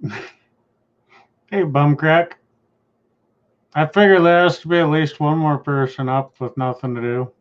Hey, Bumcrack. I figure there has to be at least one more person up with nothing to do.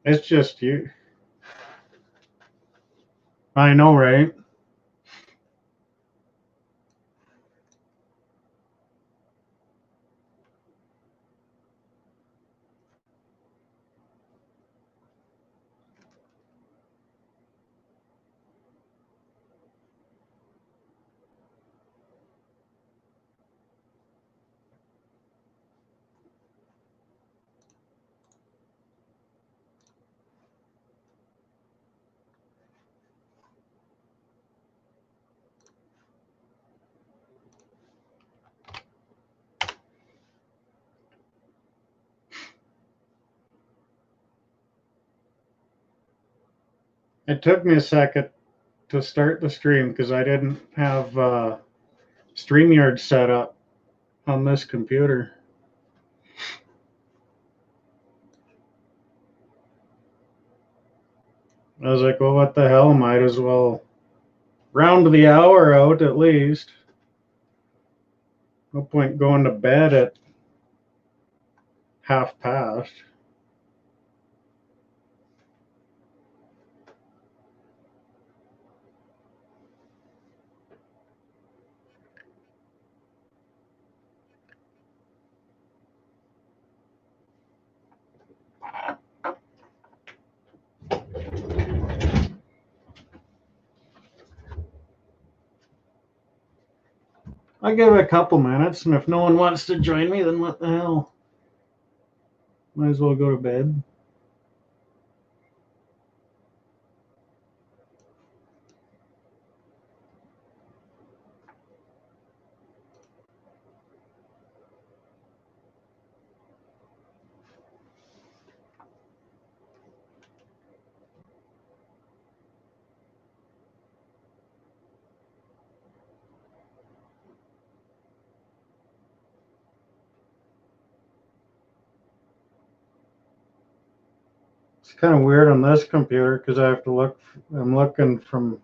It's just you. I know, right? It took me a second to start the stream because I didn't have StreamYard set up on this computer. I was like, well, what the hell? Might as well round the hour out at least. No point going to bed at 1:30. I'll give it a couple minutes, and if no one wants to join me, then what the hell? Might as well go to bed. It's kind of weird on this computer because I have to look. I'm looking from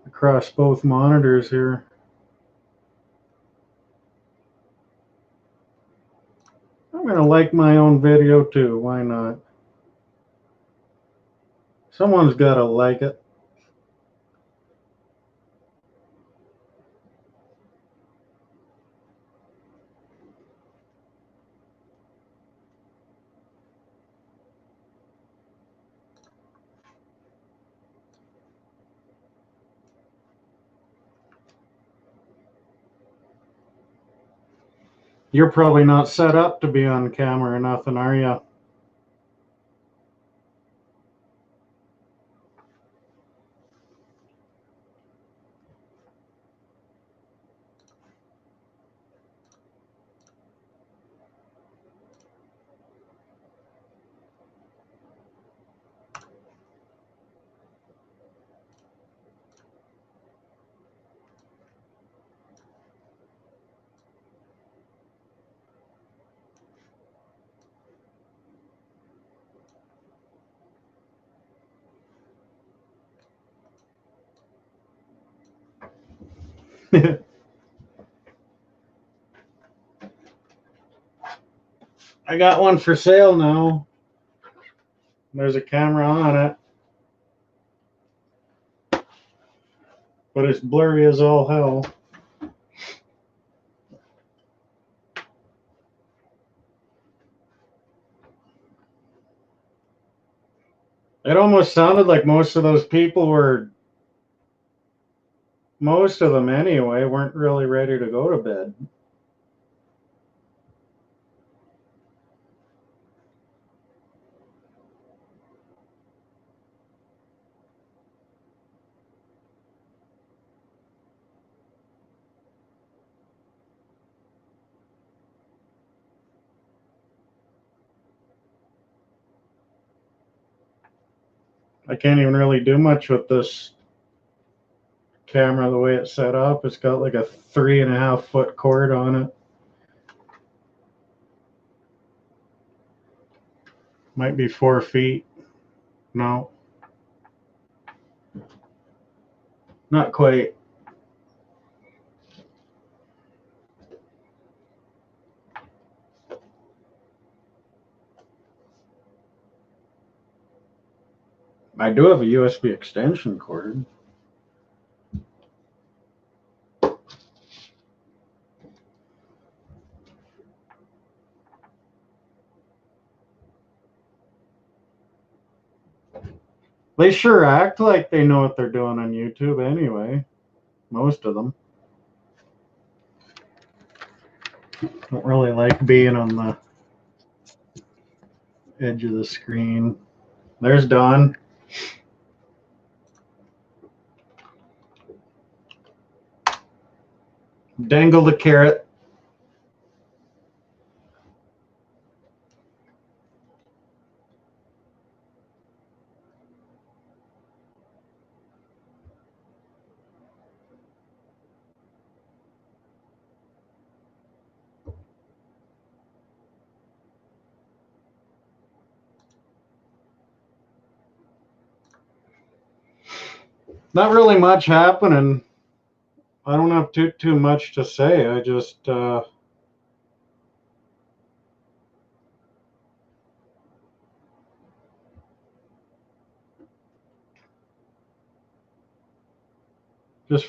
across both monitors here. I'm gonna like my own video too. Why not? Someone's gotta like it. You're probably not set up to be on camera or nothing, are you? I got one for sale now. There's a camera on it. but it's blurry as all hell. It almost sounded like most of those people were, most of them anyway, weren't really ready to go to bed. I can't even really do much with this camera the way it's set up. It's got like a 3.5 foot cord on it. Might be 4 feet. No, not quite. I do have a USB extension cord. They sure act like they know what they're doing on YouTube anyway. Most of them. Don't really like being on the edge of the screen. There's Don. Dangle the carrot. Not really much happening. I don't have too much to say. I just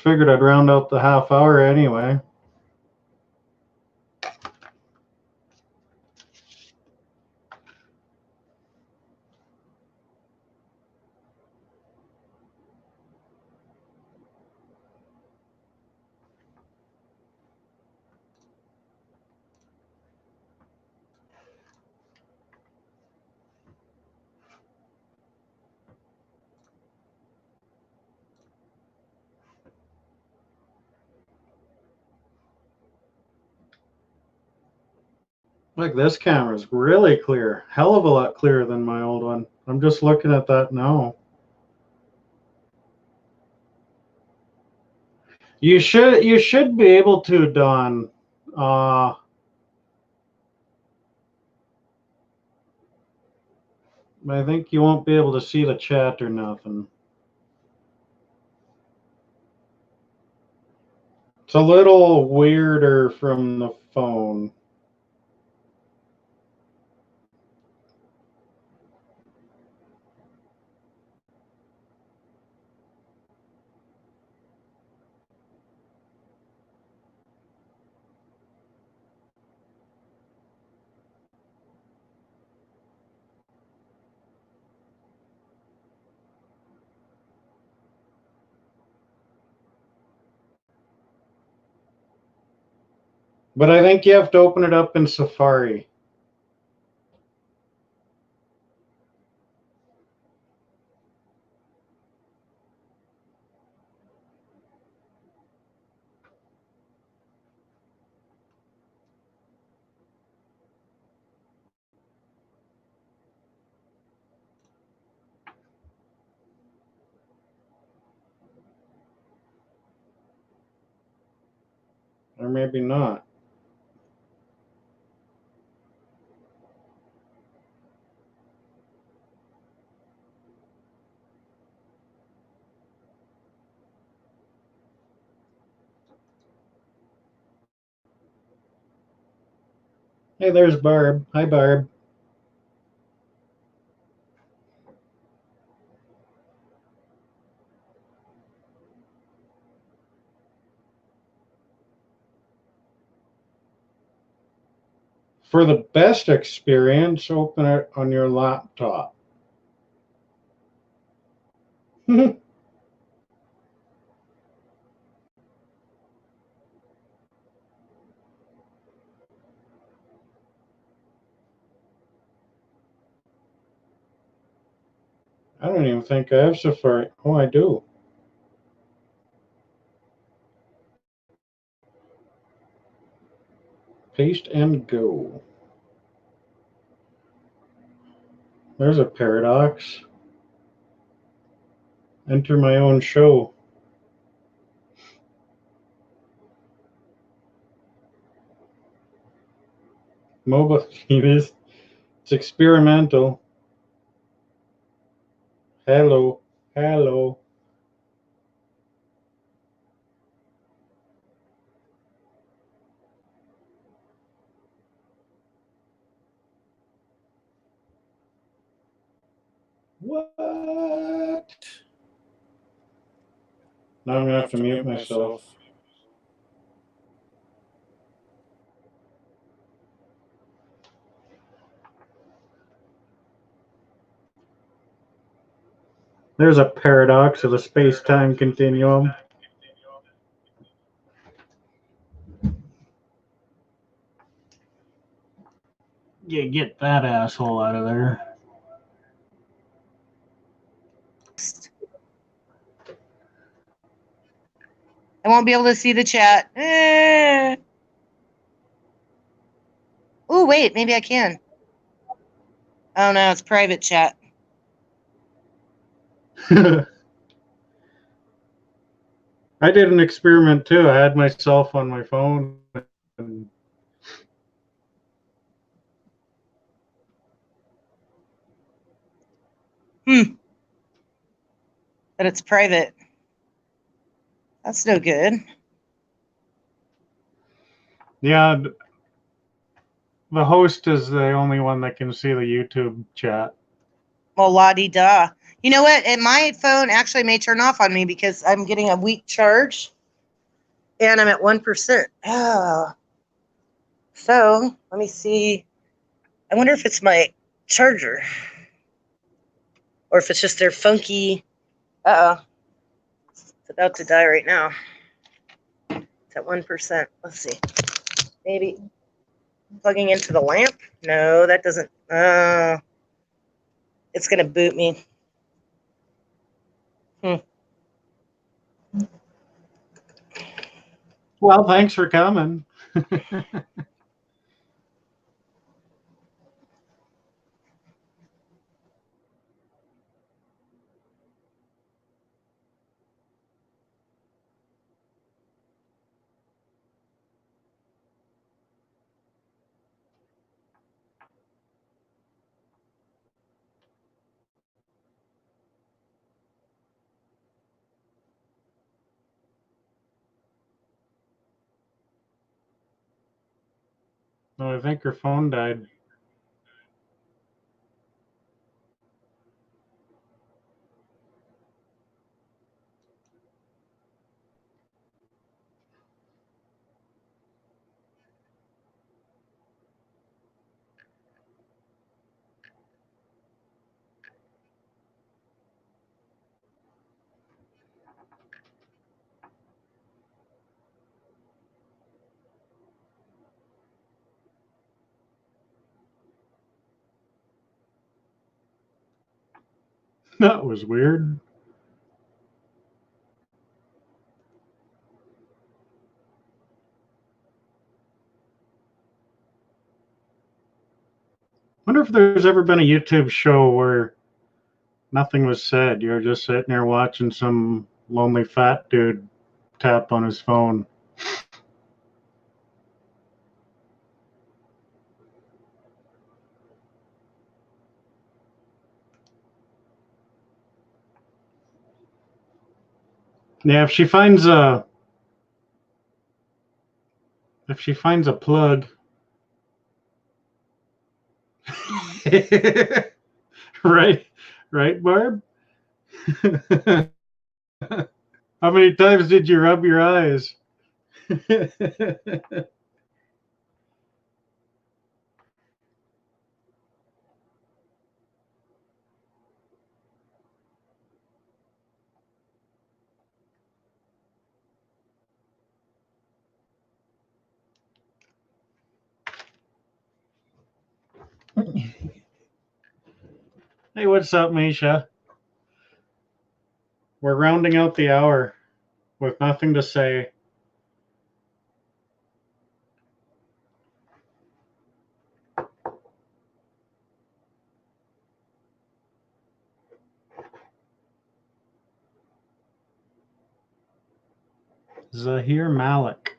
figured I'd round out the half hour anyway. Like this camera's really clear. Hell of a lot clearer than my old one. I'm just looking at that now. You should be able to, Don. I think you won't be able to see the chat or nothing. It's a little weirder from the phone. But I think you have to open it up in Safari. Or maybe not. Hey, there's Barb. Hi, Barb. For the best experience, open it on your laptop. I don't even think I have Safari. Oh, I do. Paste and go. There's a paradox. Enter my own show. Mobile. It's experimental. Hello. Hello. What? Now I'm going to have to mute myself. There's a paradox of the space-time continuum. You get that asshole out of there. I won't be able to see the chat. Oh, wait, maybe I can. Oh, no, it's private chat. I did an experiment too. I had myself on my phone. And But it's private. That's no good. yeah, the host is the only one that can see the YouTube chat. Well, la-di-da. You know what? And my phone actually may turn off on me because I'm getting a weak charge. And I'm at 1%. Oh. So, let me see. I wonder if it's my charger. Or if it's just their funky... Uh-oh. It's about to die right now. It's at 1%. Let's see. Maybe plugging into the lamp? No, that doesn't... it's going to boot me. Well, thanks for coming. No, I think her phone died. That was weird. Wonder if there's ever been a YouTube show where nothing was said. You're just sitting there watching some lonely fat dude tap on his phone. Yeah, if she finds a plug, right, Barb? How many times did you rub your eyes? Hey, what's up, Misha? We're rounding out the hour with nothing to say. Zahir Malik.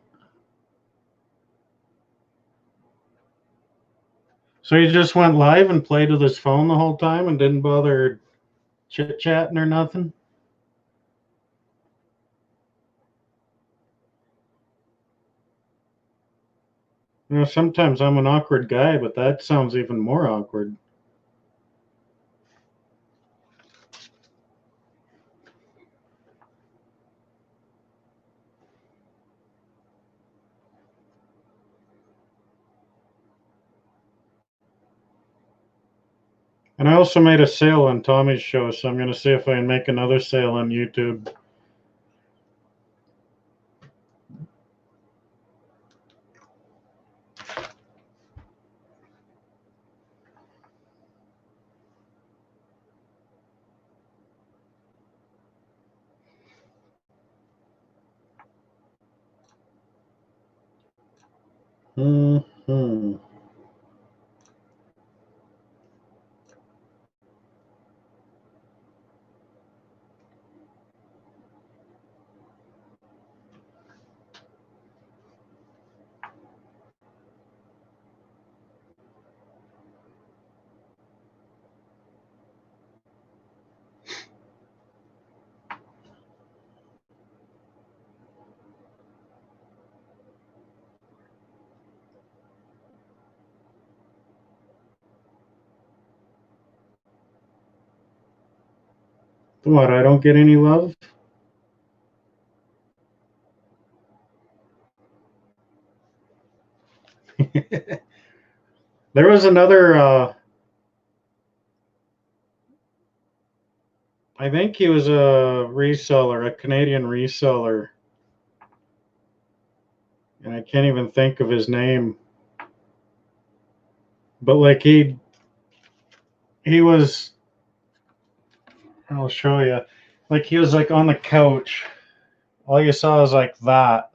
So he just went live and played with his phone the whole time and didn't bother chit-chatting or nothing? You know, sometimes I'm an awkward guy, but that sounds even more awkward. And I also made a sale on Tommy's show, so I'm going to see if I can make another sale on YouTube. Mm-hmm. What, I don't get any love? There was another, I think he was a reseller, a Canadian reseller. And I can't even think of his name. But like he was, I'll show you. Like he was like on the couch. All you saw was like that.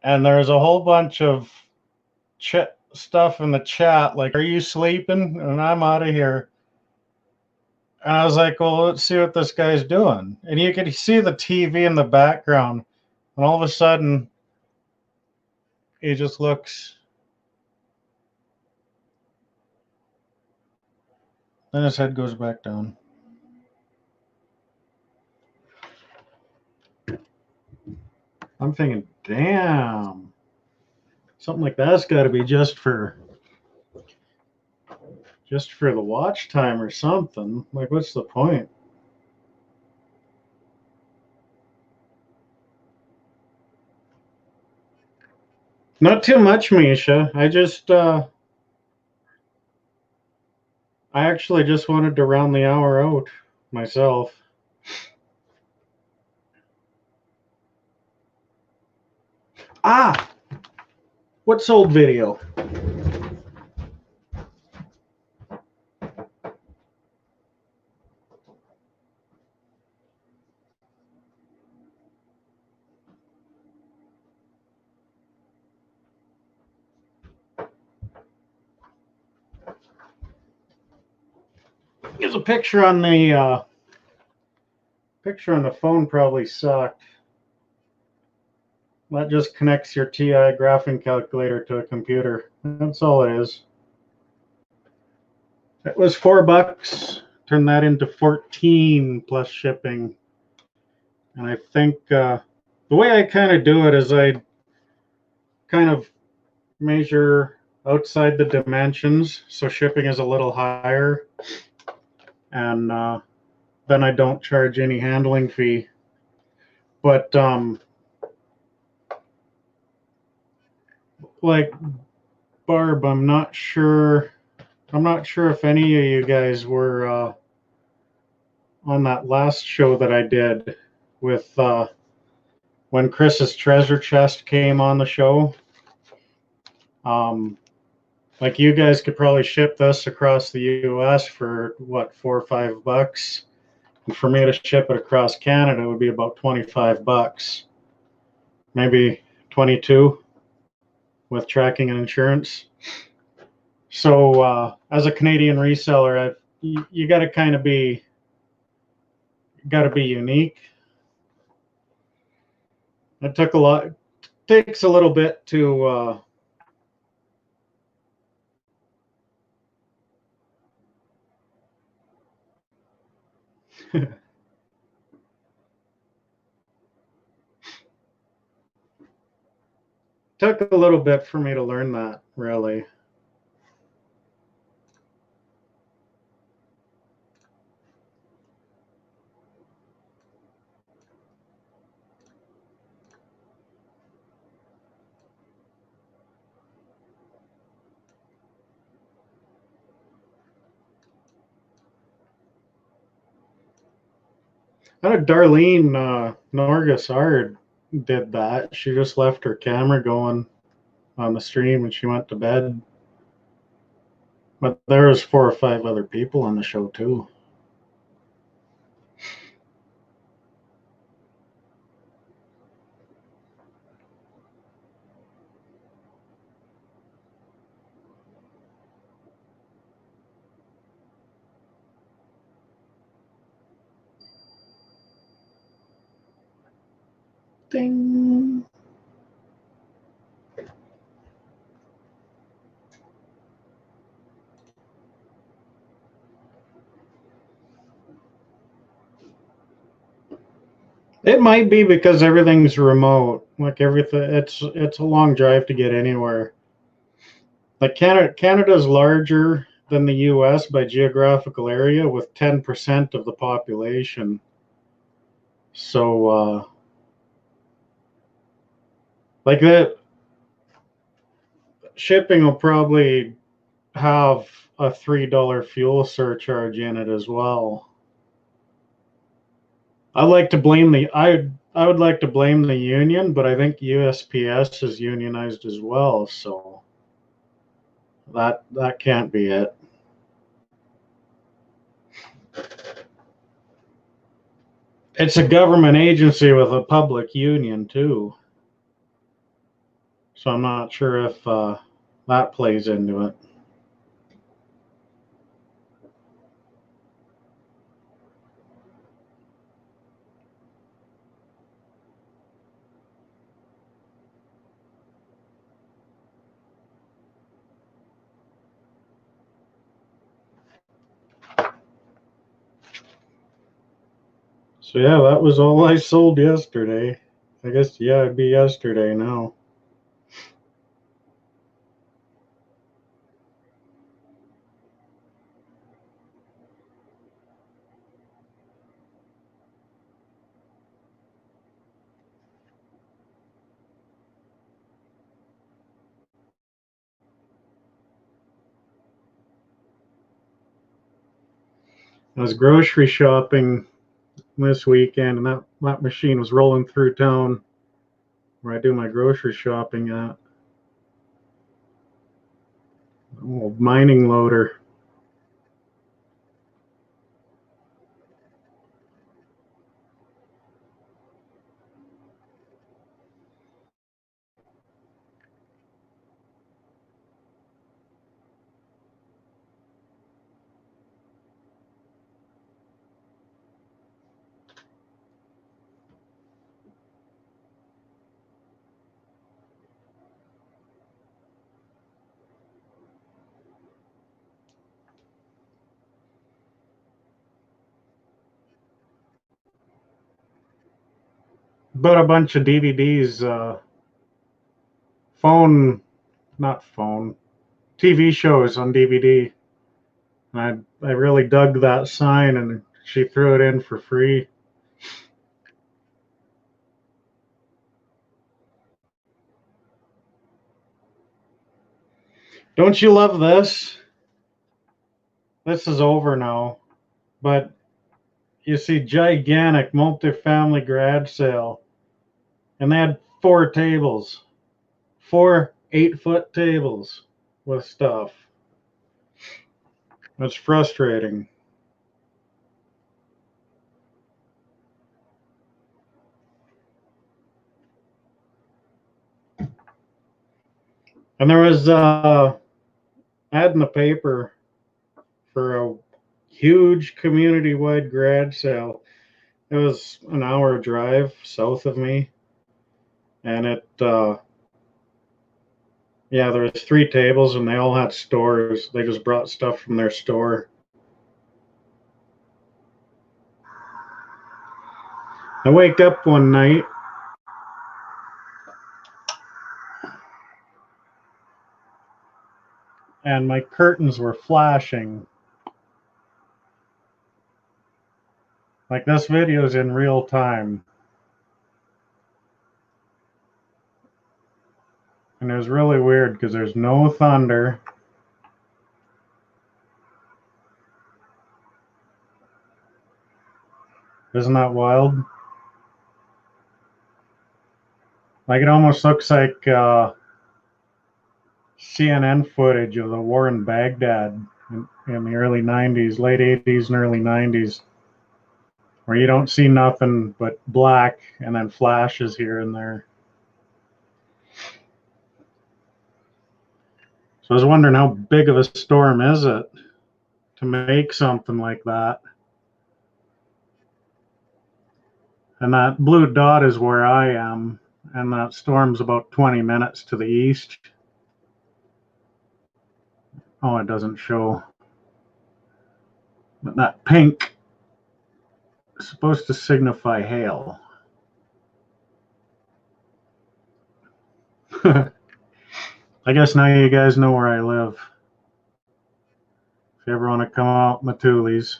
And there was a whole bunch of stuff in the chat like, are you sleeping? And I'm out of here. And I was like, well, let's see what this guy's doing. And you could see the TV in the background. And all of a sudden, he just looks. Then his head goes back down. I'm thinking, damn. Something like that's got to be just for the watch time or something. Like, what's the point? Not too much, Misha. I actually just wanted to round the hour out myself. Ah, what's old video? Here's a picture on the phone. Probably sucked. That just connects your TI graphing calculator to a computer. That's all it is. It was $4. Turn that into 14 plus shipping. And I think the way I kind of do it is I kind of measure outside the dimensions, so shipping is a little higher, and then I don't charge any handling fee. But like Barb, I'm not sure if any of you guys were on that last show that I did with when Chris's treasure chest came on the show. Like you guys could probably ship this across the US for what, $4 or $5? And for me to ship it across Canada would be about $25, maybe 22 with tracking and insurance. So as a Canadian reseller, you got to kind of be unique. It took a lot. Takes a little bit to took a little bit for me to learn that, really. I know Darlene Norgasard did that. She just left her camera going on the stream and she went to bed. But there was 4 or 5 other people on the show too. Ding. It might be because everything's remote. Like everything, it's a long drive to get anywhere. Like Canada's larger than the U.S. by geographical area, with 10% of the population. So, like that, shipping will probably have a $3 fuel surcharge in it as well. I would like to blame the union, but I think USPS is unionized as well, so that can't be it. It's a government agency with a public union too, so I'm not sure if that plays into it. So yeah, that was all I sold yesterday. I guess, yeah, it'd be yesterday now. I was grocery shopping this weekend, and that machine was rolling through town where I do my grocery shopping at. Oh, mining loader. Bought a bunch of DVDs, not phone, TV shows on DVD. And I really dug that sign, and she threw it in for free. Don't you love this? This is over now, but you see, gigantic multifamily garage sale, and they had 4 tables, 4 8-foot tables. with stuff. It's frustrating. And there was ad in the paper for a huge community-wide garage sale. It was an hour drive south of me, and yeah, there was 3 tables, and they all had stores. They just brought stuff from their store. I wake up one night, and my curtains were flashing. Like, this video is in real time. And it was really weird because there's no thunder. Isn't that wild? Like, it almost looks like CNN footage of the war in Baghdad in the early 90s, late 80s and early 90s, where you don't see nothing but black and then flashes here and there. So I was wondering, how big of a storm is it to make something like that? And that blue dot is where I am, and that storm's about 20 minutes to the east. Oh, it doesn't show. But that pink is supposed to signify hail. I guess now you guys know where I live. If you ever want to come out, Matuli's.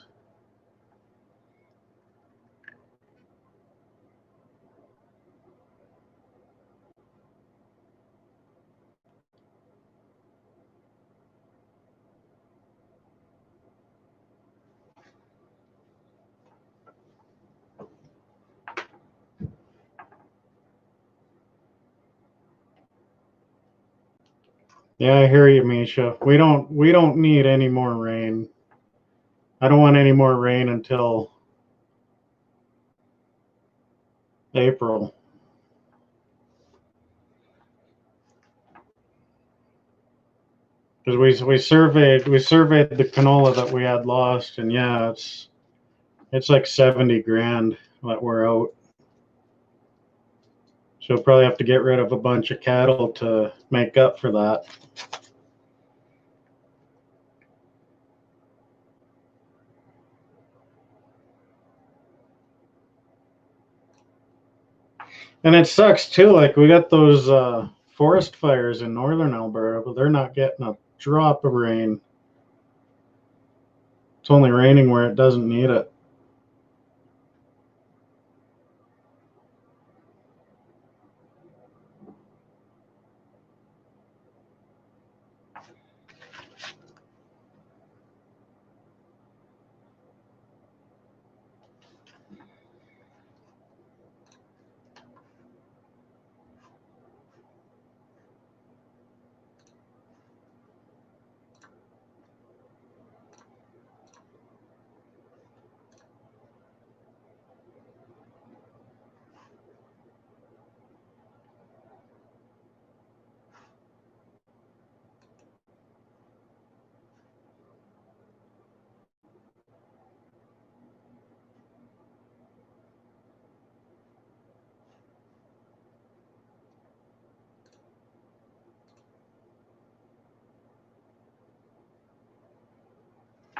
Yeah, I hear you, Misha. We don't need any more rain. I don't want any more rain until April. Because we surveyed the canola that we had lost, and yeah, it's like 70 grand that we're out. So we'll probably have to get rid of a bunch of cattle to make up for that. And it sucks too. Like, we got those forest fires in northern Alberta, but they're not getting a drop of rain. It's only raining where it doesn't need it.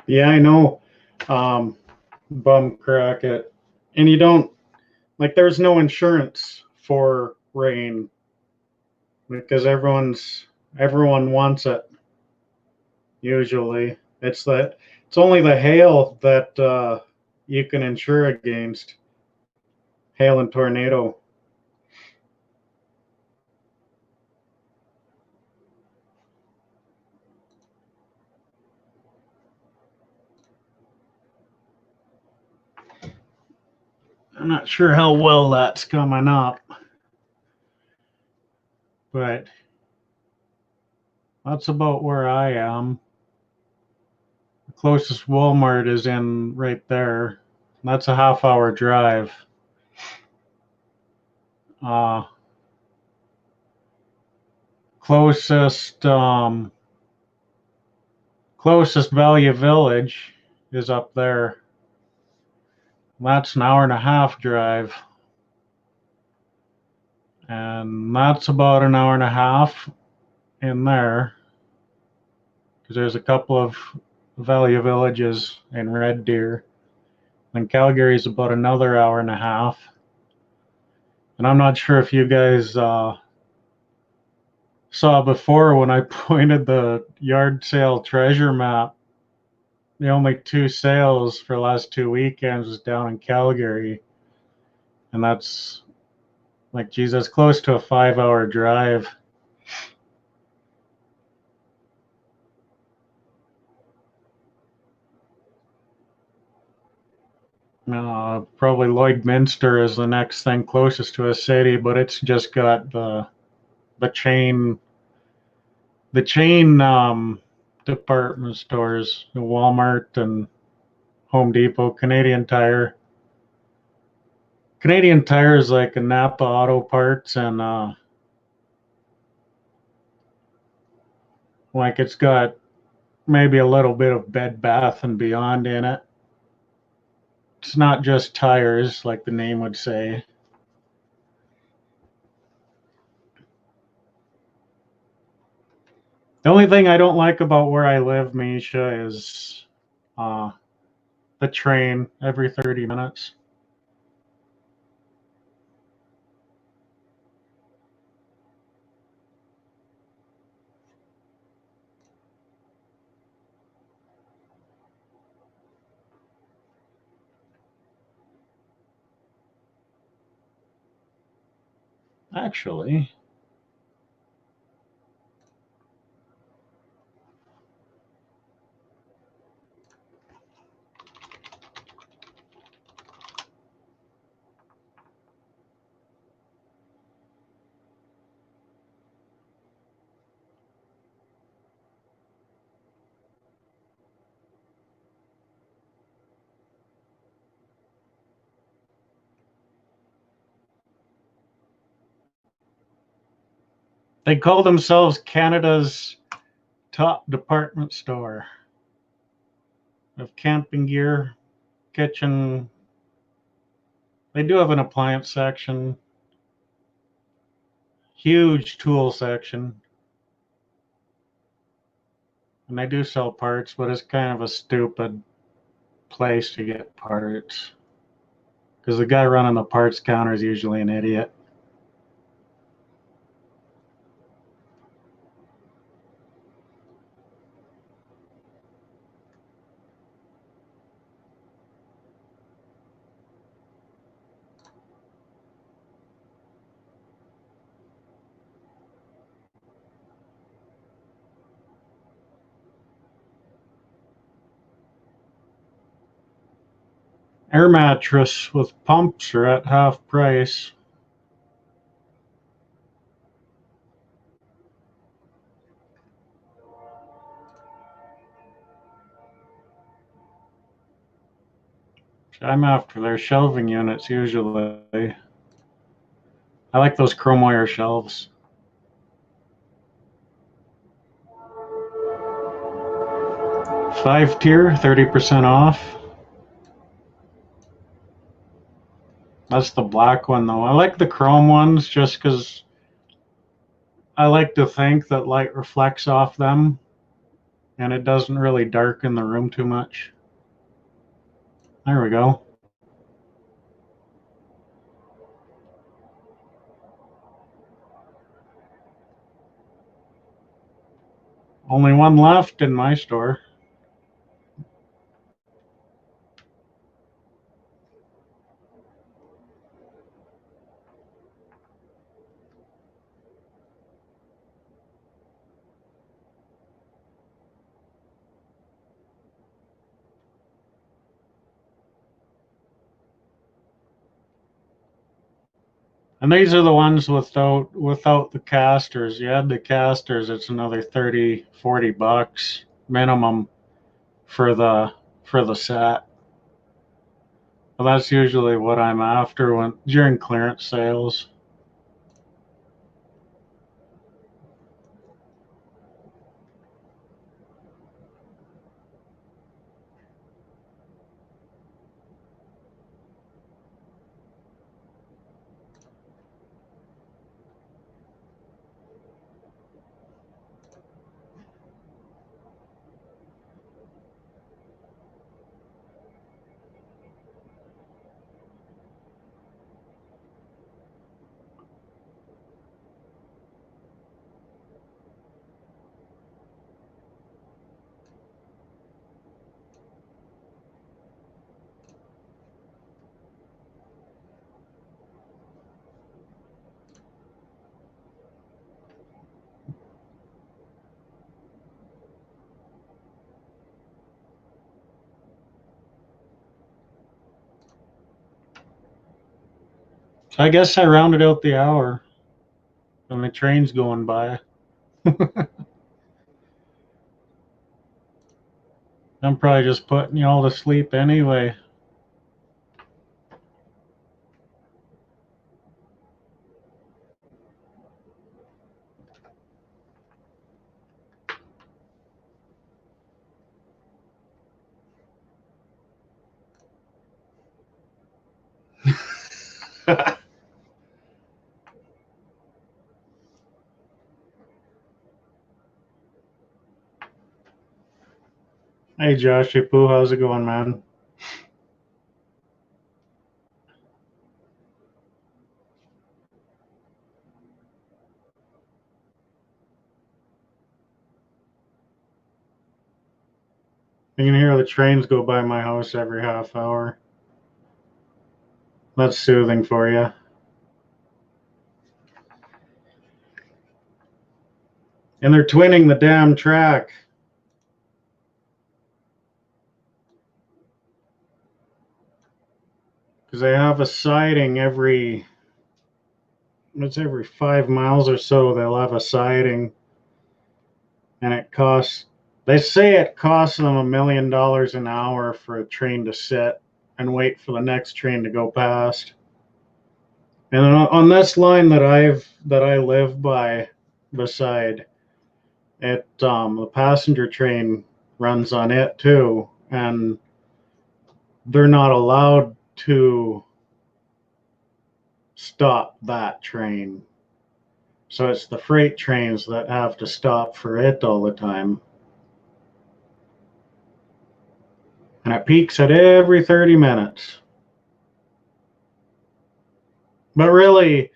Yeah, I know. Bum Crockett. And you don't, like, there's no insurance for rain because everyone wants it. Usually it's only the hail that you can insure against. Hail and tornado. I'm not sure how well that's coming up, but That's about where I am. The closest Walmart is in right there. That's a half-hour drive. Uh, closest closest Value Village is up there. That's an hour and a half drive. And that's about an hour and a half in there. Because there's a couple of Value Villages in Red Deer. And Calgary's about another hour and a half. And I'm not sure if you guys saw before when I pointed the yard sale treasure map. The only two sales for the last 2 weekends was down in Calgary. And that's like, geez, that's close to a 5-hour drive. Probably Lloydminster is the next thing closest to a city, but it's just got the chain department stores, Walmart and Home Depot, Canadian Tire. Canadian Tire is like a Napa Auto Parts, and like it's got maybe a little bit of Bed Bath and Beyond in it. It's not just tires, like the name would say. The only thing I don't like about where I live, Misha, is the train every 30 minutes. Actually, they call themselves Canada's top department store of camping gear, kitchen. They do have an appliance section, huge tool section, and they do sell parts, but it's kind of a stupid place to get parts because the guy running the parts counter is usually an idiot. Air mattress with pumps are at half price. I'm after their shelving units usually. I like those chrome wire shelves. 5 tier, 30% off. That's the black one though. I like the chrome ones just because I like to think that light reflects off them and it doesn't really darken the room too much. There we go. Only one left in my store. And these are the ones without the casters. You add the casters, it's another 30, 40 bucks minimum for the set. Well, that's usually what I'm after when during clearance sales. So I guess I rounded out the hour and the train's going by. I'm probably just putting you all to sleep anyway. Hey Joshy Poo, how's it going, man? You can hear the trains go by my house every half hour. That's soothing for you. And they're twinning the damn track. Because they have a siding every 5 miles or so. They'll have a siding, and they say it costs them $1 million an hour for a train to sit and wait for the next train to go past. And on this line that I live beside it, the passenger train runs on it too, and they're not allowed to stop that train. So it's the freight trains that have to stop for it all the time. And it peaks at every 30 minutes. But really,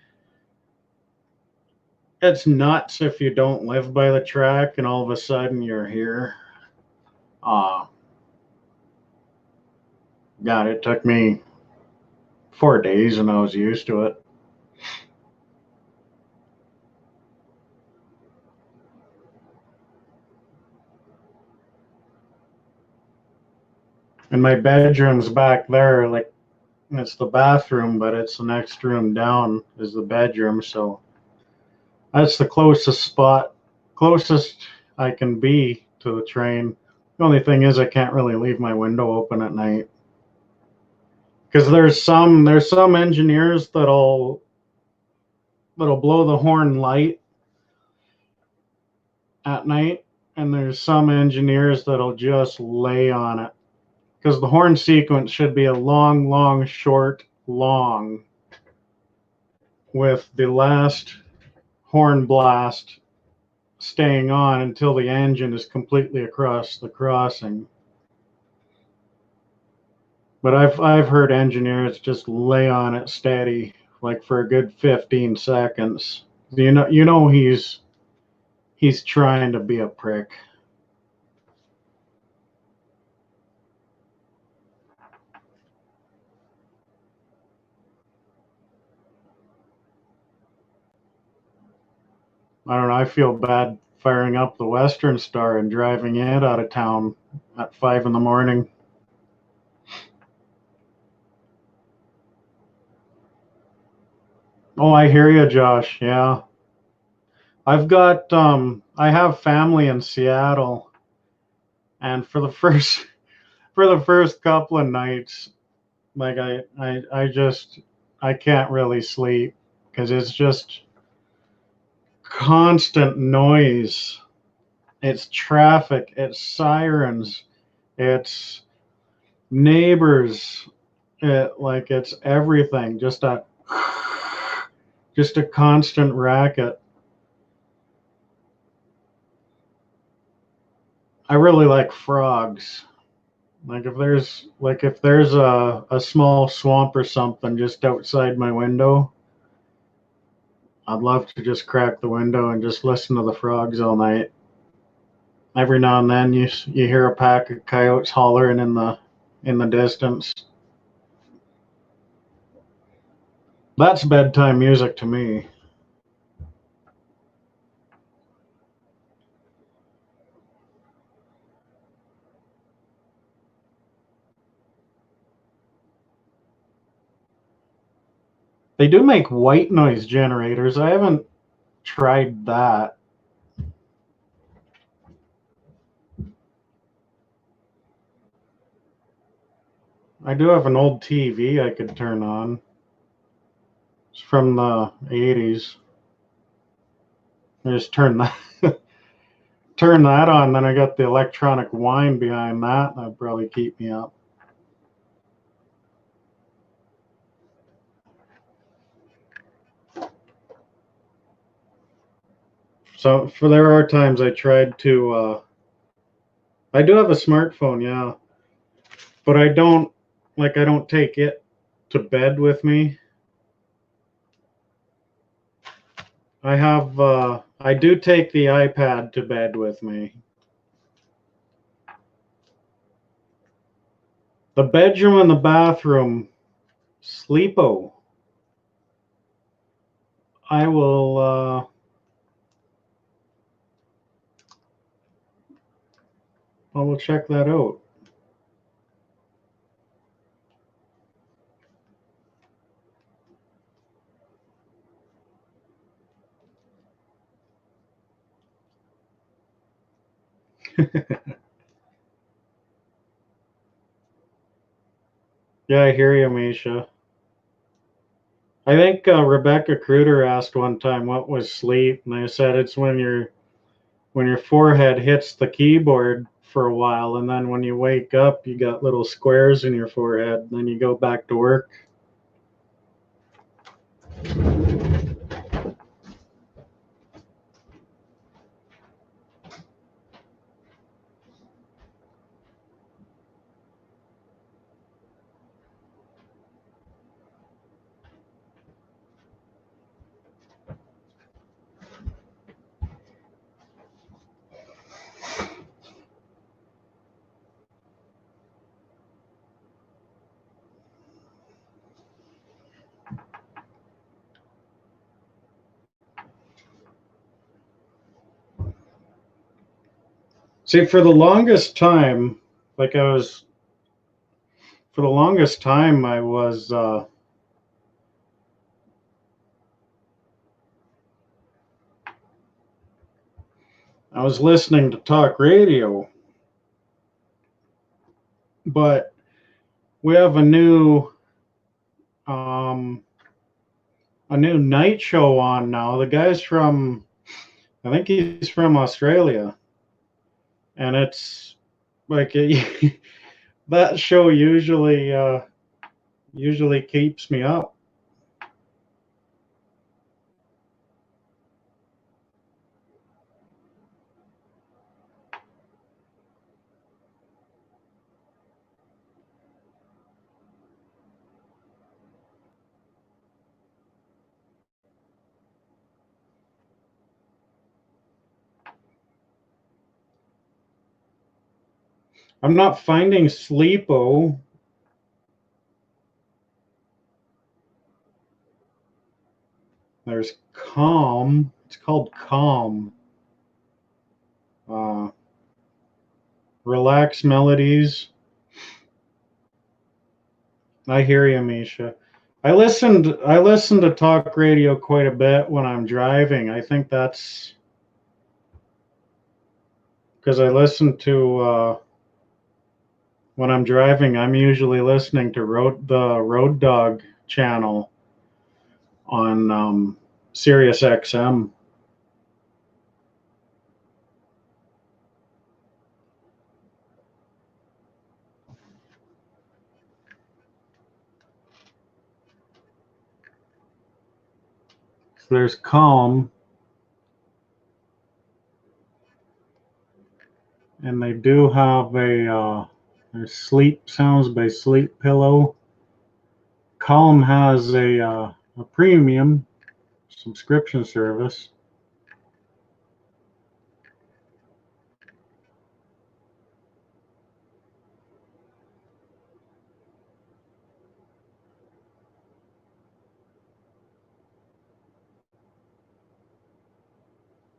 it's nuts if you don't live by the track and all of a sudden you're here. God, it took me 4 days and I was used to it. And my bedroom's back there, like it's the bathroom, but it's the next room down is the bedroom. So that's the closest I can be to the train. The only thing is I can't really leave my window open at night. Because there's some engineers that'll blow the horn light at night, and there's some engineers that'll just lay on it. Because the horn sequence should be a long, long, short, long, with the last horn blast staying on until the engine is completely across the crossing. But I've heard engineers just lay on it steady, like for a good 15 seconds. You know he's trying to be a prick. I don't know. I feel bad firing up the Western Star and driving it out of town at 5 in the morning. Oh, I hear you, Josh. Yeah. I have family in Seattle, and for the first couple of nights, like I can't really sleep because it's just constant noise. It's traffic, it's sirens, it's neighbors, it's everything. Just a constant racket. I really like frogs. If there's a small swamp or something just outside my window, I'd love to just crack the window and just listen to the frogs all night. Every now and then you hear a pack of coyotes hollering in the distance. That's bedtime music to me. They do make white noise generators. I haven't tried that. I do have an old TV I could turn on. It's from the 80s. I just turn that turn that on, then I got the electronic whine behind that. That'd probably keep me up. So for there are times I tried to I do have a smartphone, yeah, but I don't take it to bed with me. I do take the iPad to bed with me. The bedroom and the bathroom, sleepo. I will I will check that out. Yeah, I hear you, Misha. I think Rebecca Kruder asked one time what was sleep, and I said it's when your forehead hits the keyboard for a while, and then when you wake up, you got little squares in your forehead, and then you go back to work. See, like I was, for the longest time, I was listening to talk radio, but we have um, a new night show on now. The guy's from, I think he's from Australia, and it's like that show usually keeps me up. I'm not finding Sleepo. There's Calm. It's called Calm. Uh, Relax Melodies. I hear you, Misha. I listen to talk radio quite a bit when I'm driving. I think that's because I listen to when I'm driving. I'm usually listening to the Road Dog channel on Sirius XM. So there's Calm, and they do have there's Sleep Sounds by Sleep Pillow. Calm has a premium subscription service.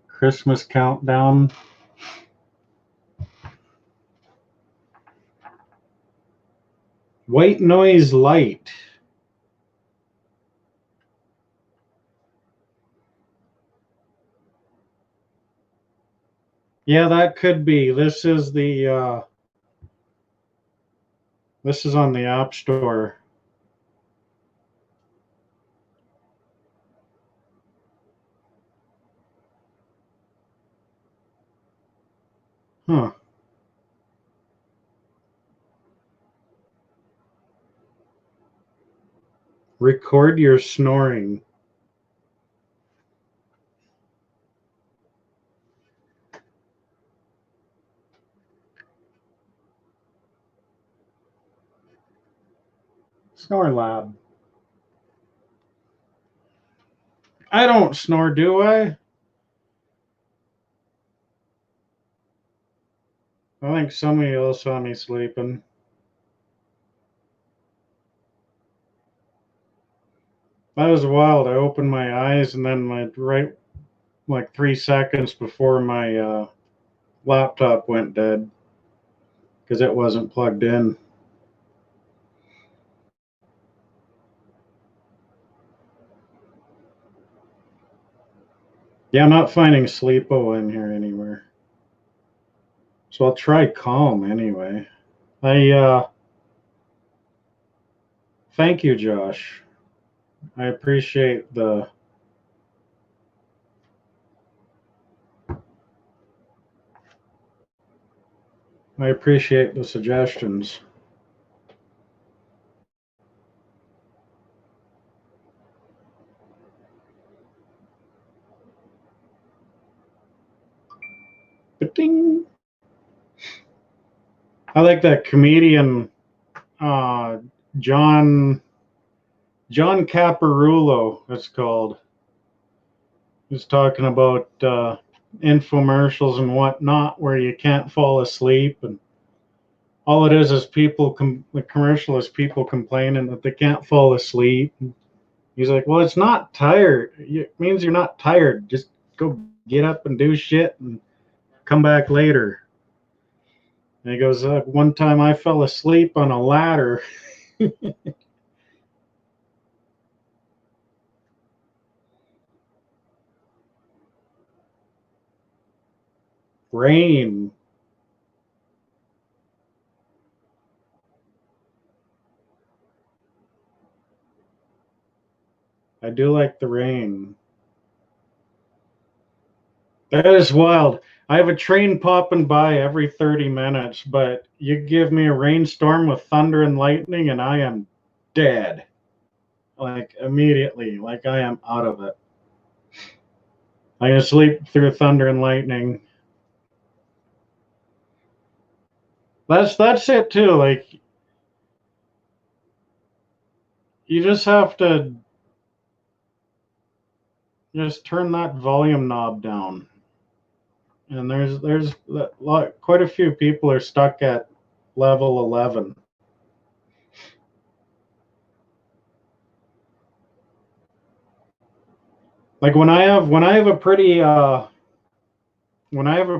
Christmas Countdown. White Noise Light. Yeah, that could be. This is on the App Store. Huh. Record your snoring. Snore Lab. I don't snore, do I? I think somebody else saw me sleeping. That was wild. I opened my eyes and then like 3 seconds before my laptop went dead because it wasn't plugged in. Yeah, I'm not finding Sleepo in here anywhere. So I'll try Calm anyway. Thank you, Josh. I appreciate the suggestions. Ba-ding. I like that comedian John Caparulo, it's called. He's talking about infomercials and whatnot where you can't fall asleep, and all it is the commercial is people complaining that they can't fall asleep. He's like, well, it's not tired. It means you're not tired. Just go get up and do shit and come back later. And he goes, one time I fell asleep on a ladder. Rain. I do like the rain. That is wild. I have a train popping by every 30 minutes, but you give me a rainstorm with thunder and lightning and I am dead. Like immediately, like I am out of it. I can sleep through thunder and lightning. That's it too. Like you just have to just turn that volume knob down. And there's quite a few people are stuck at level 11. Like when I have a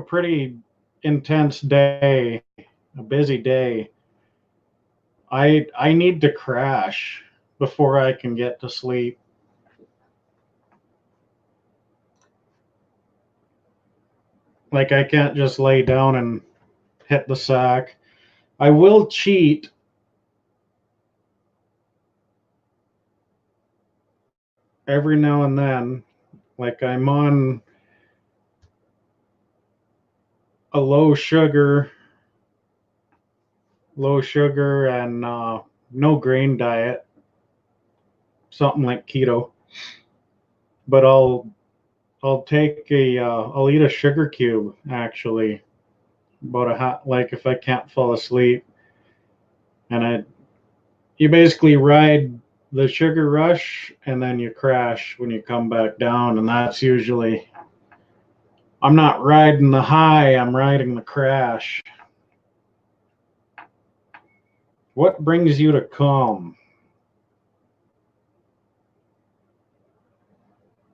pretty intense day, a busy day, I need to crash before I can get to sleep. Like, I can't just lay down and hit the sack. I will cheat every now and then. Like, I'm on a low sugar and no grain diet, something like keto. But I'll take I'll eat a sugar cube, actually, about like if I can't fall asleep, and you basically ride the sugar rush and then you crash when you come back down, and that's usually, I'm not riding the high, I'm riding the crash. What brings you to calm?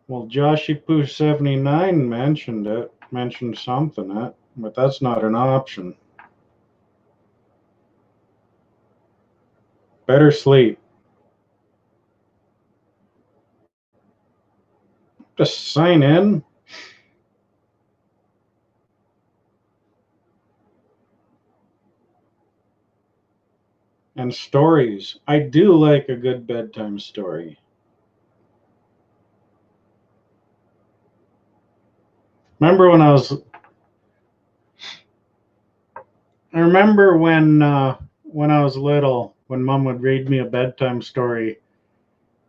Well, Joshy Poo 79 mentioned something, but that's not an option. Better sleep. Just sign in. And stories. I do like a good bedtime story. Remember when I remember when I was little, when Mom would read me a bedtime story,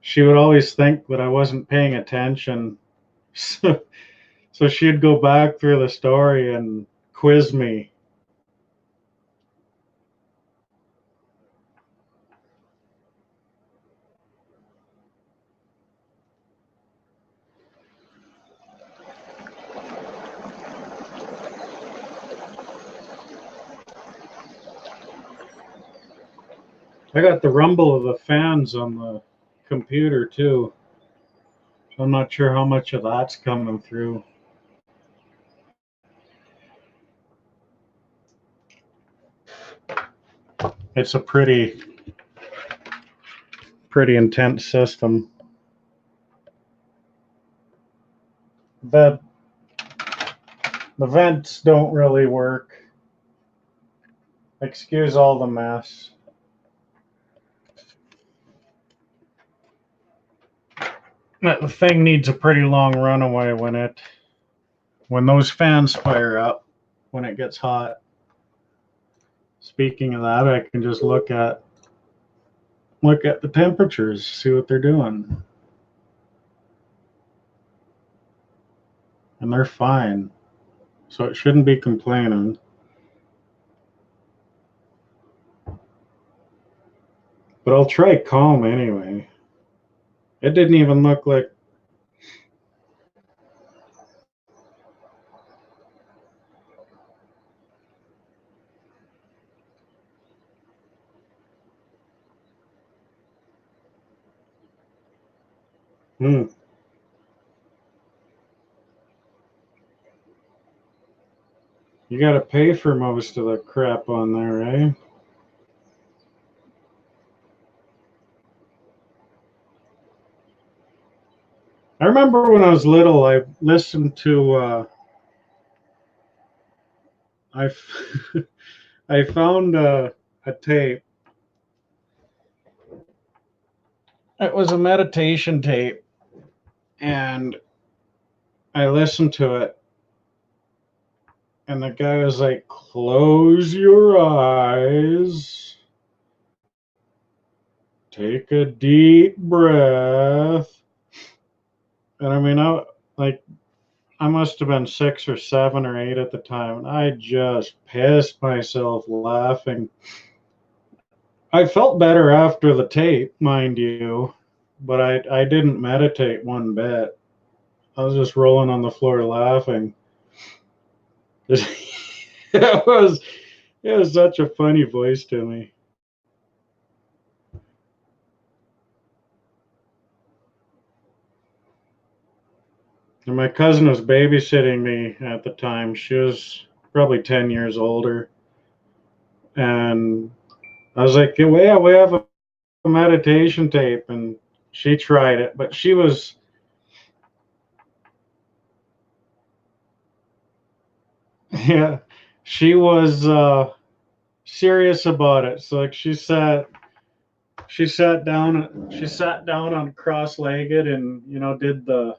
she would always think that I wasn't paying attention. So she'd go back through the story and quiz me. I got the rumble of the fans on the computer too. So I'm not sure how much of that's coming through. It's a pretty intense system. The vents don't really work. Excuse all the mess. The thing needs a pretty long runaway when those fans fire up, when it gets hot. Speaking of that, I can just look at the temperatures, see what they're doing. And they're fine. So it shouldn't be complaining. But I'll try calm anyway. It didn't even look like. You gotta pay for most of the crap on there, eh? I remember when I was little, I listened to I found a tape. It was a meditation tape, and I listened to it, and the guy was like, "Close your eyes, take a deep breath," and I mean, I must have been 6 or 7 or 8 at the time, and I just pissed myself laughing. I felt better after the tape, mind you, but I didn't meditate one bit. I was just rolling on the floor laughing. It was such a funny voice to me. And my cousin was babysitting me at the time. She was probably 10 years older. And I was like, yeah, we have a meditation tape, and she tried it, but she was yeah, she was serious about it. So like she sat down on cross-legged and did the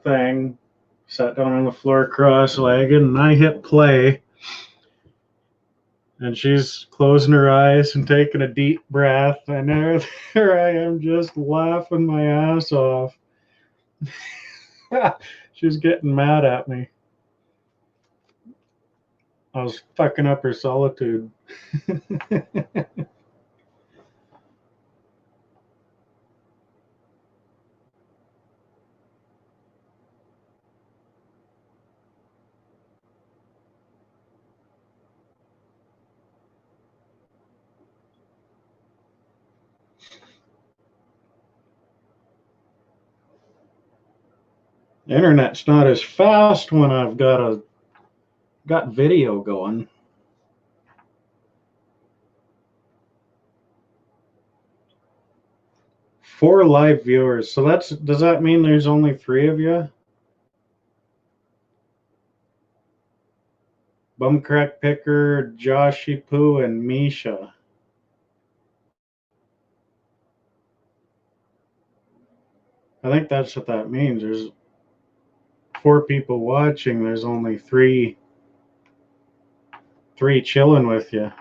thing, sat down on the floor cross-legged, and I hit play, and she's closing her eyes and taking a deep breath, and there I am just laughing my ass off. She's getting mad at me. I was fucking up her solitude. The internet's not as fast when I've got video going. Four live viewers. So does that mean there's only 3 of you? Bumcrack Picker, Joshy Poo, and Misha. I think that's what that means. There's 4 people watching. There's only three chilling with you.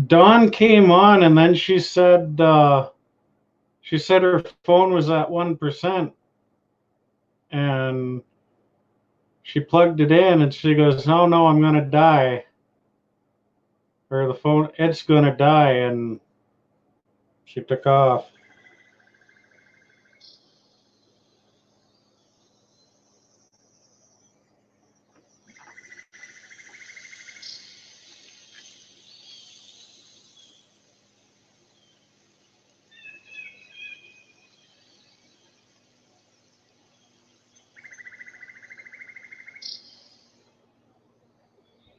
Dawn came on, and then she said her phone was at 1%, and she plugged it in, and she goes, "No, I'm gonna die," or the phone, it's gonna die, and she took off.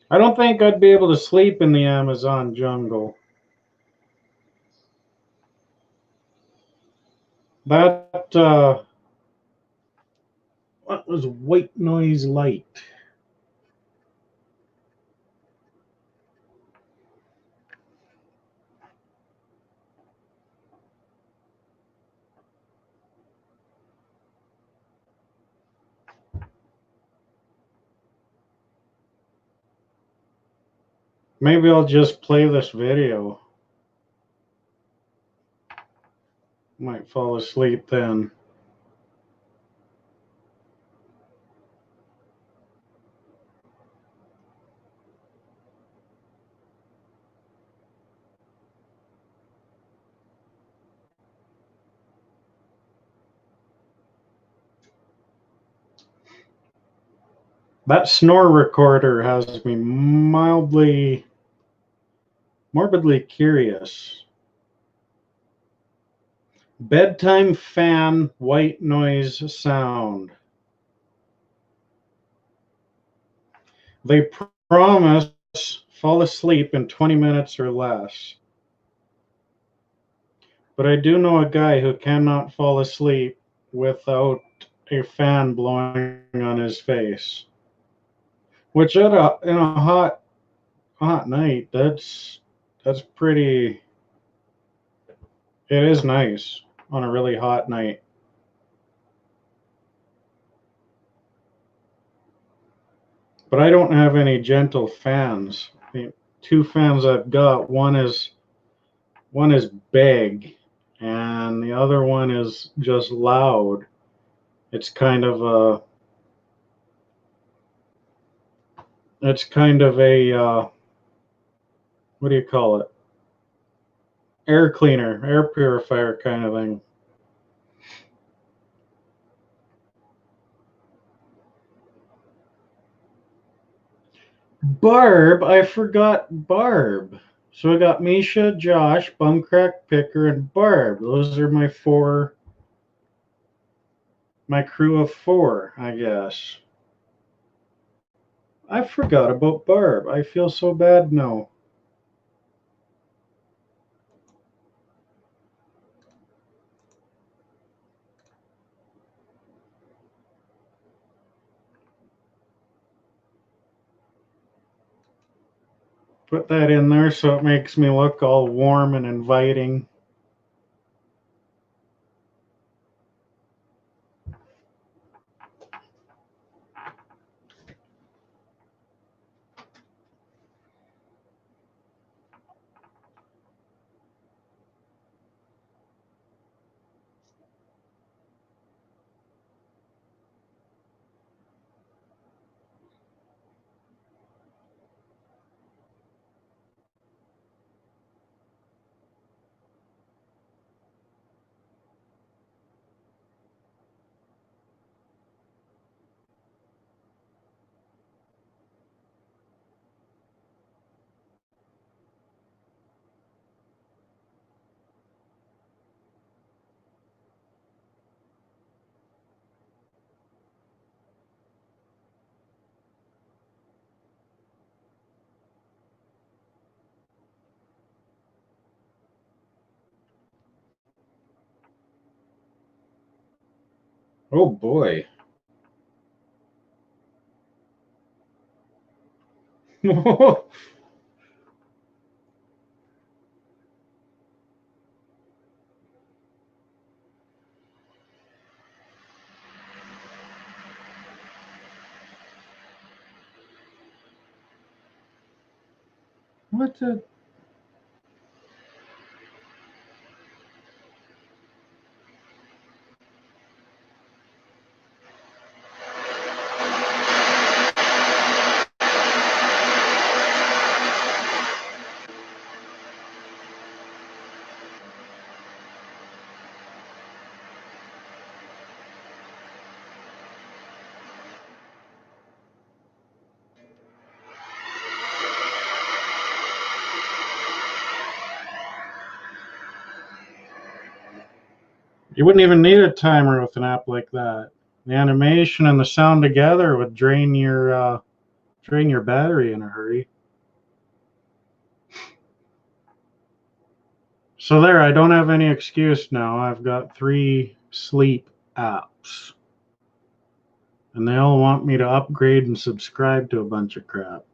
I don't think I'd be able to sleep in the Amazon jungle. That what was white noise light? Maybe I'll just play this video. Might fall asleep then. That snore recorder has me morbidly curious. Bedtime fan white noise sound. They promise fall asleep in 20 minutes or less. But I do know a guy who cannot fall asleep without a fan blowing on his face. Which in a hot night, that's pretty. It is nice on a really hot night. But I don't have any gentle fans. The 2 fans I've got, one is big, and the other one is just loud. It's kind of a what do you call it? Air cleaner, air purifier kind of thing. Barb, I forgot Barb. So I got Misha, Josh, Bumcrack, Picker, and Barb. Those are my crew of 4, I guess. I forgot about Barb. I feel so bad now. Put that in there so it makes me look all warm and inviting. Oh boy. What the? You wouldn't even need a timer with an app like that. The animation and the sound together would drain your battery in a hurry. So there, I don't have any excuse now. I've got 3 sleep apps. And they all want me to upgrade and subscribe to a bunch of crap.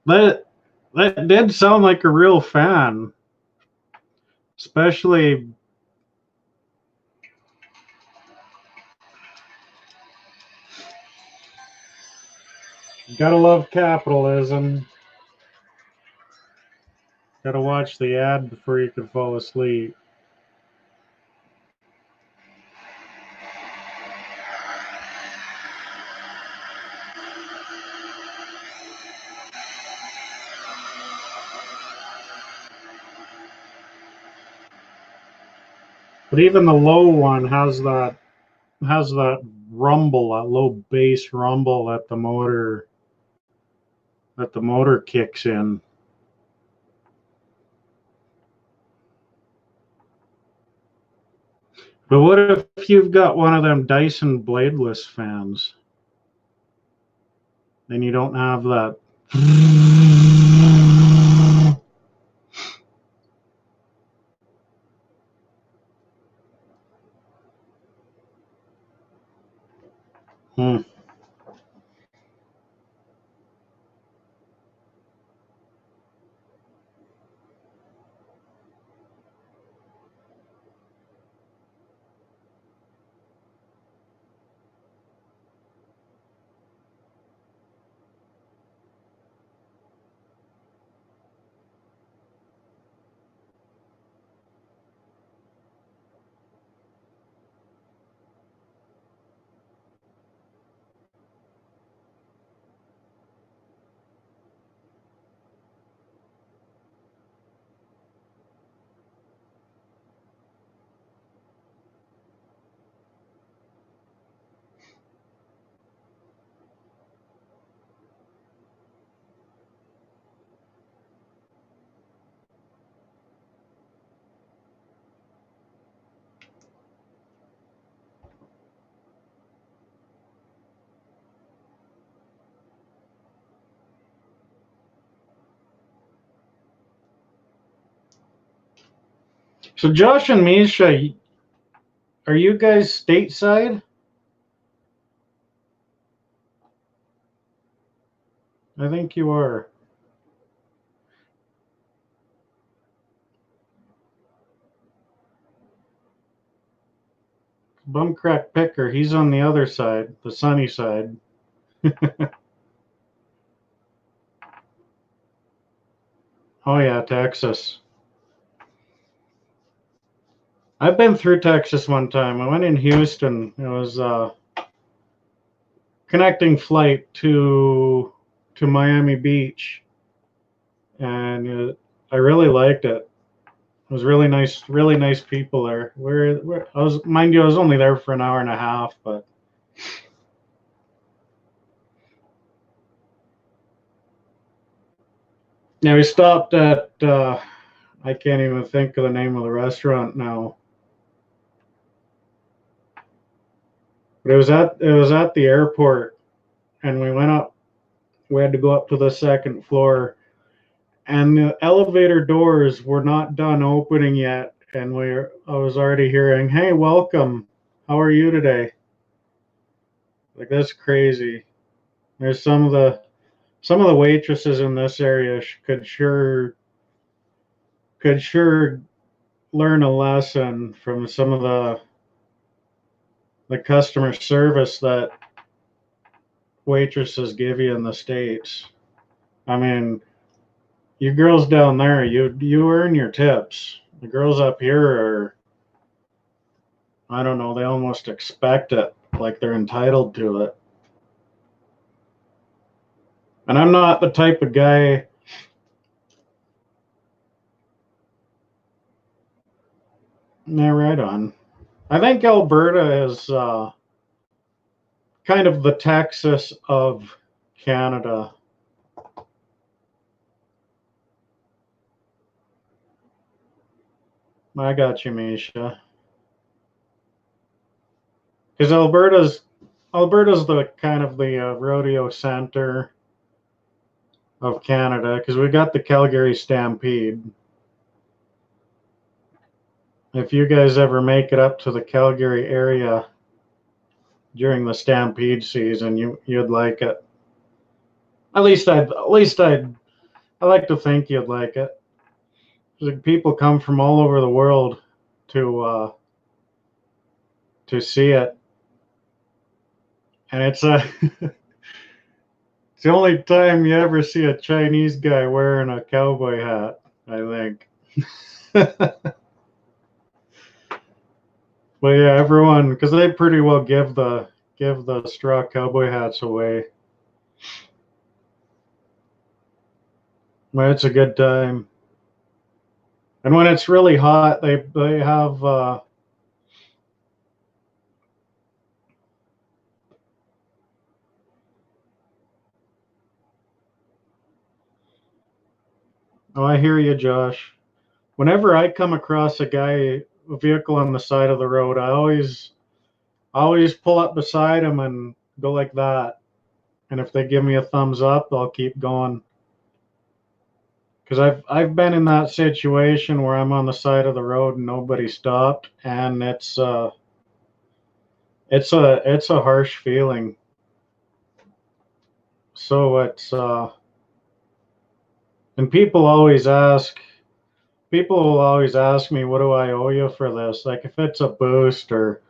that did sound like a real fan. Especially gotta love capitalism. Gotta watch the ad before you can fall asleep. But even the low one has that rumble, that low bass rumble that the motor kicks in. But what if you've got one of them Dyson bladeless fans? Then you don't have that. Hmm. So Josh and Misha, are you guys stateside? I think you are. Bumcrack Picker, he's on the other side, the sunny side. Oh yeah, Texas. I've been through Texas one time. I went in Houston. It was a connecting flight to Miami Beach, and I really liked it. It was really nice people there. I was, mind you, I was only there for an hour and a half, but yeah, we stopped at I can't even think of the name of the restaurant now. But it was at the airport, and we went up. We had to go up to the second floor, and the elevator doors were not done opening yet, and I was already hearing, "Hey, welcome. How are you today?" Like that's crazy. There's some of the waitresses in this area could sure learn a lesson from some of the customer service that waitresses give you in the States. I mean, you girls down there, you earn your tips. The girls up here are, I don't know, they almost expect it, like they're entitled to it. And I'm not the type of guy. Yeah, right on. I think Alberta is kind of the Texas of Canada. I got you, Misha. Because Alberta's the kind of the rodeo center of Canada. Because we got the Calgary Stampede. If you guys ever make it up to the Calgary area during the Stampede season, you'd like it. I like to think you'd like it. People come from all over the world to see it, and it's a it's the only time you ever see a Chinese guy wearing a cowboy hat, I think. But yeah, everyone, because they pretty well give the straw cowboy hats away. But it's a good time. And when it's really hot, they have oh, I hear you, Josh. Whenever I come across a vehicle on the side of the road, I always pull up beside him and go like that. And if they give me a thumbs up, I'll keep going. Because I've been in that situation where I'm on the side of the road and nobody stopped, and it's a harsh feeling. So it's and people will always ask me, what do I owe you for this? Like if it's a boost, or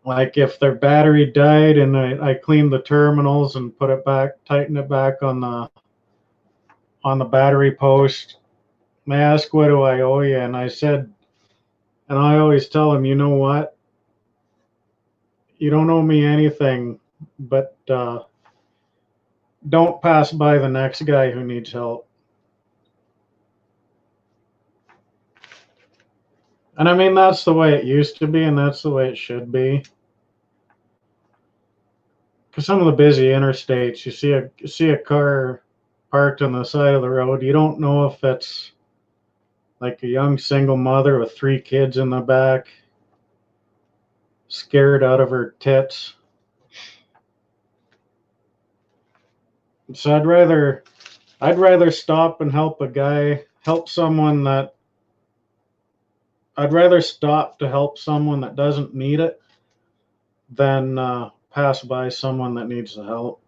like if their battery died and I cleaned the terminals and put it back, tighten it back on the battery post. They ask, what do I owe you? And I always tell them, you know what? You don't owe me anything, but don't pass by the next guy who needs help. And I mean, that's the way it used to be, and that's the way it should be. Because some of the busy interstates, you see a car parked on the side of the road. You don't know if it's like a young single mother with 3 kids in the back, scared out of her tits. So I'd rather stop and help someone that I'd rather stop to help someone that doesn't need it than pass by someone that needs the help.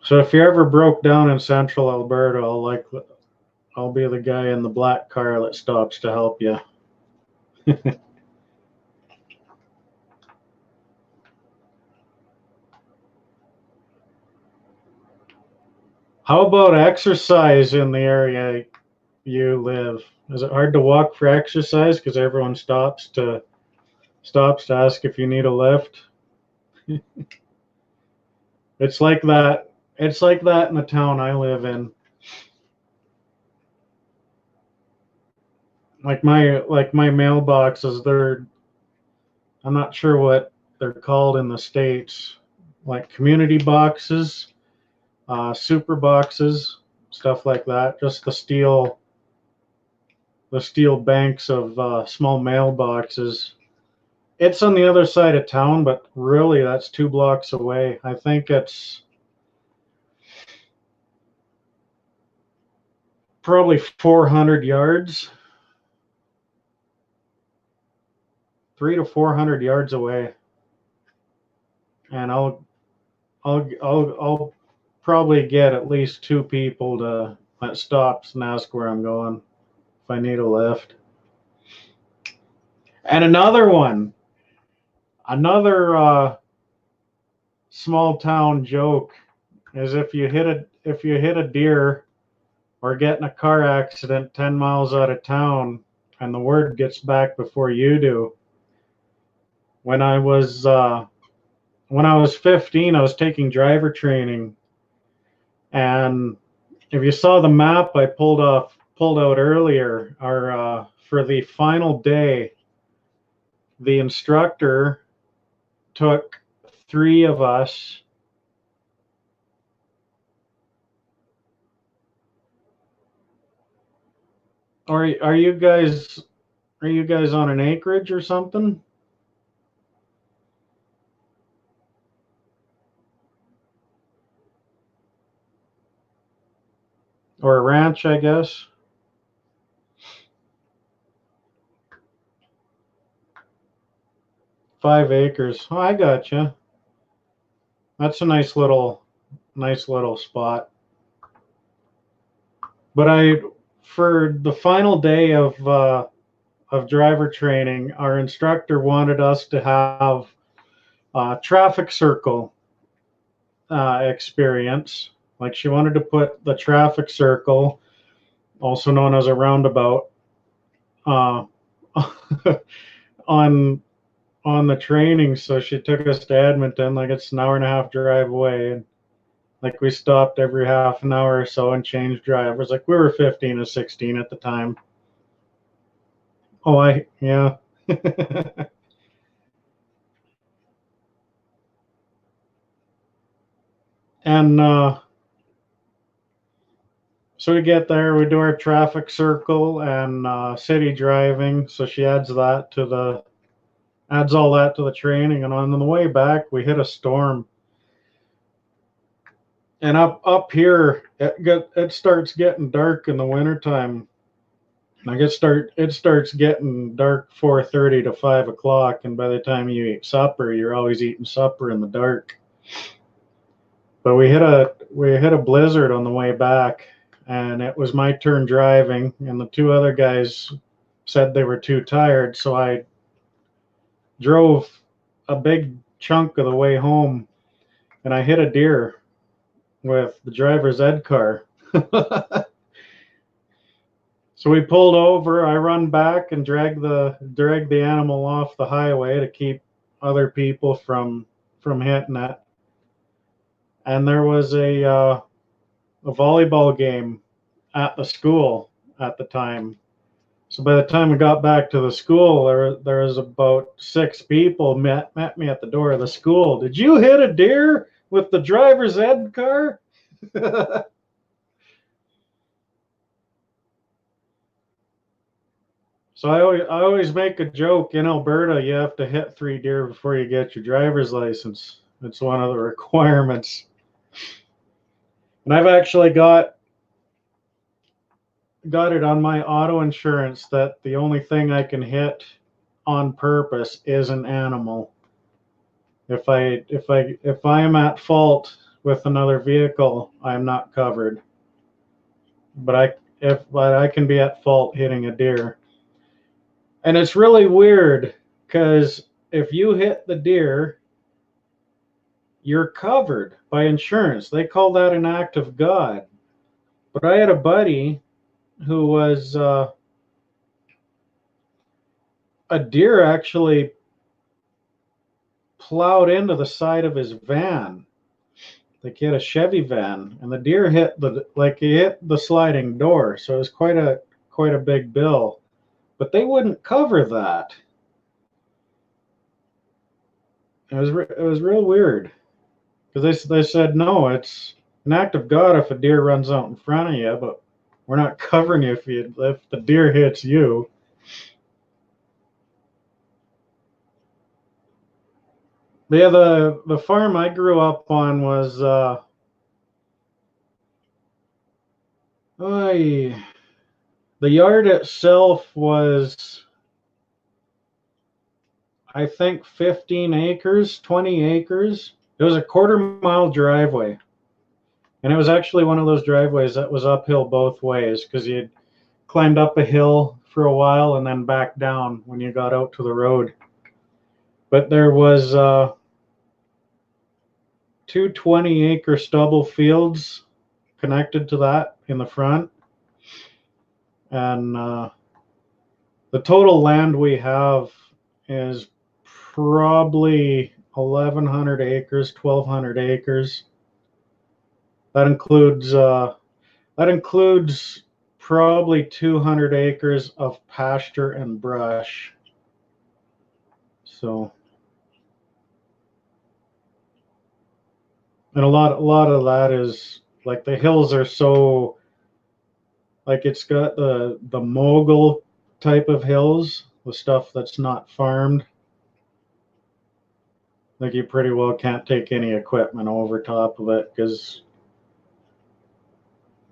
So if you ever broke down in central Alberta, I'll be the guy in the black car that stops to help you. How about exercise in the area you live? Is it hard to walk for exercise because everyone stops to ask if you need a lift? It's like that. It's like that in the town I live in. Like my mailboxes, I'm not sure what they're called in the States, like community boxes, super boxes, stuff like that. Just the steel banks of small mailboxes. It's on the other side of town, but really that's 2 blocks away. I think it's probably 400 yards, 300 to 400 yards away. And I'll probably get at least 2 people that stops and ask where I'm going if I need a lift. And another small town joke is if you hit a deer or get in a car accident 10 miles out of town and the word gets back before you do. When I was 15, I was taking driver training, and if you saw the map I pulled out earlier, for the final day, the instructor took 3 of us. Are you guys on an acreage or something? Or a ranch, I guess. Five acres. Oh, I gotcha. That's a nice little spot. But for the final day of driver training, our instructor wanted us to have a traffic circle experience. Like, she wanted to put the traffic circle, also known as a roundabout, on the training. So she took us to Edmonton, like it's an hour and a half drive away, and like we stopped every half an hour or so and changed drivers. Like, we were 15 or 16 at the time. Oh, yeah. And so we get there, we do our traffic circle and city driving. So she adds all that to the training. And on the way back, we hit a storm. And up here, it starts getting dark in the wintertime. Like it starts getting dark 4:30 to 5 o'clock, and by the time you eat supper, you're always eating supper in the dark. But we hit a blizzard on the way back, and it was my turn driving, and the 2 other guys said they were too tired, so I drove a big chunk of the way home, and I hit a deer with the driver's ed car. So we pulled over. I run back and drag the animal off the highway to keep other people from hitting it. And there was a volleyball game at the school at the time. So by the time we got back to the school, there was about 6 people met me at the door of the school. Did you hit a deer with the driver's ed car? So I always make a joke. In Alberta, you have to hit 3 deer before you get your driver's license. It's one of the requirements. And I've actually got got it on my auto insurance that the only thing I can hit on purpose is an animal. If I am at fault with another vehicle, I am not covered. But I can be at fault hitting a deer. And it's really weird because if you hit the deer, you're covered by insurance. They call that an act of God. But I had a buddy who was a deer actually plowed into the side of his van. Like he had a Chevy van, and the deer hit the sliding door, so it was quite a big bill. But they wouldn't cover that. It was real weird because they said no, it's an act of God if a deer runs out in front of you, but we're not covering you if the deer hits you. Yeah, the farm I grew up on was the yard itself was, I think, 15 acres, 20 acres. It was a quarter-mile driveway. And it was actually one of those driveways that was uphill both ways because you climbed up a hill for a while and then back down when you got out to the road. But there was two 20-acre stubble fields connected to that in the front. And the total land we have is probably 1,100 acres, 1,200 acres. That includes probably 200 acres of pasture and brush. So, and a lot of that is like the hills are so, like it's got the mogul type of hills, the stuff that's not farmed. Like you pretty well can't take any equipment over top of it because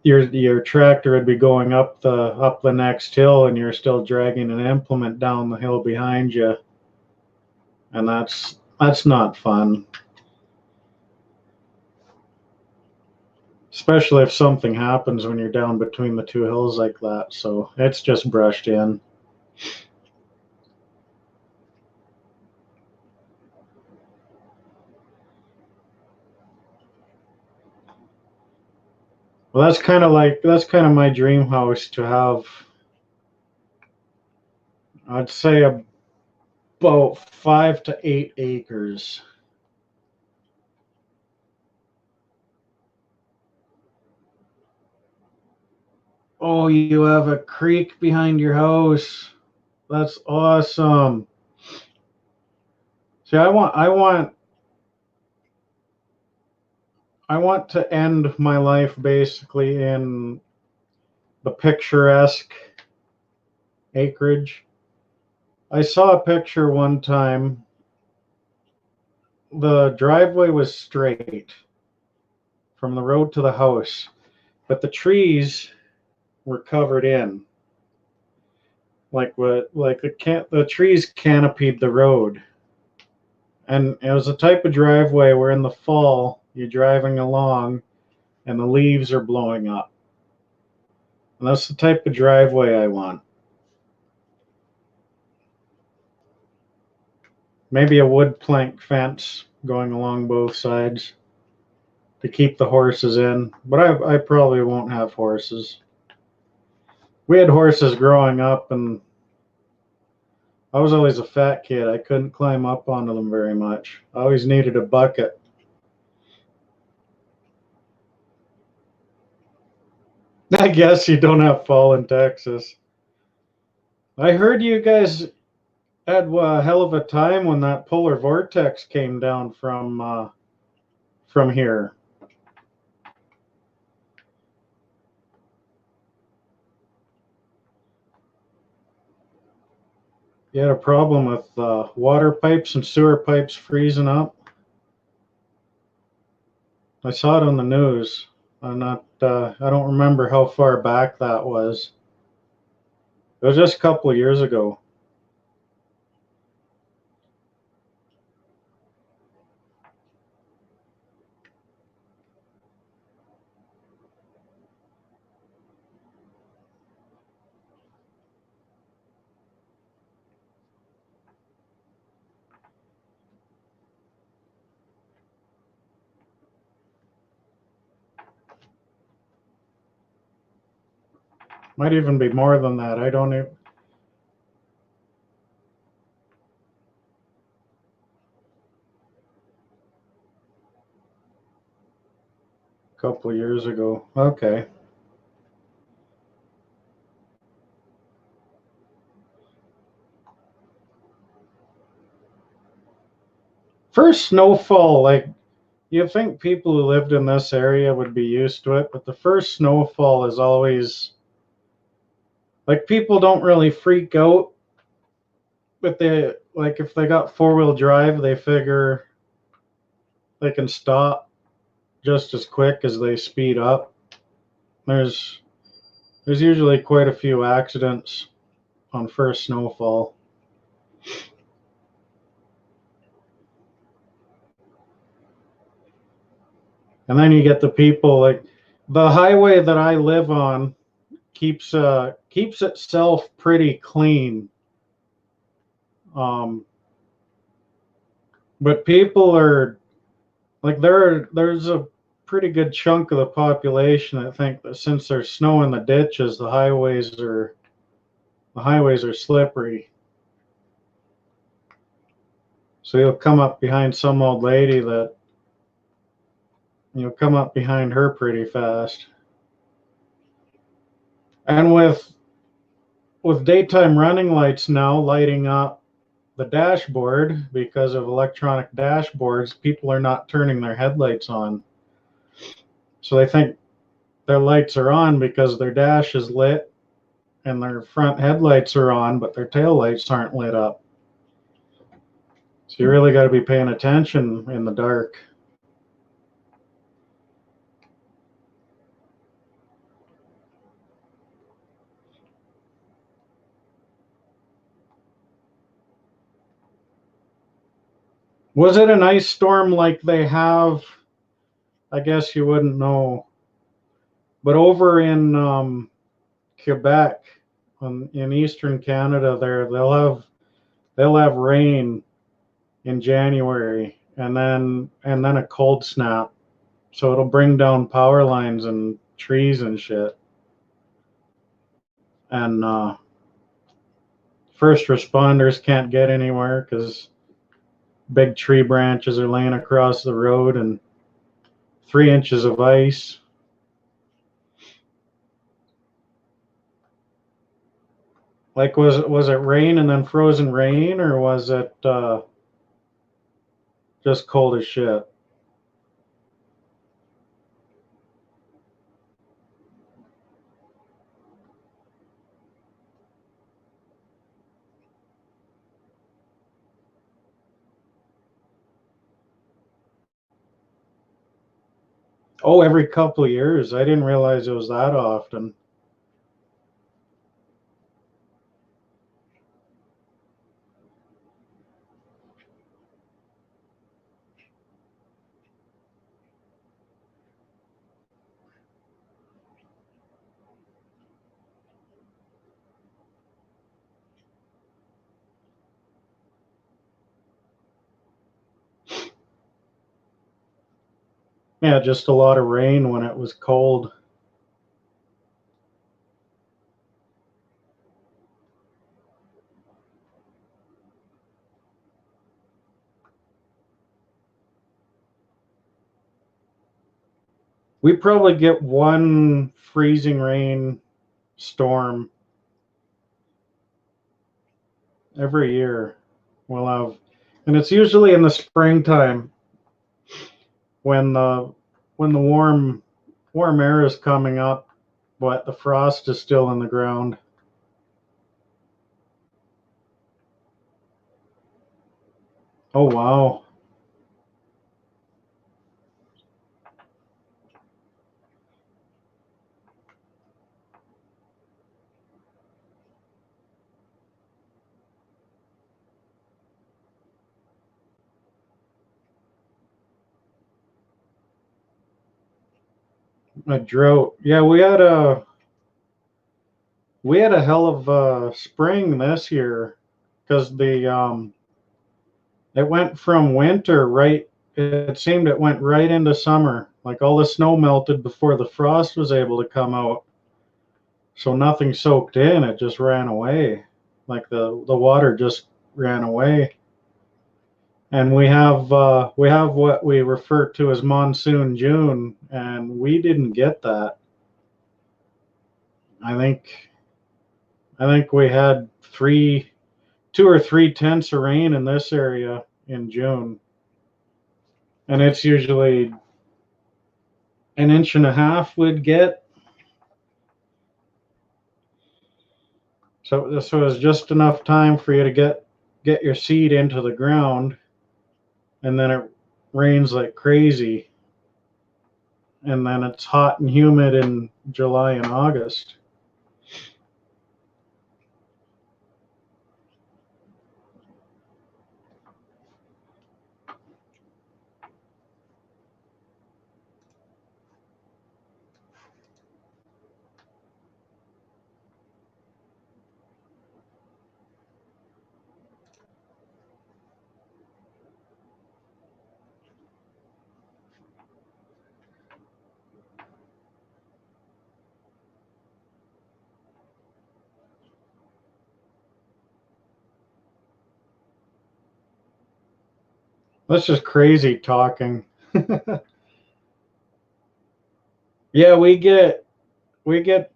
your tractor would be going up the next hill and you're still dragging an implement down the hill behind you, and that's not fun, especially if something happens when you're down between the two hills like that. So it's just brushed in. Well, that's kind of my dream house, to have, I'd say, about 5 to 8 acres. Oh, you have a creek behind your house. That's awesome. See, I want to end my life basically in the picturesque acreage. I saw a picture one time. The driveway was straight from the road to the house, but the trees were covered in. The trees canopied the road. And it was a type of driveway where in the fall you're driving along and the leaves are blowing up. And that's the type of driveway I want. Maybe a wood plank fence going along both sides to keep the horses in. But I probably won't have horses. We had horses growing up, and I was always a fat kid. I couldn't climb up onto them very much. I always needed a bucket. I guess you don't have fall in Texas. I heard you guys had a hell of a time when that polar vortex came down from here. You had a problem with water pipes and sewer pipes freezing up. I saw it on the news. I don't remember how far back that was. It was just a couple of years ago. Might even be more than that. I don't even. A couple of years ago. Okay. First snowfall, like you think people who lived in this area would be used to it, but the first snowfall is always like people don't really freak out, but they like if they got four-wheel drive, they figure they can stop just as quick as they speed up. There's there's usually quite a few accidents on first snowfall. And then you get the people like the highway that I live on keeps itself pretty clean. Um, but people are like there's a pretty good chunk of the population that think that since there's snow in the ditches, the highways are slippery. So you'll come up behind some old lady that you'll come up behind her pretty fast. And with daytime running lights now lighting up the dashboard because of electronic dashboards, people are not turning their headlights on. So they think their lights are on because their dash is lit and their front headlights are on, but their tail lights aren't lit up. So you really got to be paying attention in the dark. Was it an ice storm like they have? I guess you wouldn't know. But over in Quebec, in eastern Canada, they'll have rain in January, and then a cold snap, so it'll bring down power lines and trees and shit. And first responders can't get anywhere because big tree branches are laying across the road and 3 inches of ice. Like, was it rain and then frozen rain, or was it just cold as shit? Oh, every couple of years. I didn't realize it was that often. Yeah, just a lot of rain when it was cold. We probably get one freezing rain storm every year. We'll have, and it's usually in the springtime when the warm air is coming up, but the frost is still in the ground. Oh wow. a drought. Yeah, we had a hell of a spring this year because it went from winter right. It seemed it went right into summer. Like all the snow melted before the frost was able to come out, so nothing soaked in. It just ran away. Like the water just ran away. And we have what we refer to as monsoon June, and we didn't get that. I think I think we had 2 or 3 tenths of rain in this area in June, and it's usually an inch and a half we'd get. So this was just enough time for you to get your seed into the ground, and then it rains like crazy, and then it's hot and humid in July and August. That's just crazy talking. Yeah, we get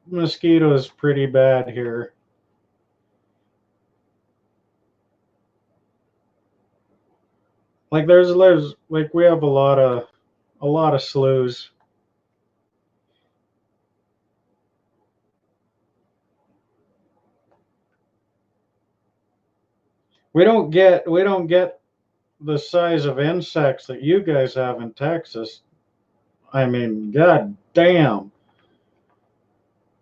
mosquitoes pretty bad here. Like there's like we have a lot of sloughs. We don't get the size of insects that you guys have in Texas. I mean, god damn.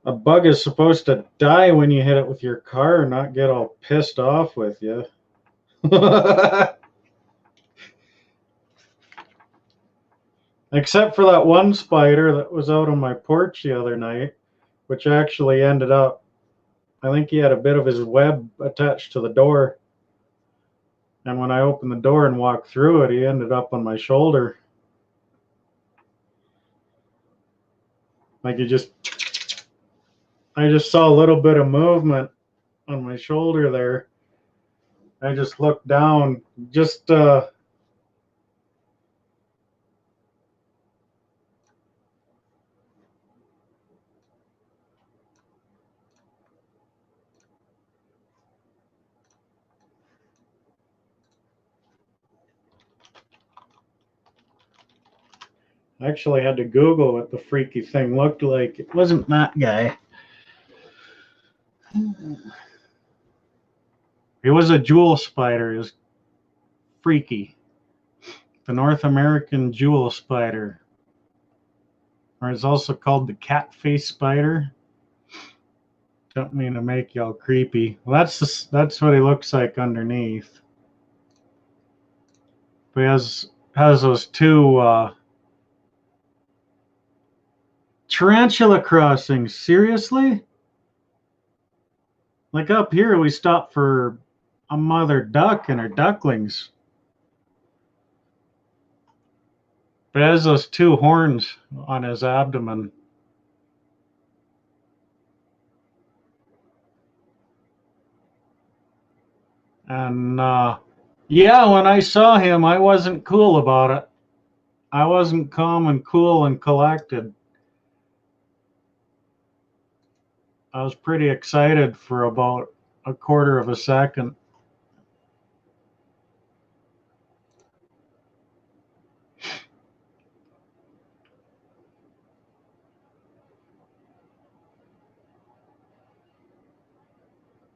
A bug is supposed to die when you hit it with your car, not get all pissed off with you. Except for that one spider that was out on my porch the other night, which actually ended up, I think he had a bit of his web attached to the door. And when I opened the door and walked through it, he ended up on my shoulder. Like I just saw a little bit of movement on my shoulder there. I just looked down, I actually had to Google what the freaky thing looked like. It wasn't that guy. It was a jewel spider. It was freaky. The North American jewel spider, or it's also called the cat face spider. Don't mean to make y'all creepy. Well, that's what he looks like underneath. But he has those two tarantula crossings. Seriously? Like up here, we stopped for a mother duck and her ducklings. But he has those two horns on his abdomen. And yeah, when I saw him, I wasn't cool about it. I wasn't calm and cool and collected. I was pretty excited for about a quarter of a second.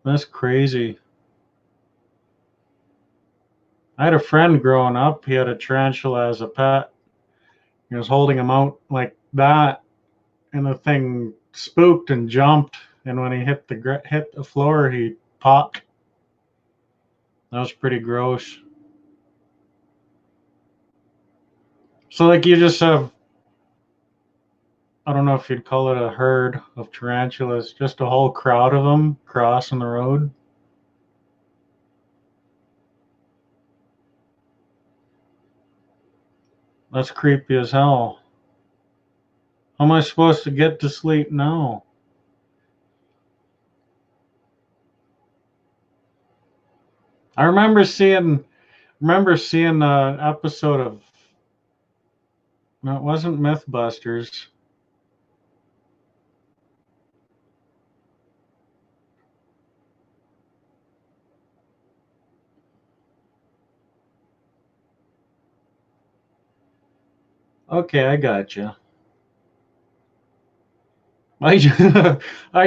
That's crazy. I had a friend growing up. He had a tarantula as a pet. He was holding him out like that, and the thing spooked and jumped. And when he hit the floor, he popped. That was pretty gross. So like you just have I don't know if you'd call it a herd of tarantulas, just a whole crowd of them crossing the road. That's creepy as hell. How am I supposed to get to sleep now? I remember seeing an episode of, no, it wasn't Mythbusters. Okay, I got you. I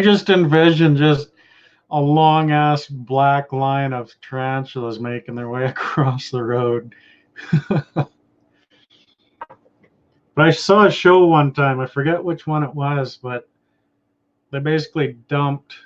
just envisioned just a long ass black line of tarantulas making their way across the road. But I saw a show one time, I forget which one it was, but they basically dumped.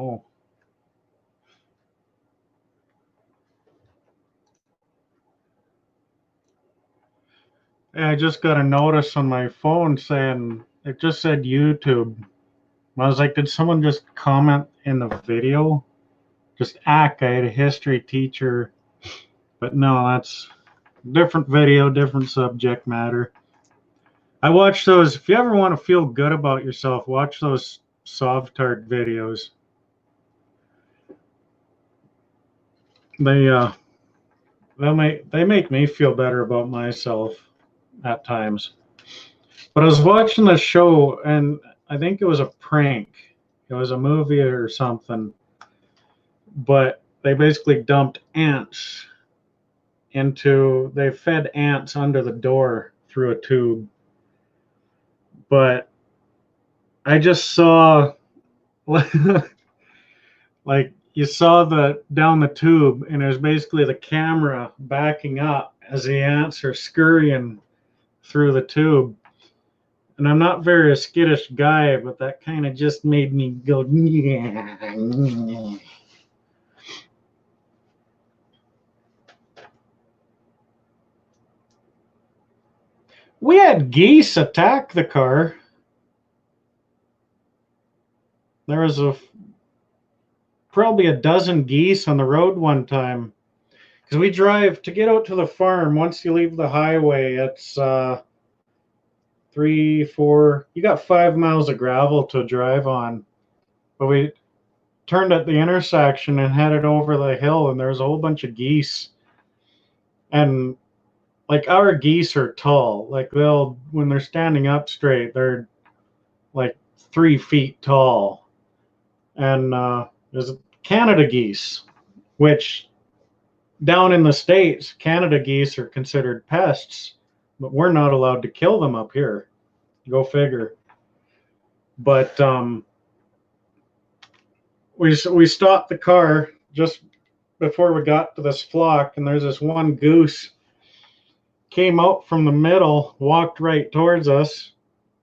Oh. I just got a notice on my phone saying it just said YouTube. I was like, did someone just comment in the video? Just I had a history teacher. But no, that's different video, different subject matter. I watch those. If you ever want to feel good about yourself, watch those Sovtard videos. They they make me feel better about myself at times. But I was watching the show, and I think it was a prank. It was a movie or something. But they basically dumped ants they fed ants under the door through a tube. But I just saw, like, you saw the down the tube, and it was basically the camera backing up as the ants are scurrying through the tube. And I'm not very a skittish guy, but that kind of just made me go, yeah. We had geese attack the car. There was probably a dozen geese on the road one time. Because we drive to get out to the farm. Once you leave the highway, it's 3, 4. You got 5 miles of gravel to drive on. But we turned at the intersection and headed over the hill, and there's a whole bunch of geese. And like our geese are tall. Like when they're standing up straight, they're like 3 feet tall. And there's Canada geese, which down in the States, Canada geese are considered pests, but we're not allowed to kill them up here. Go figure. But we stopped the car just before we got to this flock, and there's this one goose came out from the middle, walked right towards us,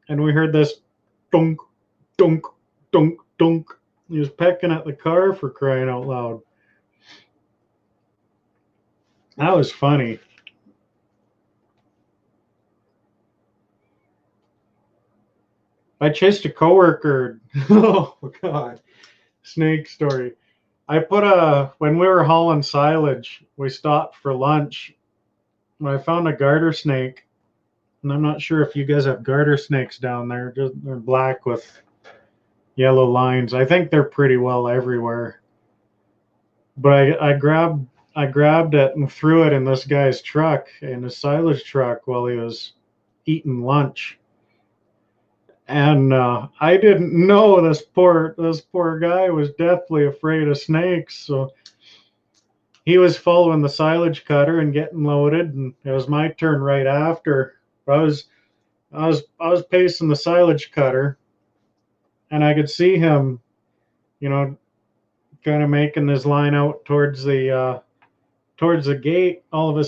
and we heard this dunk, dunk, dunk, dunk. He was pecking at the car, for crying out loud. That was funny. I chased a coworker. Oh God, snake story. When we were hauling silage, we stopped for lunch. I found a garter snake, and I'm not sure if you guys have garter snakes down there. They're black with yellow lines. I think they're pretty well everywhere. But I grabbed it and threw it in this guy's truck, in his silage truck, while he was eating lunch. And I didn't know this poor guy was deathly afraid of snakes. So he was following the silage cutter and getting loaded, and it was my turn right after. I was pacing the silage cutter, and I could see him, kind of making his line out towards the gate. All of a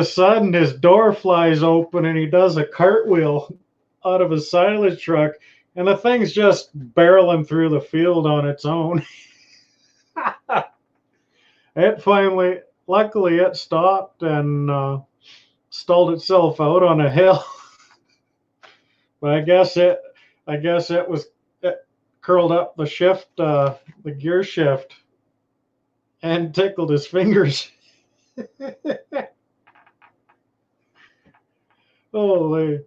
sudden, his door flies open and he does a cartwheel out of his silage truck, and the thing's just barreling through the field on its own. Luckily, it stopped and stalled itself out on a hill. But I guess it curled up the shift, the gear shift, and tickled his fingers. Holy.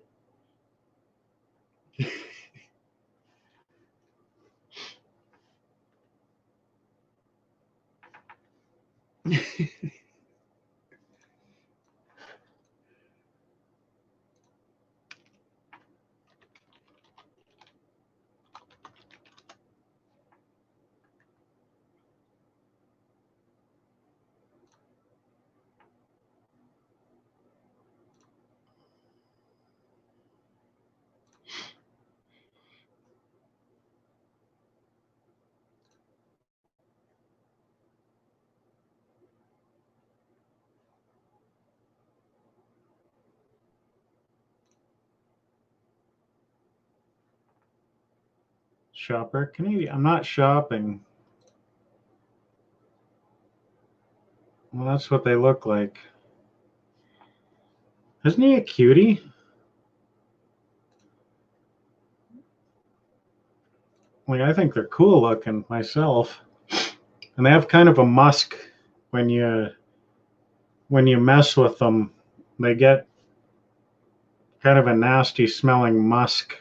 Shopper, I'm not shopping. Well, that's what they look like. Isn't he a cutie? Like, I think they're cool looking myself. And they have kind of a musk when you mess with them. They get kind of a nasty smelling musk.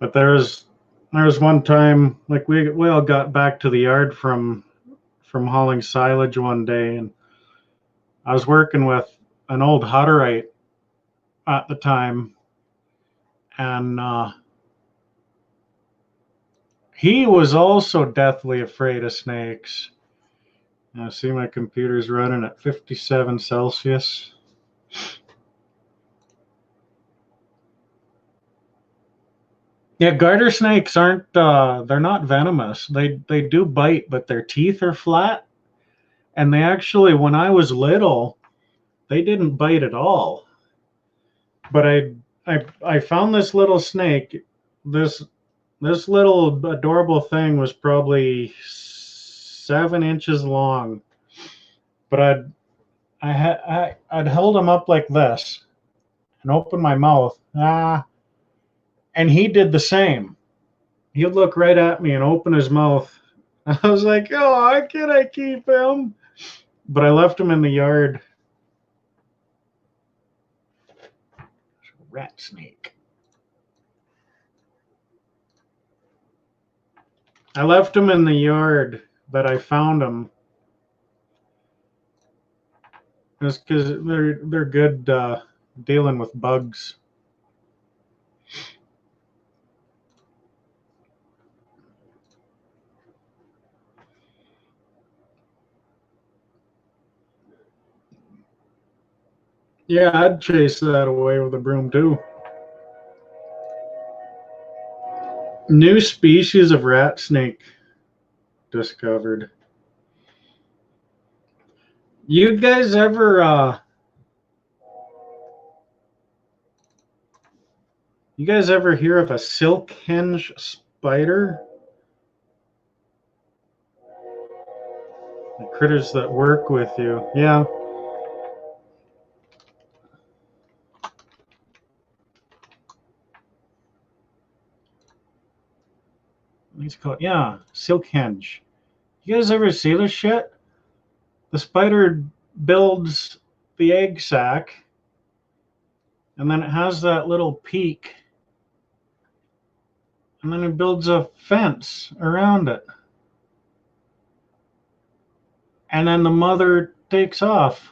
But there's one time, like we all got back to the yard from hauling silage one day, and I was working with an old Hutterite at the time, and he was also deathly afraid of snakes. I see my computer's running at 57 Celsius. Yeah, garter snakes aren't, they're not venomous. They do bite, but their teeth are flat. And they actually, when I was little, they didn't bite at all. But I found this little snake. This little adorable thing was probably 7 inches long. But I'd held him up like this and opened my mouth. And he did the same. He'd look right at me and open his mouth. I was like, oh, why can't I keep him? But I left him in the yard. Rat snake. I left him in the yard, but I found him. It's because they're good dealing with bugs. Yeah, I'd chase that away with a broom too. New species of rat snake discovered. You guys ever hear of a silk-henge spider? The critters that work with you. Yeah. Let's call it, yeah, silk-henge. You guys ever see this shit? The spider builds the egg sac, and then it has that little peak, and then it builds a fence around it. And then the mother takes off.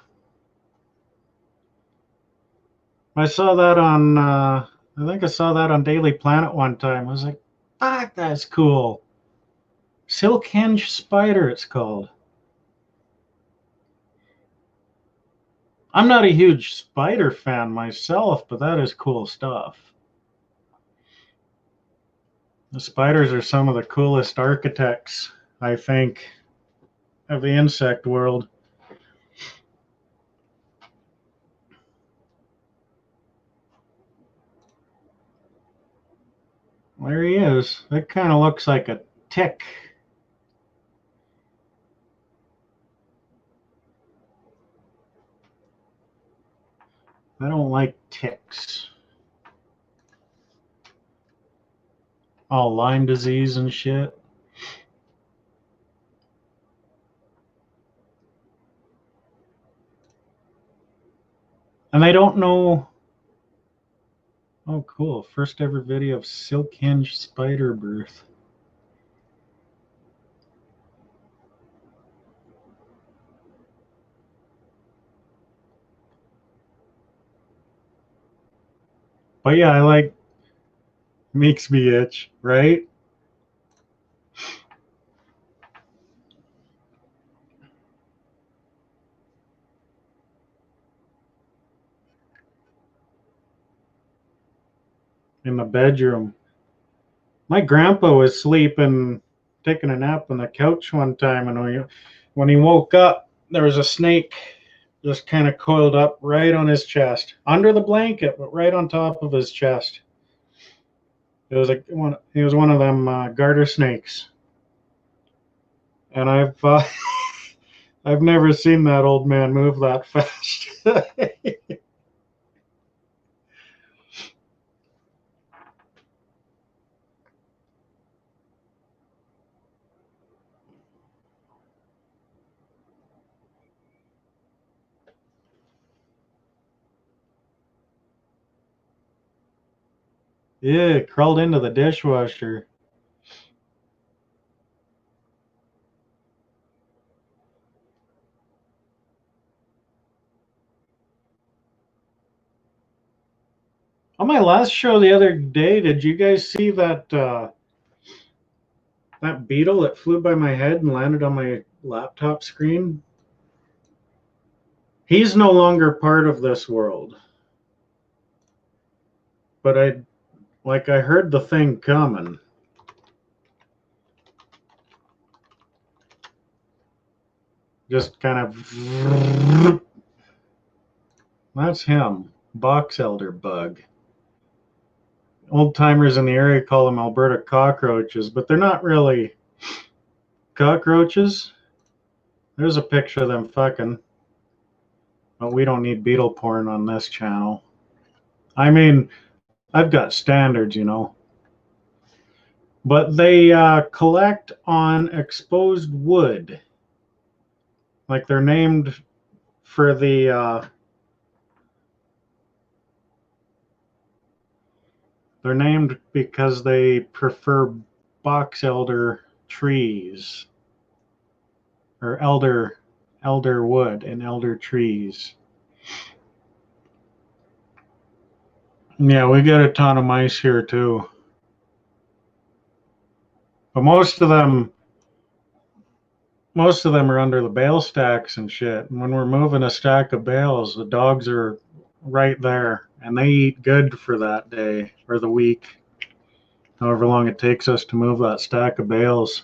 I saw that on, I think I saw that on Daily Planet one time. I was like, fuck, that's cool. Silk-henge spider, it's called. I'm not a huge spider fan myself, but that is cool stuff. The spiders are some of the coolest architects, I think, of the insect world. There he is. That kind of looks like a tick. I don't like ticks. All Lyme disease and shit. And they don't know. Oh, cool. First ever video of silk hinge spider birth. But yeah, I like, makes me itch, right? In the bedroom. My grandpa was sleeping, taking a nap on the couch one time, and when he woke up, there was a snake just kind of coiled up right on his chest, under the blanket, but right on top of his chest. It was he was one of them garter snakes, and I've never seen that old man move that fast. Yeah, crawled into the dishwasher. On my last show the other day, did you guys see that that beetle that flew by my head and landed on my laptop screen? He's no longer part of this world. But I heard the thing coming. Just kind of, that's him, box elder bug. Old timers in the area call them Alberta cockroaches, but they're not really cockroaches. There's a picture of them fucking. But we don't need beetle porn on this channel. I mean, I've got standards, you know. But they collect on exposed wood. Like they're named for the they're named because they prefer box elder trees, or elder wood and elder trees. Yeah, we got a ton of mice here too. But most of them are under the bale stacks and shit. And when we're moving a stack of bales, the dogs are right there, and they eat good for that day or the week, however long it takes us to move that stack of bales.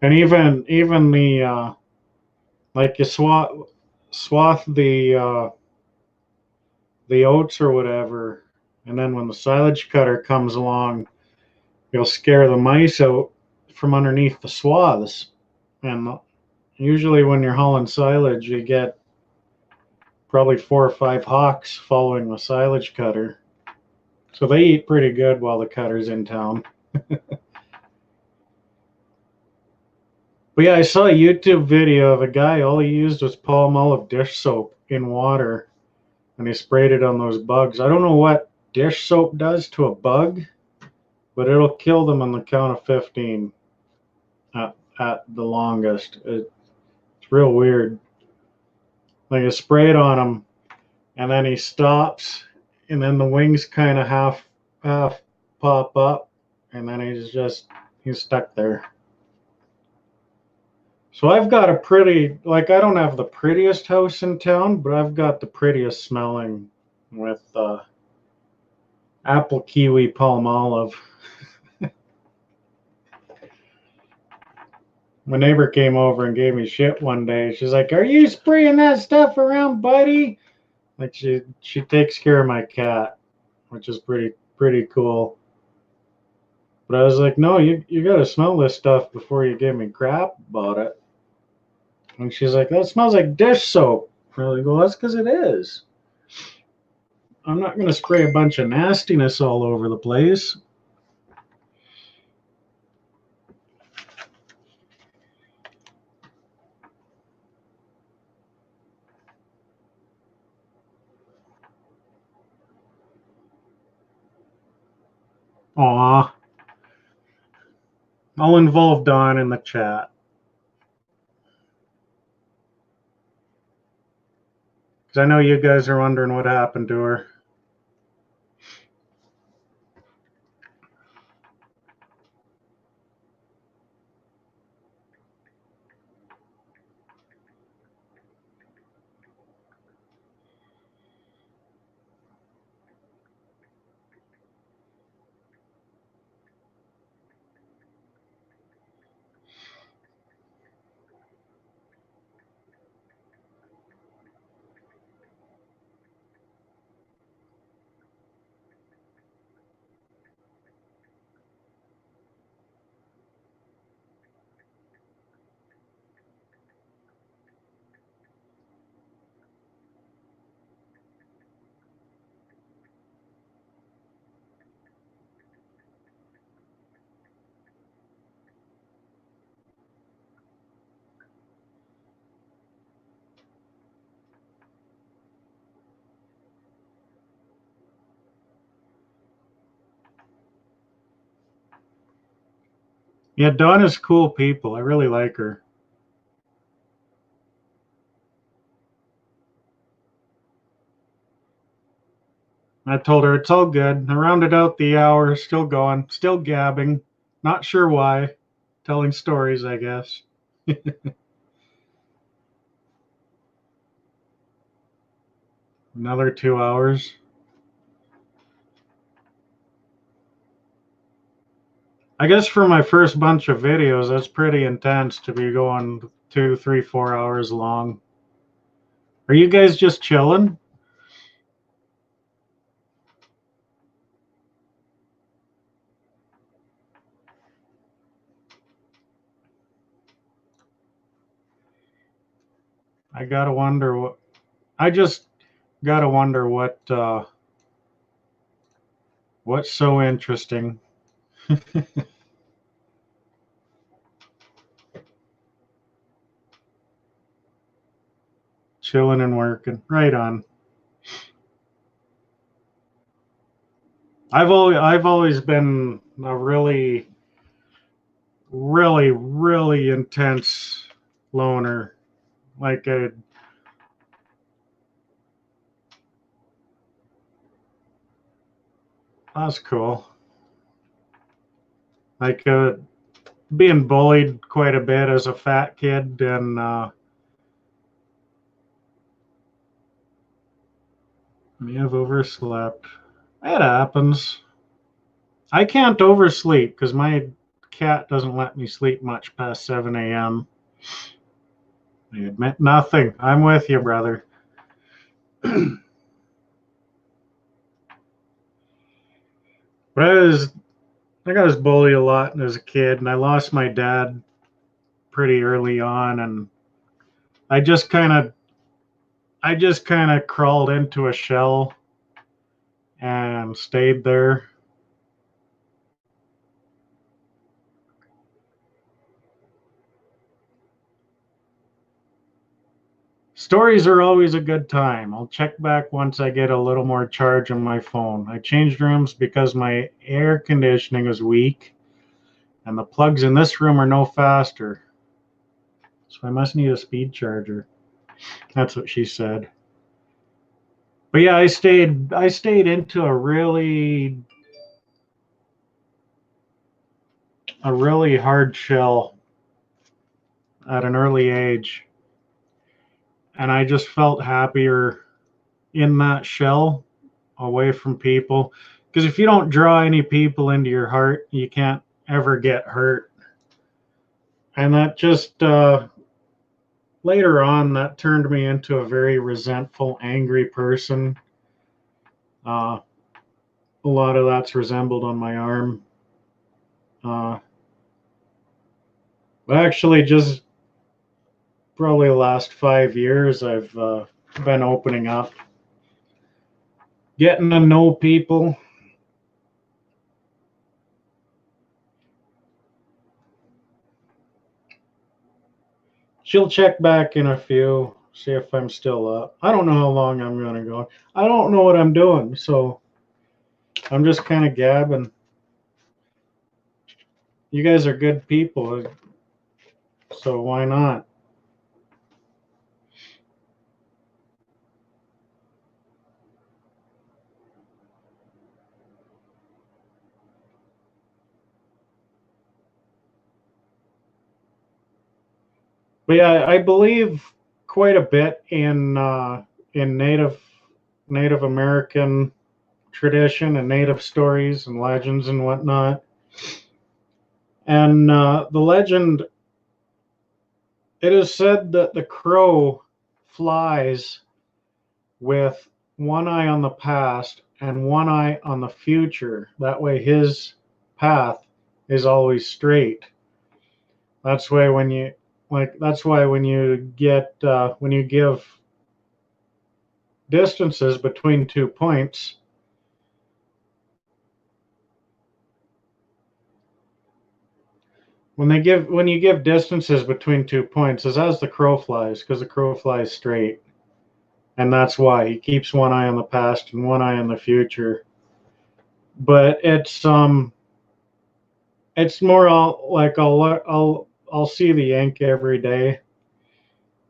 And even the like you swath the oats or whatever, and then when the silage cutter comes along, you'll scare the mice out from underneath the swaths. And usually when you're hauling silage, you get probably 4 or 5 hawks following the silage cutter. So they eat pretty good while the cutter's in town. But yeah, I saw a YouTube video of a guy, all he used was Palmolive dish soap in water, and he sprayed it on those bugs. I don't know what dish soap does to a bug, but it'll kill them on the count of 15 at the longest. It's real weird. Like you spray it on him, and then he stops, and then the wings kind of half pop up, and then he's stuck there. So I've got a pretty, like, I don't have the prettiest house in town, but I've got the prettiest smelling with apple, kiwi, palm olive. My neighbor came over and gave me shit one day. She's like, "Are you spraying that stuff around, buddy?" Like she takes care of my cat, which is pretty cool. But I was like, "No, you got to smell this stuff before you give me crap about it." And she's like, "That smells like dish soap." I was like, "Well, that's because it is. I'm not going to spray a bunch of nastiness all over the place." Aw, I'll involve Dawn in the chat. Because I know you guys are wondering what happened to her. Yeah, Dawn is cool people. I really like her. I told her it's all good. I rounded out the hour, still going, still gabbing. Not sure why. Telling stories, I guess. Another 2 hours. I guess for my first bunch of videos, that's pretty intense to be going 2, 3, 4 hours long. Are you guys just chilling? I gotta wonder what. I just gotta wonder what's so interesting. Chilling and working. Right on. I've always been a really intense loner. Like that's cool. Like being bullied quite a bit as a fat kid, and may have overslept. It happens. I can't oversleep because my cat doesn't let me sleep much past 7 a.m. I admit nothing. I'm with you, brother. But I got bullied a lot as a kid, and I lost my dad pretty early on, and I just kind of crawled into a shell and stayed there. Stories are always a good time. I'll check back once I get a little more charge on my phone. I changed rooms because my air conditioning is weak and the plugs in this room are no faster. So I must need a speed charger. That's what she said. But yeah, I stayed into a really hard shell at an early age. And I just felt happier in that shell away from people. Because if you don't draw any people into your heart, you can't ever get hurt. And that just, later on, that turned me into a very resentful, angry person. A lot of that's resembled on my arm. Actually, just probably the last 5 years, I've been opening up, getting to know people. She'll check back in a few, see if I'm still up. I don't know how long I'm going to go. I don't know what I'm doing, so I'm just kind of gabbing. You guys are good people, so why not? But yeah, I believe quite a bit in Native American tradition and Native stories and legends and whatnot. And the legend, it is said that the crow flies with one eye on the past and one eye on the future. That way his path is always straight. That's why when you get when you give distances between 2 points, when you give distances between 2 points, is as the crow flies, because the crow flies straight. And that's why he keeps one eye on the past and one eye on the future. But it's more like I'll see the ink every day,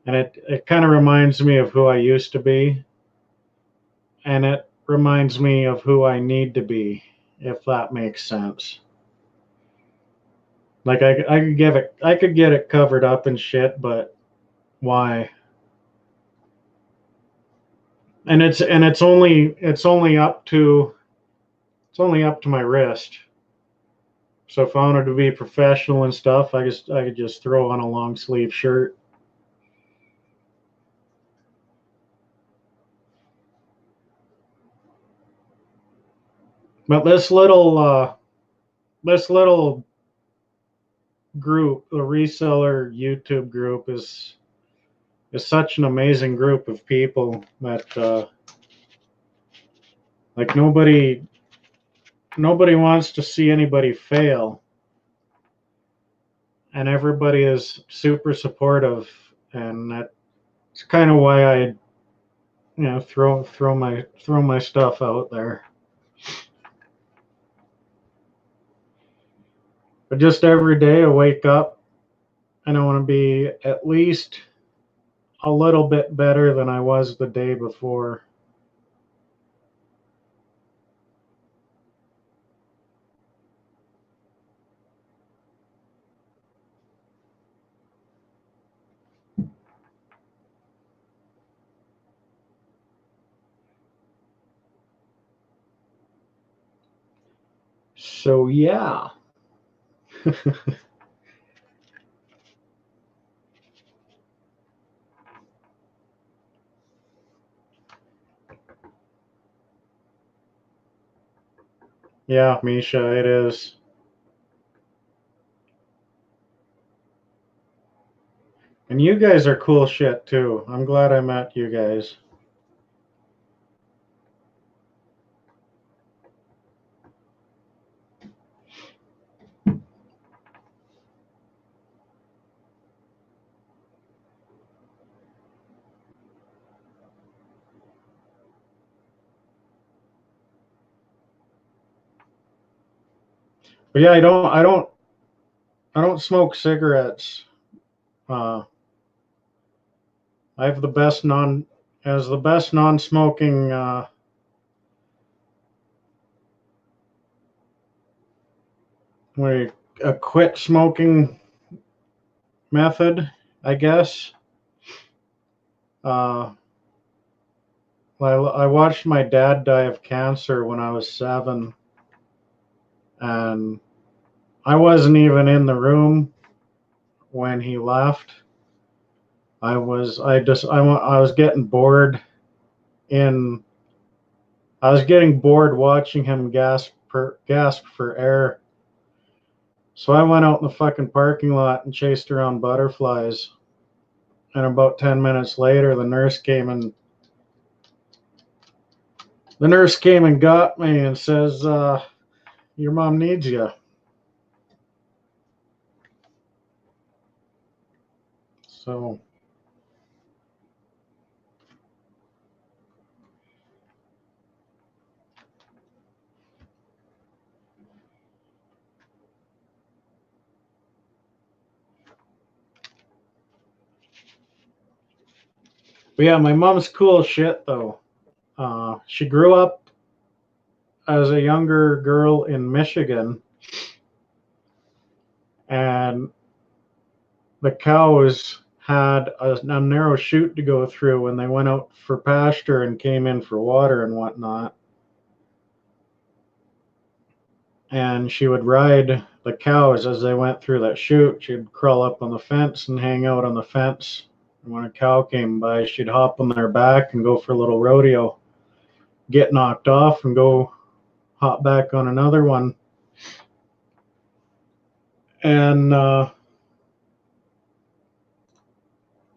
and it kind of reminds me of who I used to be, and it reminds me of who I need to be, if that makes sense. Like I could get it covered up and shit, but why? And it's only up to my wrist. So if I wanted to be professional and stuff, I could just throw on a long sleeve shirt. But this little group, the reseller YouTube group, is such an amazing group of people that like nobody wants to see anybody fail, and everybody is super supportive, and that's kind of why I throw my stuff out there. But just every day I wake up and I want to be at least a little bit better than I was the day before. So yeah. Yeah, Misha, it is. And you guys are cool shit too. I'm glad I met you guys. But yeah, I don't smoke cigarettes. I have the best non-smoking quit smoking method. I guess. I watched my dad die of cancer when I was 7, and I wasn't even in the room when he left. I was getting bored in I was getting bored watching him gasp for air. So I went out in the fucking parking lot and chased around butterflies. And about 10 minutes later, the nurse came and got me and says, your mom needs you. So but yeah, my mom's cool as shit though. She grew up as a younger girl in Michigan, and the cows had a narrow chute to go through when they went out for pasture and came in for water and whatnot. And she would ride the cows as they went through that chute. She'd crawl up on the fence and hang out on the fence. And when a cow came by, she'd hop on their back and go for a little rodeo, get knocked off and go hop back on another one. And a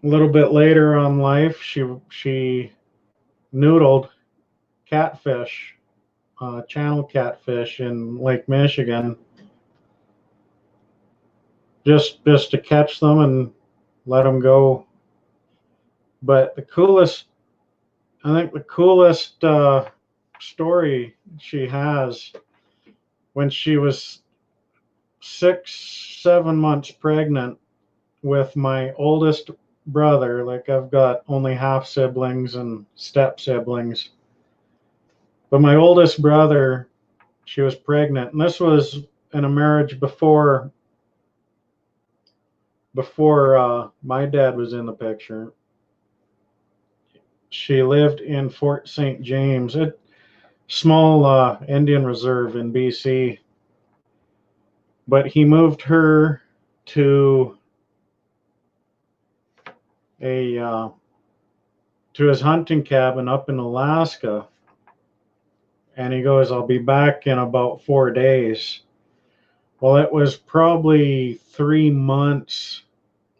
little bit later on life, she noodled catfish, channel catfish in Lake Michigan, just to catch them and let them go. But I think the coolest story she has, when she was 7 months pregnant with my oldest brother. Like, I've got only half siblings and step siblings, but my oldest brother, she was pregnant, and this was in a marriage before my dad was in the picture. She lived in Fort St. James, a small Indian reserve in BC. But he moved her to his hunting cabin up in Alaska, and he goes, "I'll be back in about 4 days." Well, it was probably 3 months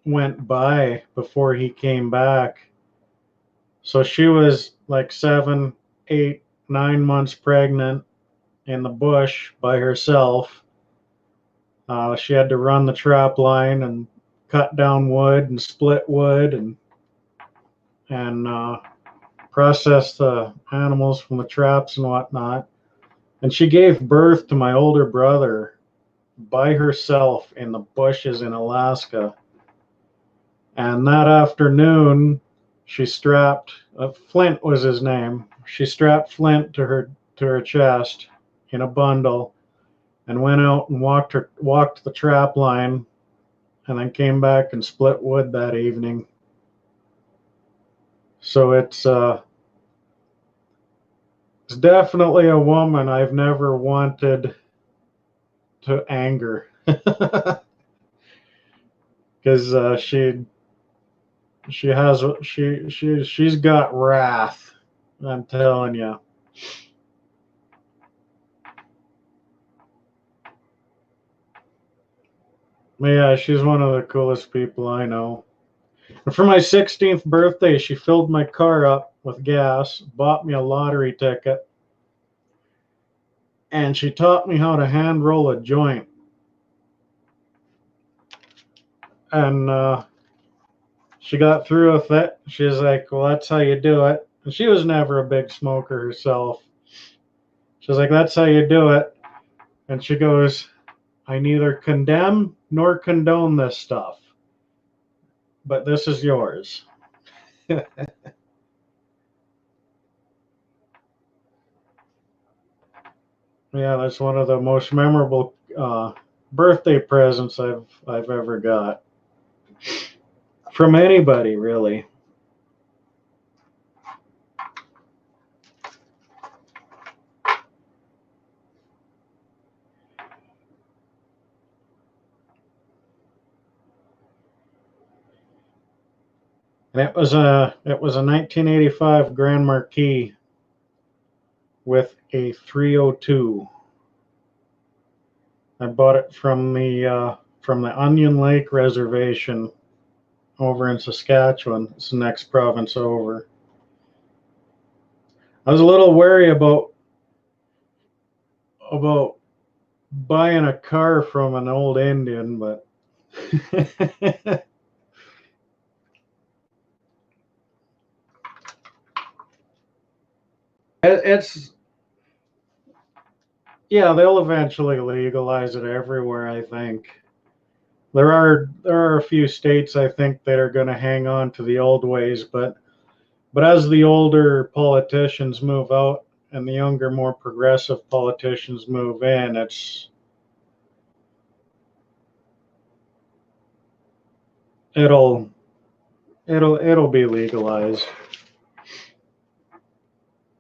went by before he came back. So she was like 7, 8, 9 months pregnant in the bush by herself. She had to run the trap line and cut down wood and split wood and process the animals from the traps and whatnot. And she gave birth to my older brother by herself in the bushes in Alaska. And that afternoon, she strapped Flint was his name. She strapped Flint to her chest in a bundle and went out and walked the trap line, and then came back and split wood that evening. So it's definitely a woman I've never wanted to anger, because she's got wrath. I'm telling you. Yeah, she's one of the coolest people I know. And for my 16th birthday, she filled my car up with gas, bought me a lottery ticket, and she taught me how to hand roll a joint. And she got through with it. She's like, "Well, that's how you do it." And she was never a big smoker herself. She's like, "That's how you do it." And she goes, "I neither condemn nor condone this stuff, but this is yours." Yeah, that's one of the most memorable birthday presents I've ever got. from anybody, really. And it was a 1985 Grand Marquis with a 302. I bought it from the Onion Lake Reservation over in Saskatchewan. It's the next province over. I was a little wary about buying a car from an old Indian, but it's, yeah, they'll eventually legalize it everywhere, I think. There are a few states, I think, that are going to hang on to the old ways, but as the older politicians move out and the younger, more progressive politicians move in, it'll be legalized.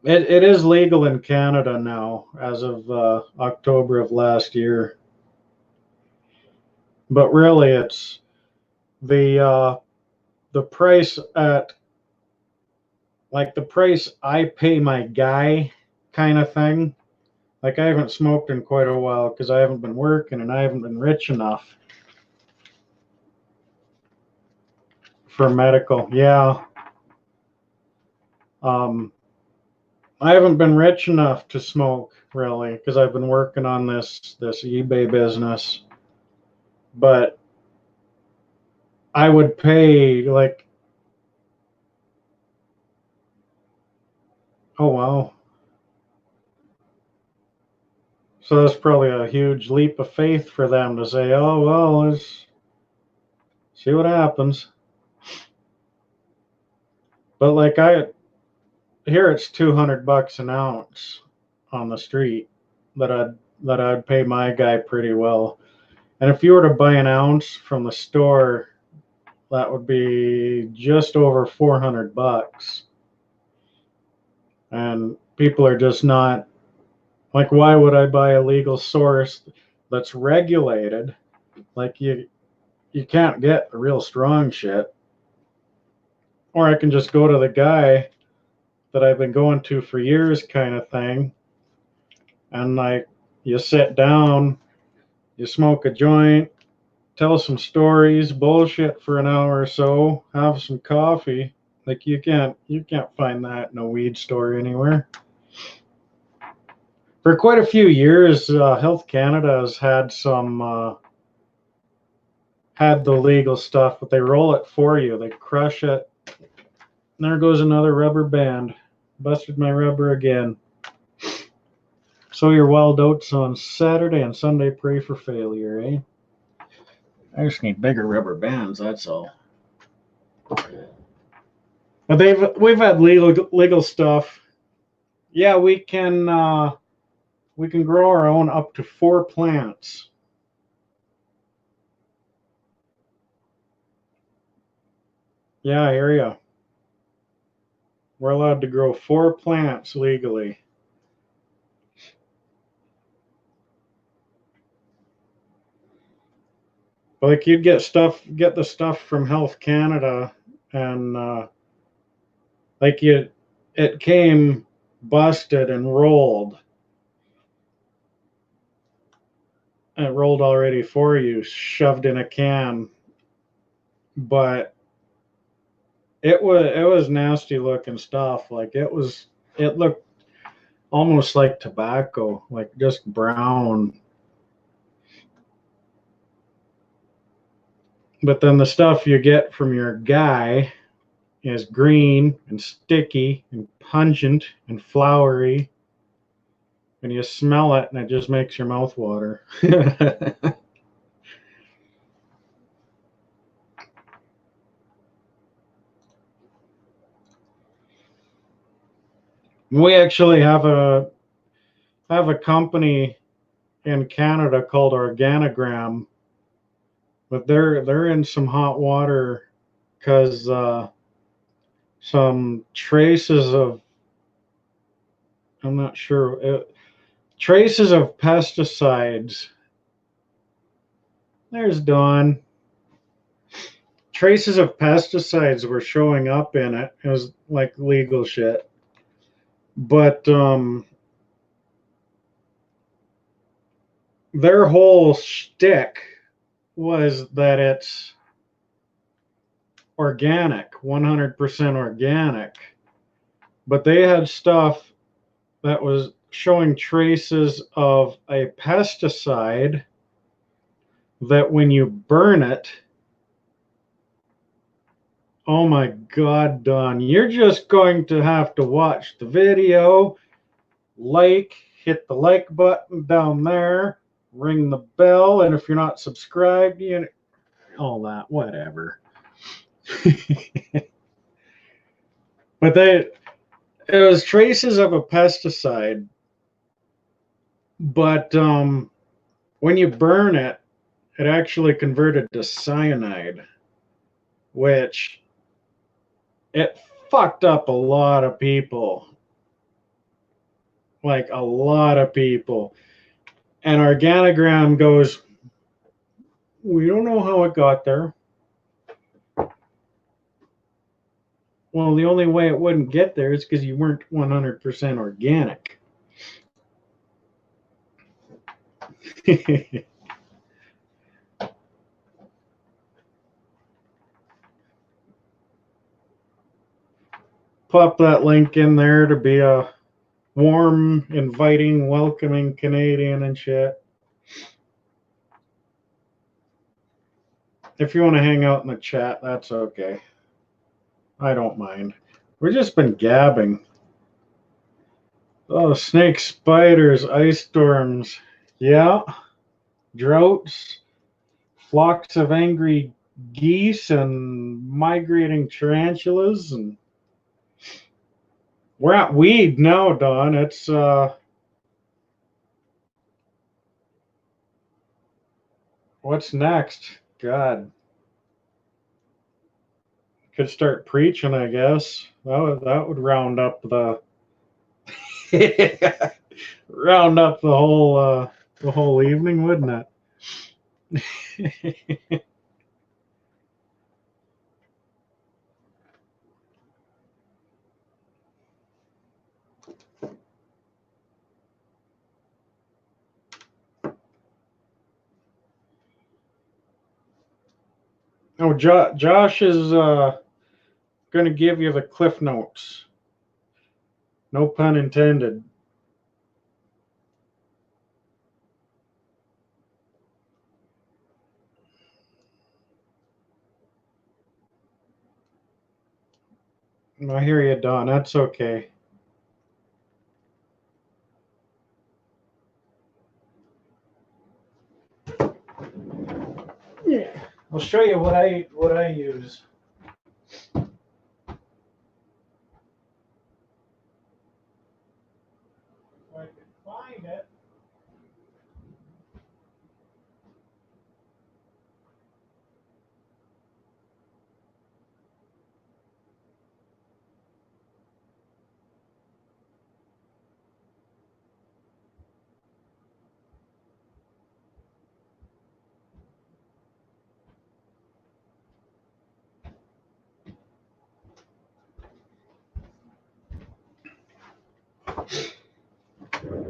It is legal in Canada now as of October of last year. But really, it's the price at, like, the price I pay my guy kind of thing. Like, I haven't smoked in quite a while because I haven't been working and I haven't been rich enough for medical. Yeah. I haven't been rich enough to smoke, really, because I've been working on this eBay business. But I would pay, like, oh wow. So that's probably a huge leap of faith for them to say, oh well, let's see what happens. But like, here it's $200 an ounce on the street that I'd pay my guy pretty well. And if you were to buy an ounce from the store, that would be just over $400. And people are just not, like, why would I buy a legal source that's regulated? Like, you can't get the real strong shit. Or I can just go to the guy that I've been going to for years, kind of thing. And like, you sit down, you smoke a joint, tell some stories, bullshit for an hour or so, have some coffee. Like, you can't find that in a weed store anywhere. For quite a few years, Health Canada has had had the legal stuff, but they roll it for you. They crush it. And there goes another rubber band. Busted my rubber again. So your wild oats on Saturday and Sunday pray for failure, eh? I just need bigger rubber bands, that's all. But we've had legal stuff. Yeah, we can grow our own up to 4 plants. Yeah, I hear ya. We're allowed to grow 4 plants legally. Like, you'd get the stuff from Health Canada, and like, it came busted and rolled. It rolled already for you, shoved in a can. But it was nasty looking stuff. Like, it looked almost like tobacco, like just brown. But then the stuff you get from your guy is green and sticky and pungent and flowery, and you smell it and it just makes your mouth water. We actually have a company in Canada called Organogram, but they're in some hot water because some traces of, I'm not sure, traces of pesticides. There's Dawn. Traces of pesticides were showing up in it. It was like legal shit. But their whole shtick was that it's organic, 100% organic. But they had stuff that was showing traces of a pesticide that when you burn it, oh my God, Don, you're just going to have to watch the video, hit the like button down there, ring the bell, and if you're not subscribed, you know, all that, whatever. But it was traces of a pesticide, but when you burn it, it actually converted to cyanide, which it fucked up a lot of people. Like a lot of people. And Organigram goes, we don't know how it got there. Well, the only way it wouldn't get there is because you weren't 100% organic. Pop that link in there to be a warm, inviting, welcoming Canadian and shit. If you want to hang out in the chat, that's okay. I don't mind. We've just been gabbing. Oh, snakes, spiders, ice storms. Yeah. Droughts, flocks of angry geese, and migrating tarantulas. And we're at weed now, Don. It's what's next? God. Could start preaching, I guess. That would round up the round up the whole evening, wouldn't it? Oh, Josh is going to give you the cliff notes. No pun intended. I hear you, Don. That's okay. Yeah, I'll show you what I use. If I can find it.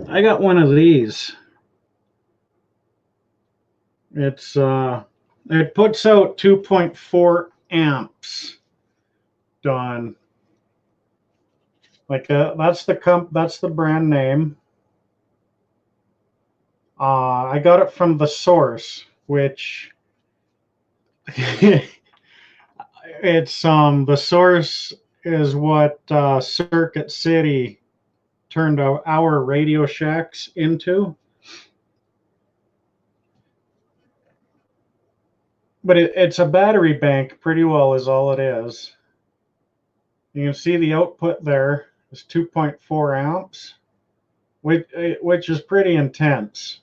I got one of these. It's it puts out 2.4 amps, Don. Like that's the brand name. I got it from The Source, which it's The Source is what Circuit City turned our Radio Shacks into. But it's a battery bank, pretty well is all it is. You can see the output there is 2.4 amps, which is pretty intense.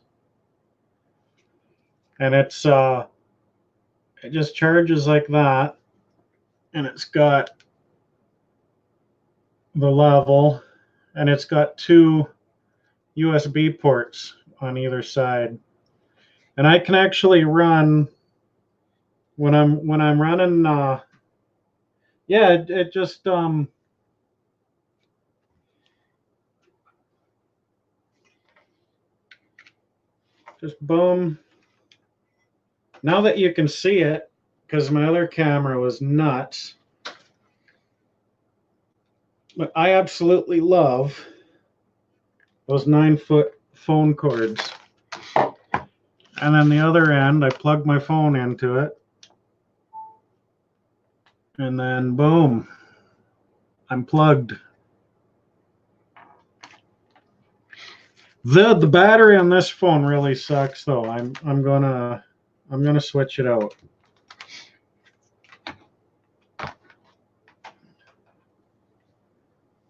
And it just charges like that. and it's got the level, and it's got 2 USB ports on either side. And I can actually run when I'm running yeah, it just boom. Now that you can see it, because my other camera was nuts, but I absolutely love those 9-foot phone cords. And then the other end, I plug my phone into it, and then boom, I'm plugged. The battery on this phone really sucks though. I'm gonna switch it out.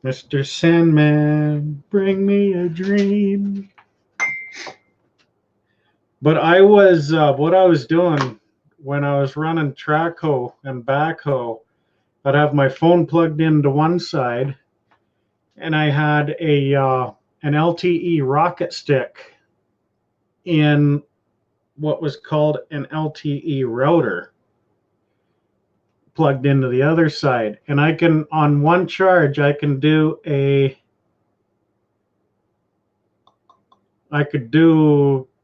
Mr. Sandman, bring me a dream. But I was what I was doing when I was running track hoe and backhoe, I'd have my phone plugged into one side, and I had a an LTE rocket stick in what was called an LTE router plugged into the other side. And I can, on one charge, I could do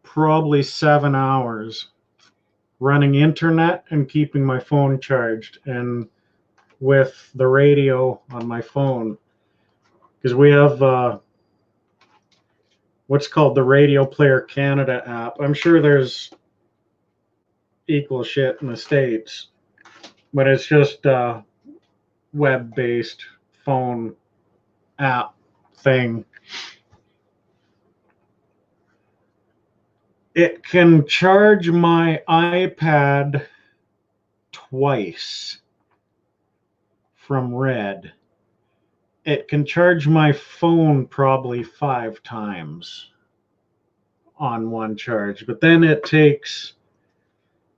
probably 7 hours running internet and keeping my phone charged, and with the radio on my phone, because we have what's called the Radio Player Canada app. I'm sure there's equal shit in the States, but it's just a web-based phone app thing. It can charge my iPad twice from red. It can charge my phone probably 5 times on one charge, but then it takes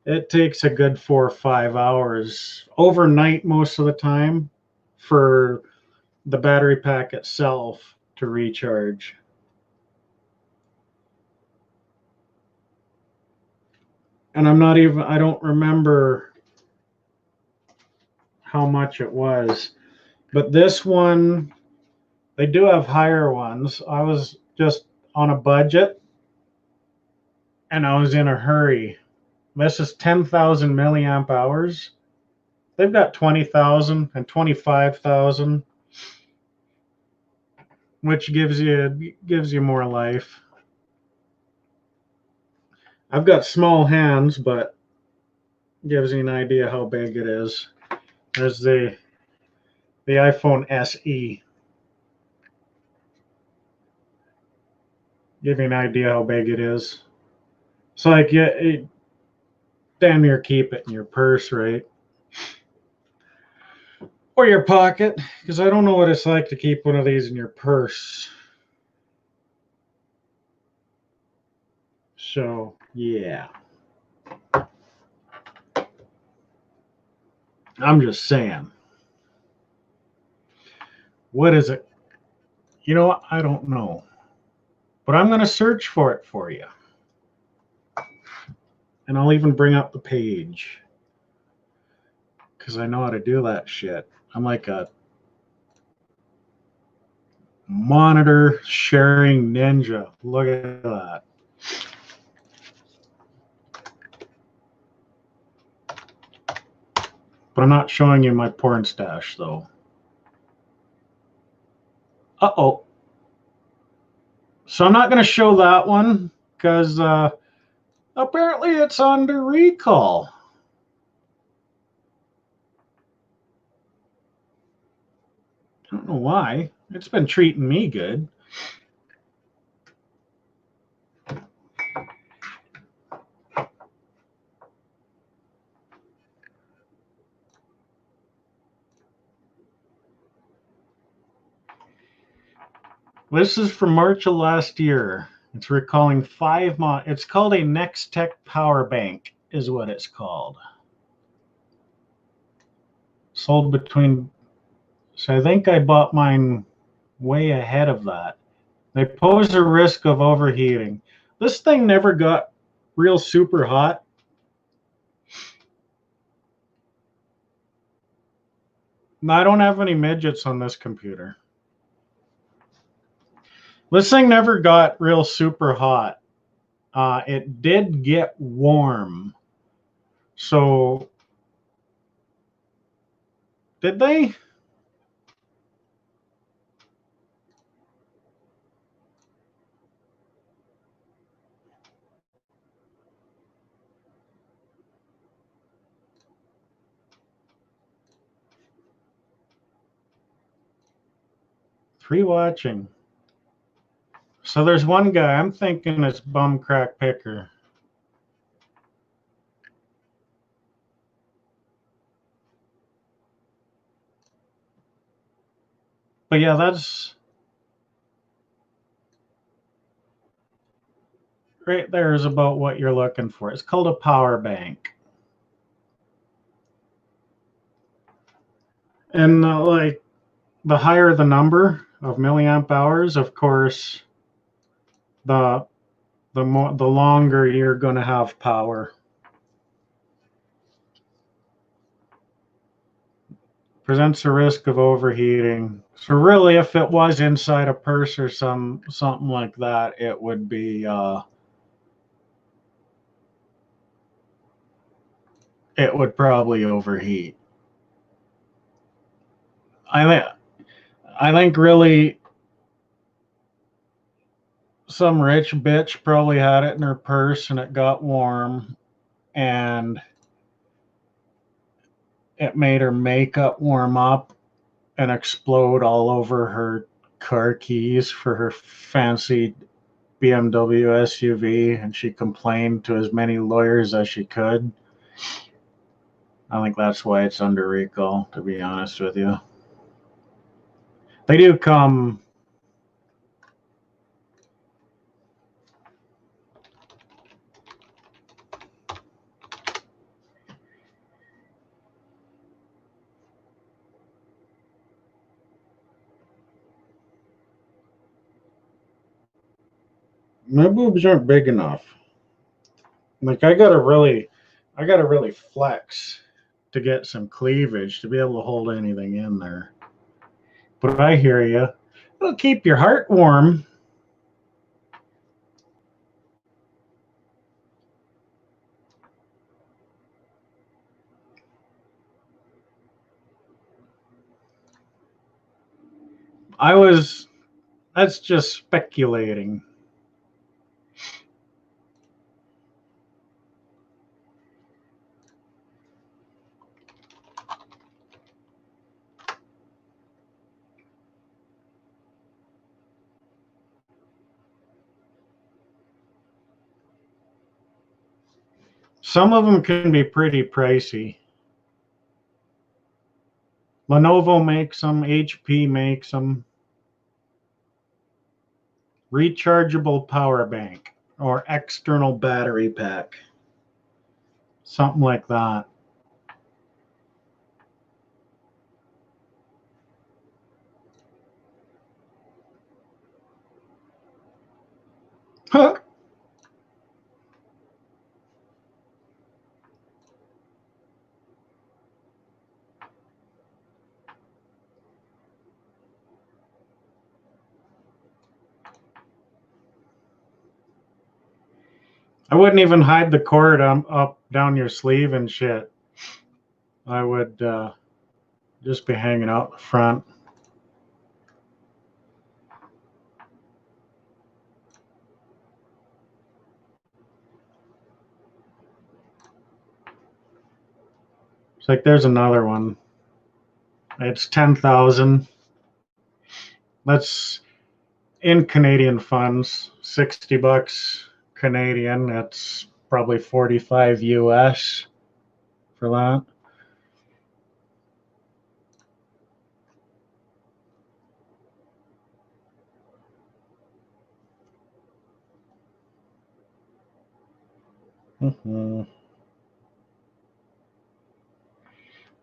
a good 4 or 5 hours overnight most of the time for the battery pack itself to recharge. And I don't remember how much it was, but this one, they do have higher ones. I was just on a budget and I was in a hurry. This is 10,000 milliamp hours. They've got 20,000 and 25,000, which gives you more life. I've got small hands, but gives you an idea how big it is. There's the iPhone SE. Give you an idea how big it is. So like, damn near keep it in your purse, right? Or your pocket, because I don't know what it's like to keep one of these in your purse. So, yeah. I'm just saying. What is it? You know what? I don't know. But I'm going to search for it for you. And I'll even bring up the page, because I know how to do that shit. I'm like a monitor sharing ninja. Look at that. But I'm not showing you my porn stash, though. Uh-oh. So I'm not going to show that one, because apparently it's under recall. I don't know why. It's been treating me good. This is from March of last year. It's recalling 5 months. It's called a Nextech Power Bank, is what it's called. sold between, so I think I bought mine way ahead of that. They pose a risk of overheating. This thing never got real super hot. I don't have any midgets on this computer. This thing never got real super hot. It did get warm. So, did they? Three watching. So there's one guy, I'm thinking it's Bum Crack Picker. But yeah, that's right there is about what you're looking for. It's called a power bank. And like the higher the number of milliamp hours, of course, the longer you're going to have power. Presents a risk of overheating. So really, if it was inside a purse or something like that, it would be it would probably overheat. I think really some rich bitch probably had it in her purse and it got warm and it made her makeup warm up and explode all over her car keys for her fancy BMW SUV, and she complained to as many lawyers as she could. I think that's why it's under recall, to be honest with you. They do come. My boobs aren't big enough. Like I gotta really flex to get some cleavage to be able to hold anything in there. But I hear you. It'll keep your heart warm. That's just speculating. Some of them can be pretty pricey. Lenovo makes them, HP makes them. Rechargeable power bank or external battery pack. Something like that. Huh. I wouldn't even hide the cord up down your sleeve and shit. I would just be hanging out the front. It's like there's another one. It's 10,000. That's in Canadian funds, 60 bucks Canadian. That's probably 45 US for that. Mm-hmm.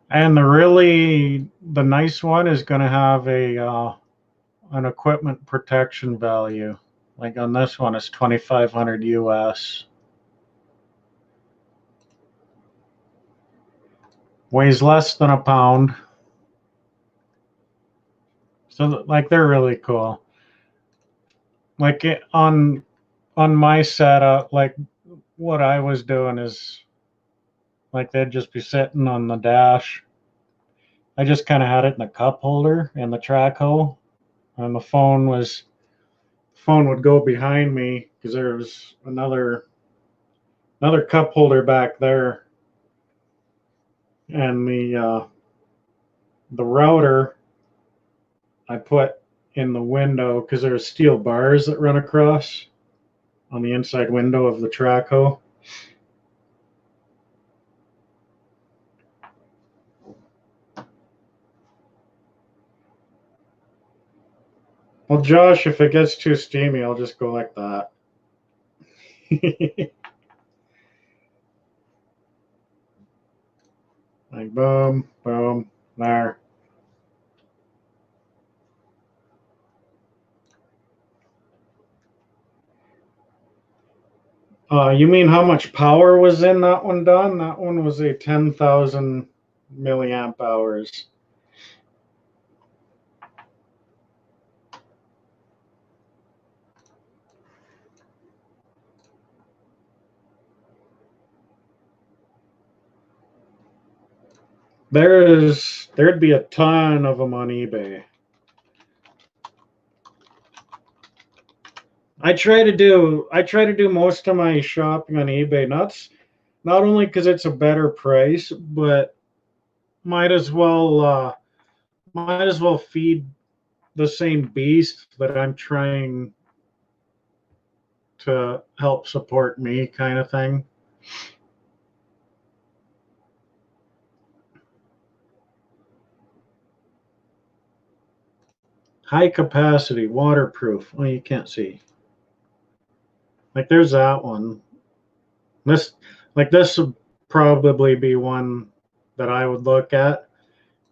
And the nice one is going to have an equipment protection value. Like on this one, it's 2,500 US. Weighs less than a pound. So like they're really cool. Like on my setup, like what I was doing is like they'd just be sitting on the dash. I just kind of had it in the cup holder and the track hoe, and the phone would go behind me because there was another cup holder back there, and the router I put in the window because there's steel bars that run across on the inside window of the track hoe. Well, Josh, if it gets too steamy, I'll just go like that. Like boom, boom, there. You mean how much power was in that one, Don? That one was a 10,000 milliamp hours. There'd be a ton of them on eBay. I try to do most of my shopping on eBay. Not only because it's a better price, but might as well feed the same beast that I'm trying to help support me, kind of thing. High capacity, waterproof. Well, you can't see. Like there's that one. This would probably be one that I would look at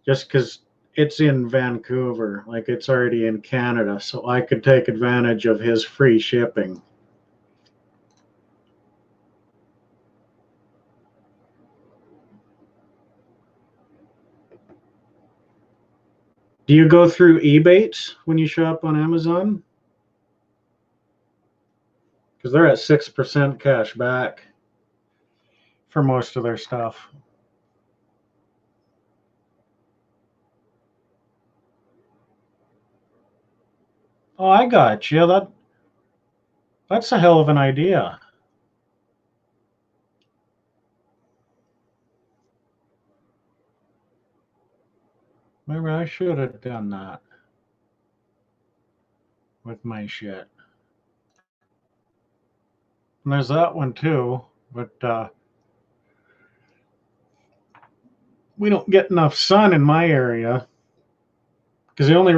just because it's in Vancouver. Like it's already in Canada, so I could take advantage of his free shipping. Do you go through Ebates when you shop on Amazon? Because they're at 6% cash back for most of their stuff. Oh, I got you. That's a hell of an idea. Maybe I should have done that with my shit. And there's that one too, but we don't get enough sun in my area because we only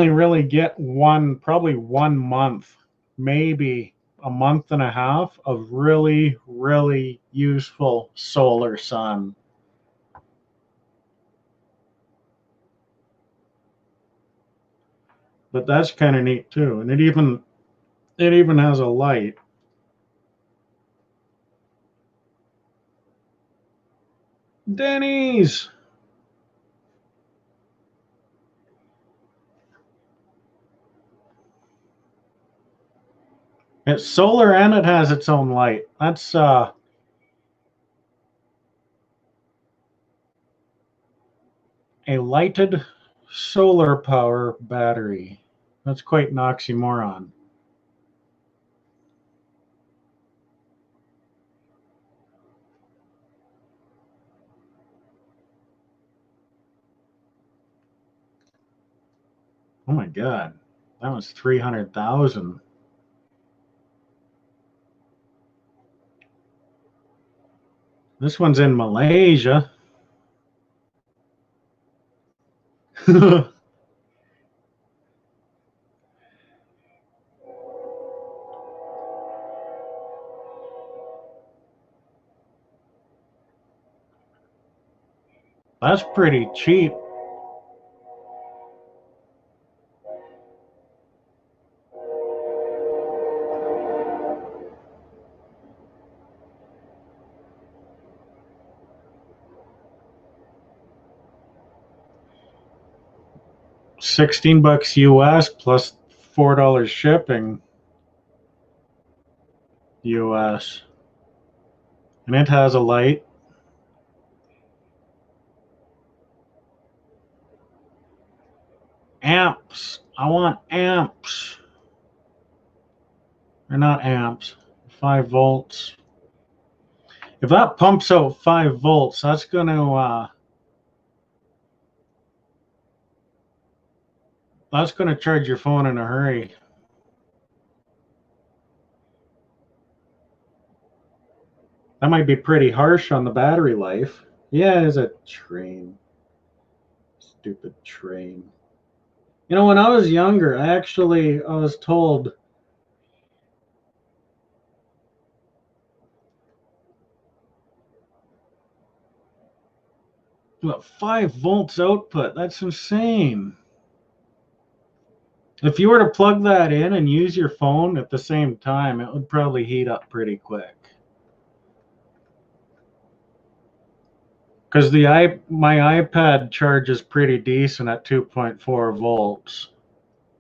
really get probably 1 month, maybe a month and a half of really, really useful solar sun. But that's kind of neat too. And it even has a light. Denny's. It's solar and it has its own light. That's a lighted solar power battery. That's quite an oxymoron. Oh my God, that was 300,000. This one's in Malaysia. That's pretty cheap. $16 US plus $4 shipping US. And it has a light. Amps. I want amps. They're not amps. 5 volts. If that pumps out 5 volts, that's going to charge your phone in a hurry. That might be pretty harsh on the battery life. Yeah, it is a train. Stupid train. You know, when I was younger, I was told what, 5 volts output. That's insane. If you were to plug that in and use your phone at the same time, it would probably heat up pretty quick. Because my iPad charges pretty decent at 2.4 volts.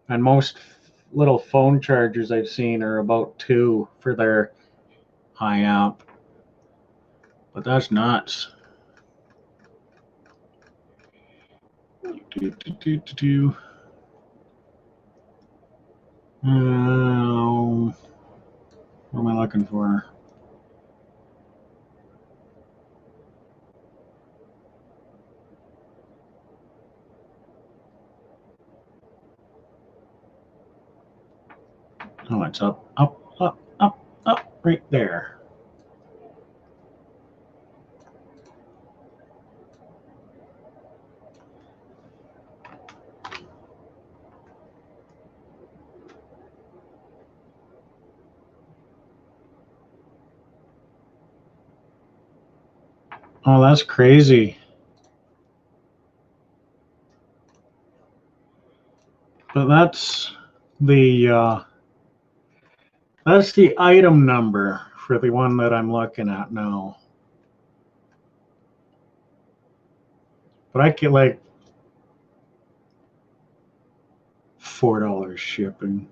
And most little phone chargers I've seen are about 2 for their high amp. But that's nuts. What am I looking for? Oh, it's up, right there. Oh, that's crazy. But that's the item number for the one that I'm looking at now. But I get like $4 shipping.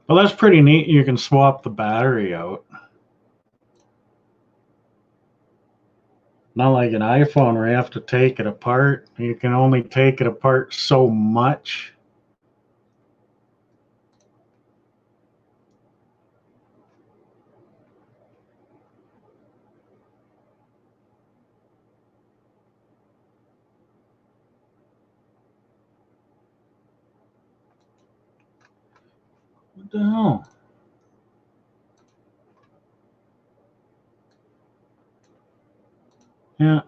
Well, that's pretty neat. You can swap the battery out. Not like an iPhone where you have to take it apart. You can only take it apart so much. What the hell? Yeah.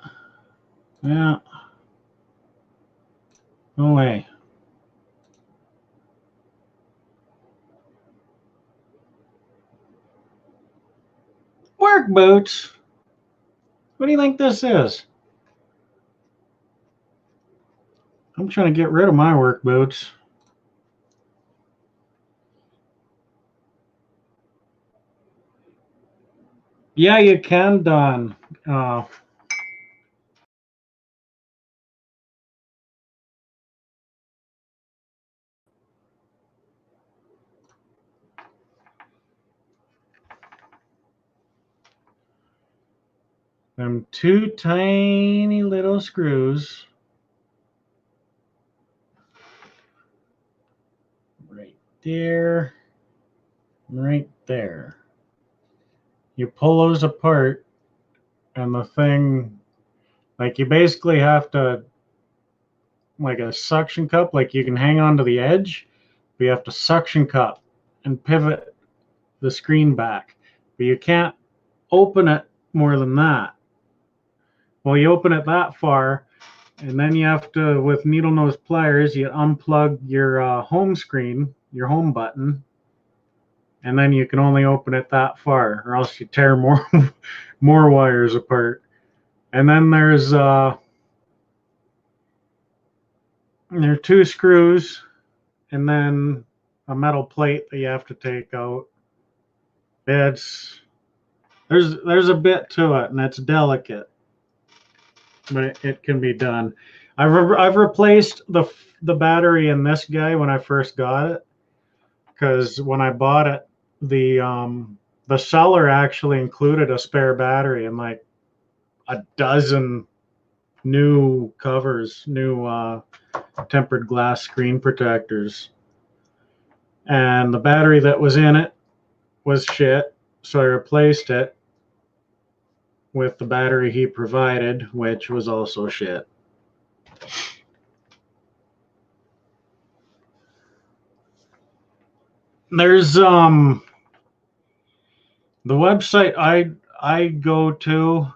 Yeah. No way. Work boots? What do you think this is? I'm trying to get rid of my work boots. Yeah, you can, Don. Them 2 tiny little screws. Right there. Right there. You pull those apart, and the thing, like, you basically have to, like a suction cup, like you can hang on to the edge, but you have to suction cup and pivot the screen back. But you can't open it more than that. Well, you open it that far, and then you have to, with needle nose pliers, you unplug your home screen, your home button, and then you can only open it that far, or else you tear more more wires apart. And then there are 2 screws, and then a metal plate that you have to take out. There's a bit to it, and it's delicate, but it can be done. I've replaced the battery in this guy when I first got it, because when I bought it, the seller actually included a spare battery and like a dozen new covers, new tempered glass screen protectors, and the battery that was in it was shit, so I replaced it with the battery he provided, which was also shit. There's the website I go to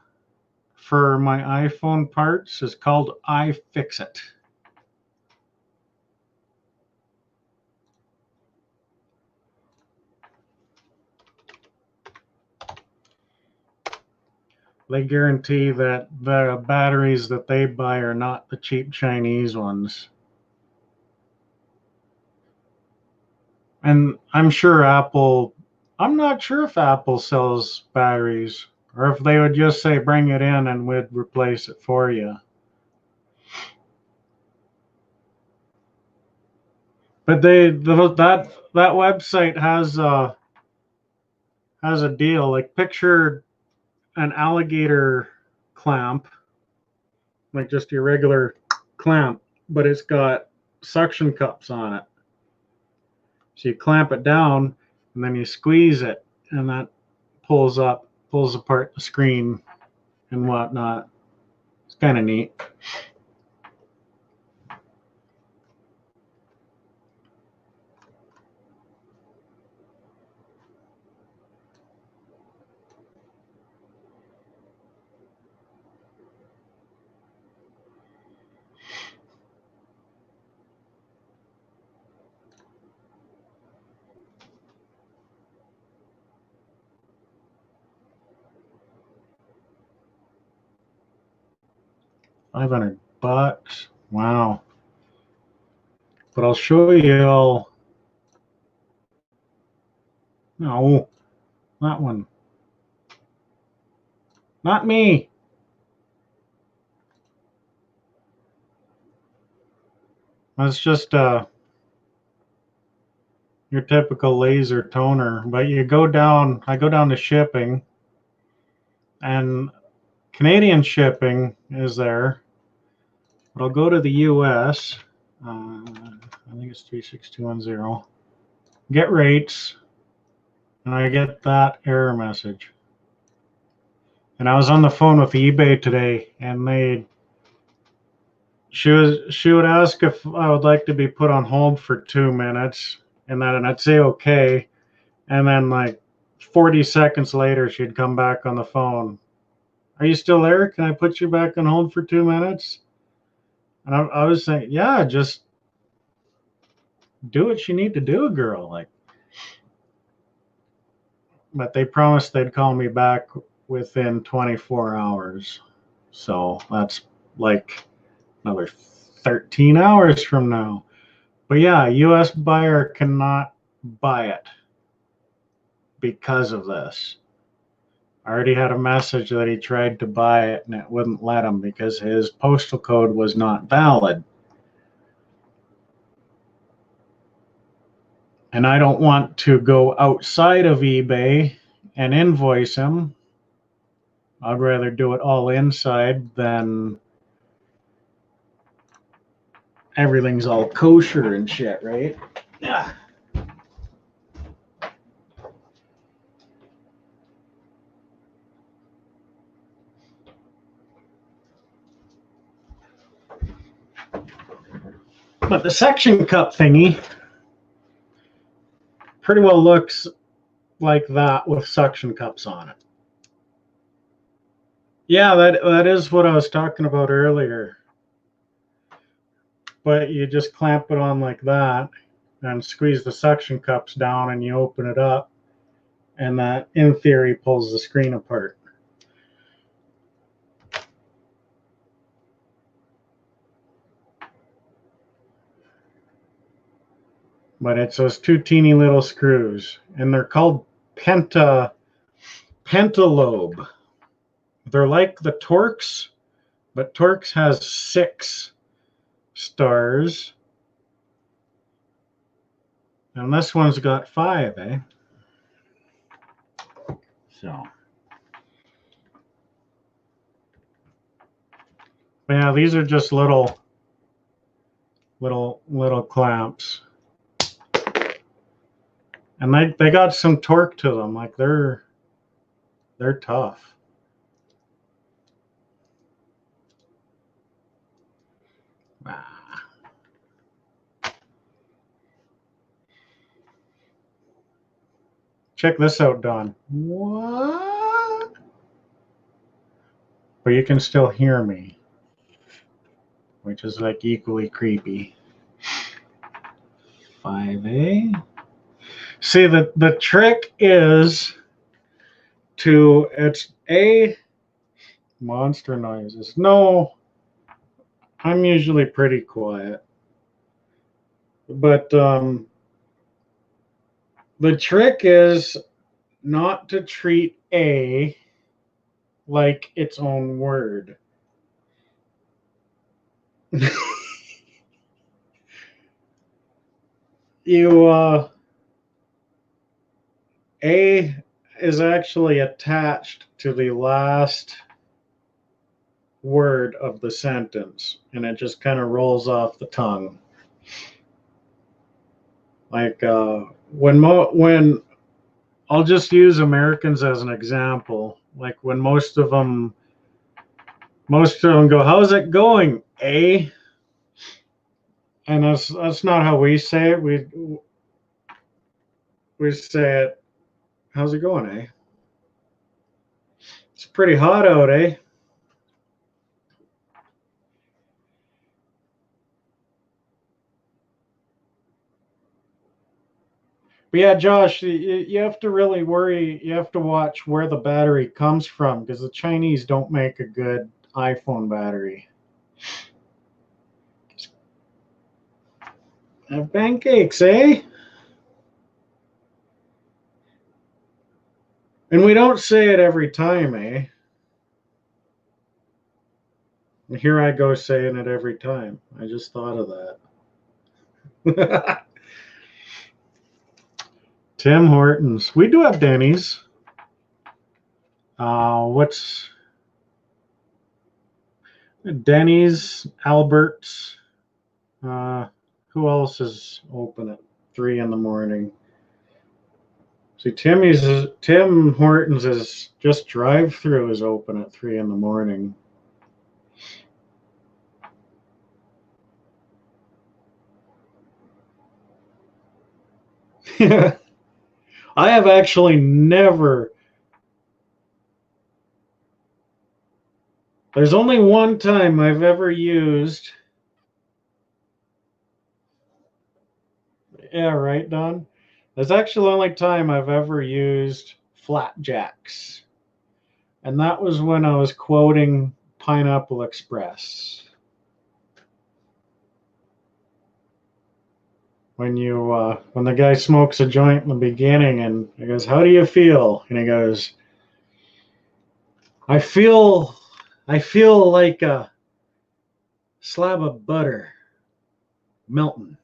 for my iPhone parts is called iFixit. They guarantee that the batteries that they buy are not the cheap Chinese ones. And I'm not sure if Apple sells batteries, or if they would just say bring it in and we'd replace it for you. But that website has a deal. Like, picture an alligator clamp, like just your regular clamp, but it's got suction cups on it. So you clamp it down and then you squeeze it, and that pulls apart the screen and whatnot. It's kind of neat. $500. Wow. But I'll show you all. No, that one. Not me. That's just your typical laser toner. But I go down to shipping, and Canadian shipping is there. But I'll go to the US. I think it's 36210. Get rates, and I get that error message. And I was on the phone with eBay today, and she would ask if I would like to be put on hold for 2 minutes, and I'd say okay, and then like 40 seconds later she'd come back on the phone. Are you still there? Can I put you back on hold for 2 minutes? And I was saying, yeah, just do what you need to do, girl. Like, but they promised they'd call me back within 24 hours. So that's like another 13 hours from now. But yeah, a US buyer cannot buy it because of this. I already had a message that he tried to buy it and it wouldn't let him because his postal code was not valid. And I don't want to go outside of eBay and invoice him. I'd rather do it all inside than everything's all kosher and shit, right? Yeah. But the suction cup thingy pretty well looks like that with suction cups on it. Yeah, that is what I was talking about earlier. But you just clamp it on like that and squeeze the suction cups down and you open it up, and that in theory pulls the screen apart. But it's those two teeny little screws, and they're called pentalobe. They're like the Torx, but Torx has 6 stars, and this one's got 5, eh? So, yeah, these are just little clamps, and they got some torque to them. Like they're tough. Ah. Check this out, Don. What? But you can still hear me, which is like equally creepy. 5A. See, the trick is it's A, monster noises. No, I'm usually pretty quiet. But the trick is not to treat A like its own word. A is actually attached to the last word of the sentence, and it just kind of rolls off the tongue. Like when I'll just use Americans as an example. Like when most of them go, "How's it going, eh?" And that's not how we say it. We say it, "How's it going, eh?" It's pretty hot out, eh? But yeah, Josh, you have to really worry. You have to watch where the battery comes from, because the Chinese don't make a good iPhone battery. Have pancakes, eh? And we don't say it every time, eh? And here I go saying it every time. I just thought of that. Tim Hortons. We do have Denny's. What's Denny's, Albert's? Who else is open at 3 in the morning? See, Tim Hortons is just drive-through is open at 3 in the morning. I have actually never. There's only one time I've ever used. Yeah, right, Don? There's actually the only time I've ever used flapjacks. And that was when I was quoting Pineapple Express. When the guy smokes a joint in the beginning and he goes, "How do you feel?" And he goes, I feel like a slab of butter melting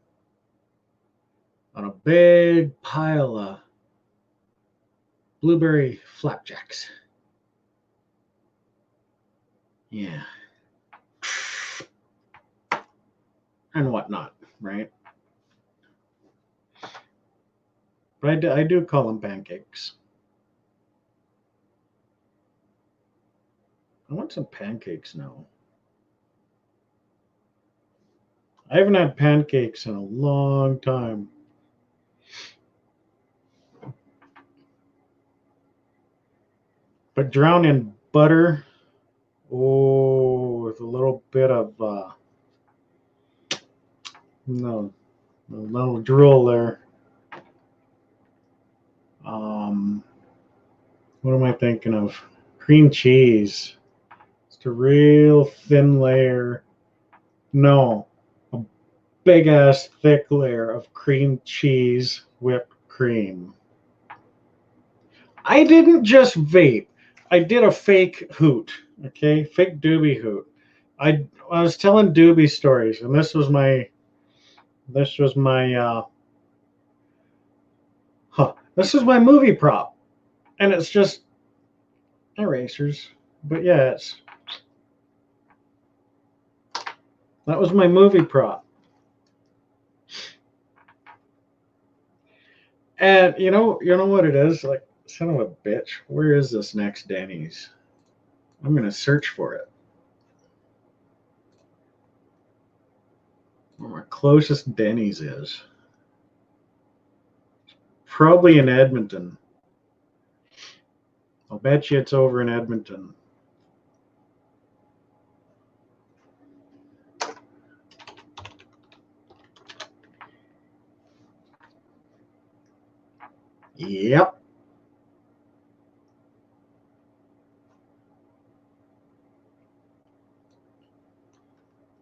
on a big pile of blueberry flapjacks. Yeah. And whatnot, right? But I do call them pancakes. I want some pancakes now. I haven't had pancakes in a long time. But drown in butter. Oh, with a little bit of no, a little drool there. What am I thinking of? Cream cheese. Just a real thin layer. No, a big ass thick layer of cream cheese whipped cream. I didn't just vape. I did a fake hoot. Okay, fake doobie hoot. I was telling doobie stories, and this was my this is my movie prop, and it's just erasers. But yeah, that was my movie prop. And you know what it is? Like, son of a bitch, where is this next Denny's? I'm gonna search for it. Where my closest Denny's is. Probably in Edmonton. I'll bet you it's over in Edmonton. Yep.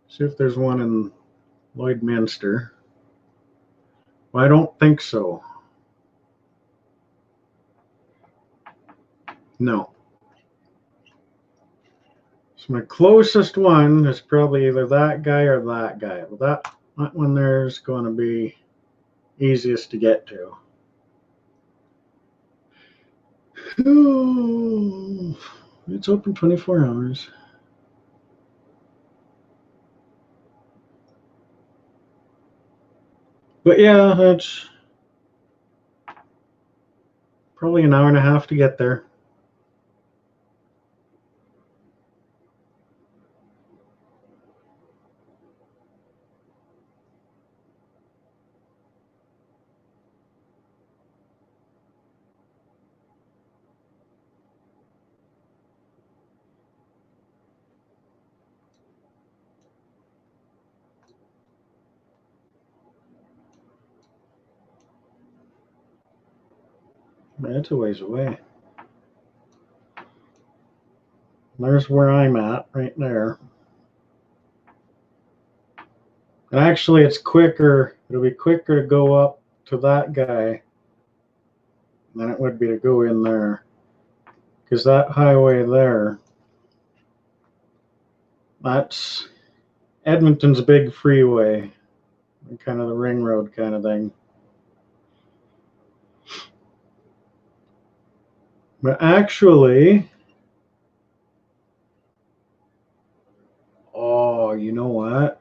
See if there's one in Lloydminster. Well, I don't think so. No. So my closest one is probably either that guy or that guy. Well, that one there is going to be easiest to get to. It's open 24 hours. But yeah, it's probably an hour and a half to get there. That's a ways away. There's where I'm at, right there. And actually, it's quicker. It'll be quicker to go up to that guy than it would be to go in there. Because that highway there, that's Edmonton's big freeway, kind of the ring road kind of thing. But actually, oh, you know what?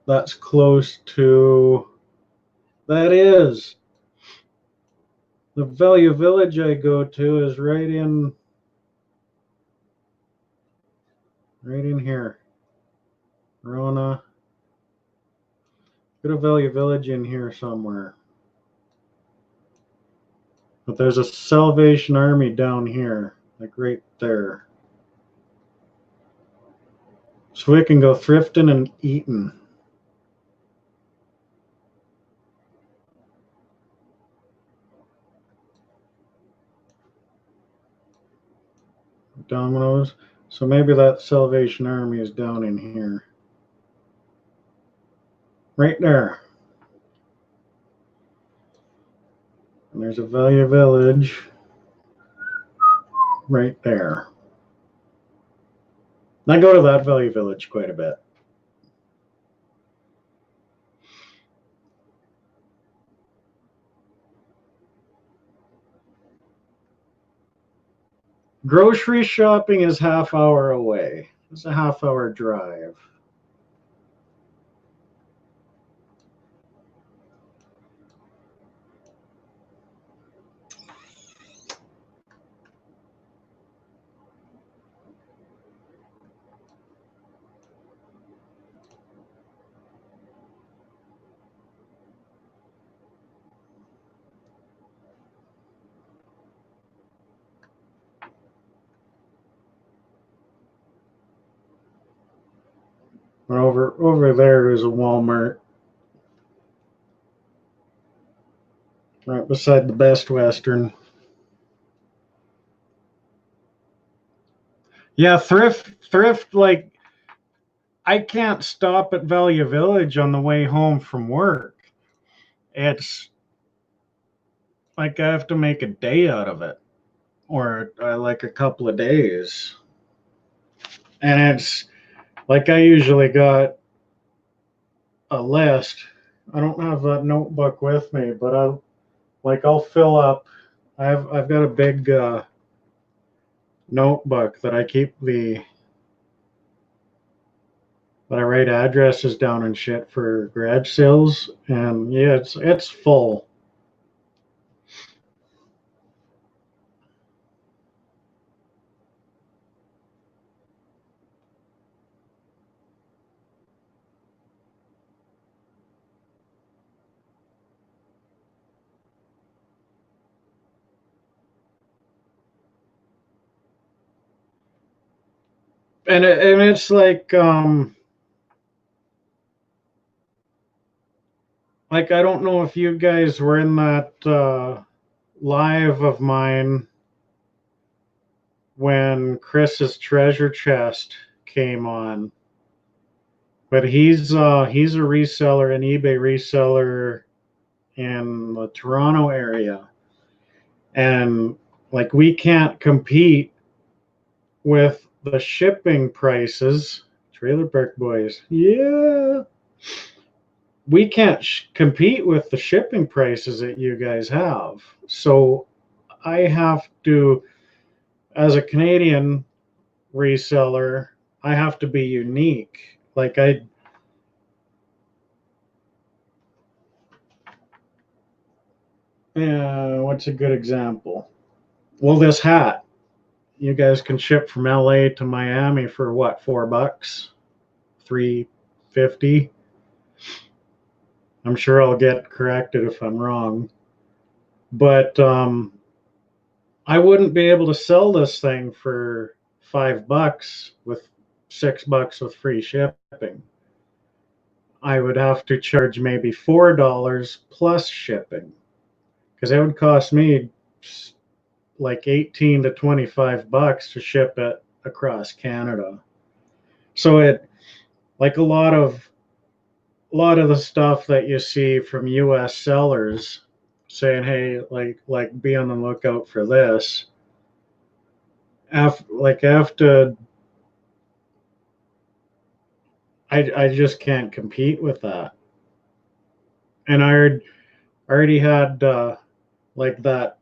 That's close to, that is. The Value Village I go to is right in here. Rona. Got a Value Village in here somewhere. But there's a Salvation Army down here, like right there. So we can go thrifting and eating. Domino's. So maybe that Salvation Army is down in here. Right there. And there's a Value Village right there. I go to that Value Village quite a bit. Grocery shopping is half hour away. It's a half-hour drive. Over there is a Walmart. Right beside the Best Western. Yeah, thrift, like, I can't stop at Value Village on the way home from work. It's like I have to make a day out of it, or like a couple of days. And it's like I usually got a list. I don't have that notebook with me, but I'll fill up. I've got a big notebook that I keep that I write addresses down and shit for garage sales, and yeah, it's full. And it's like I don't know if you guys were in that live of mine when Chris's treasure chest came on, but he's a reseller, an eBay reseller in the Toronto area, and like we can't compete with the shipping prices. Trailer Park Boys, yeah, we can't compete with the shipping prices that you guys have. So I have to, as a Canadian reseller, I have to be unique. Like what's a good example? Well, this hat, you guys can ship from LA to Miami for what, $4, $3.50. I'm sure I'll get corrected if I'm wrong, but I wouldn't be able to sell this thing for $5 with $6 with free shipping. I would have to charge maybe $4 plus shipping, because it would cost me like 18 to $25 to ship it across Canada. So it, like a lot of the stuff that you see from US sellers saying, hey, like be on the lookout for this. After I just can't compete with that. And I already had like that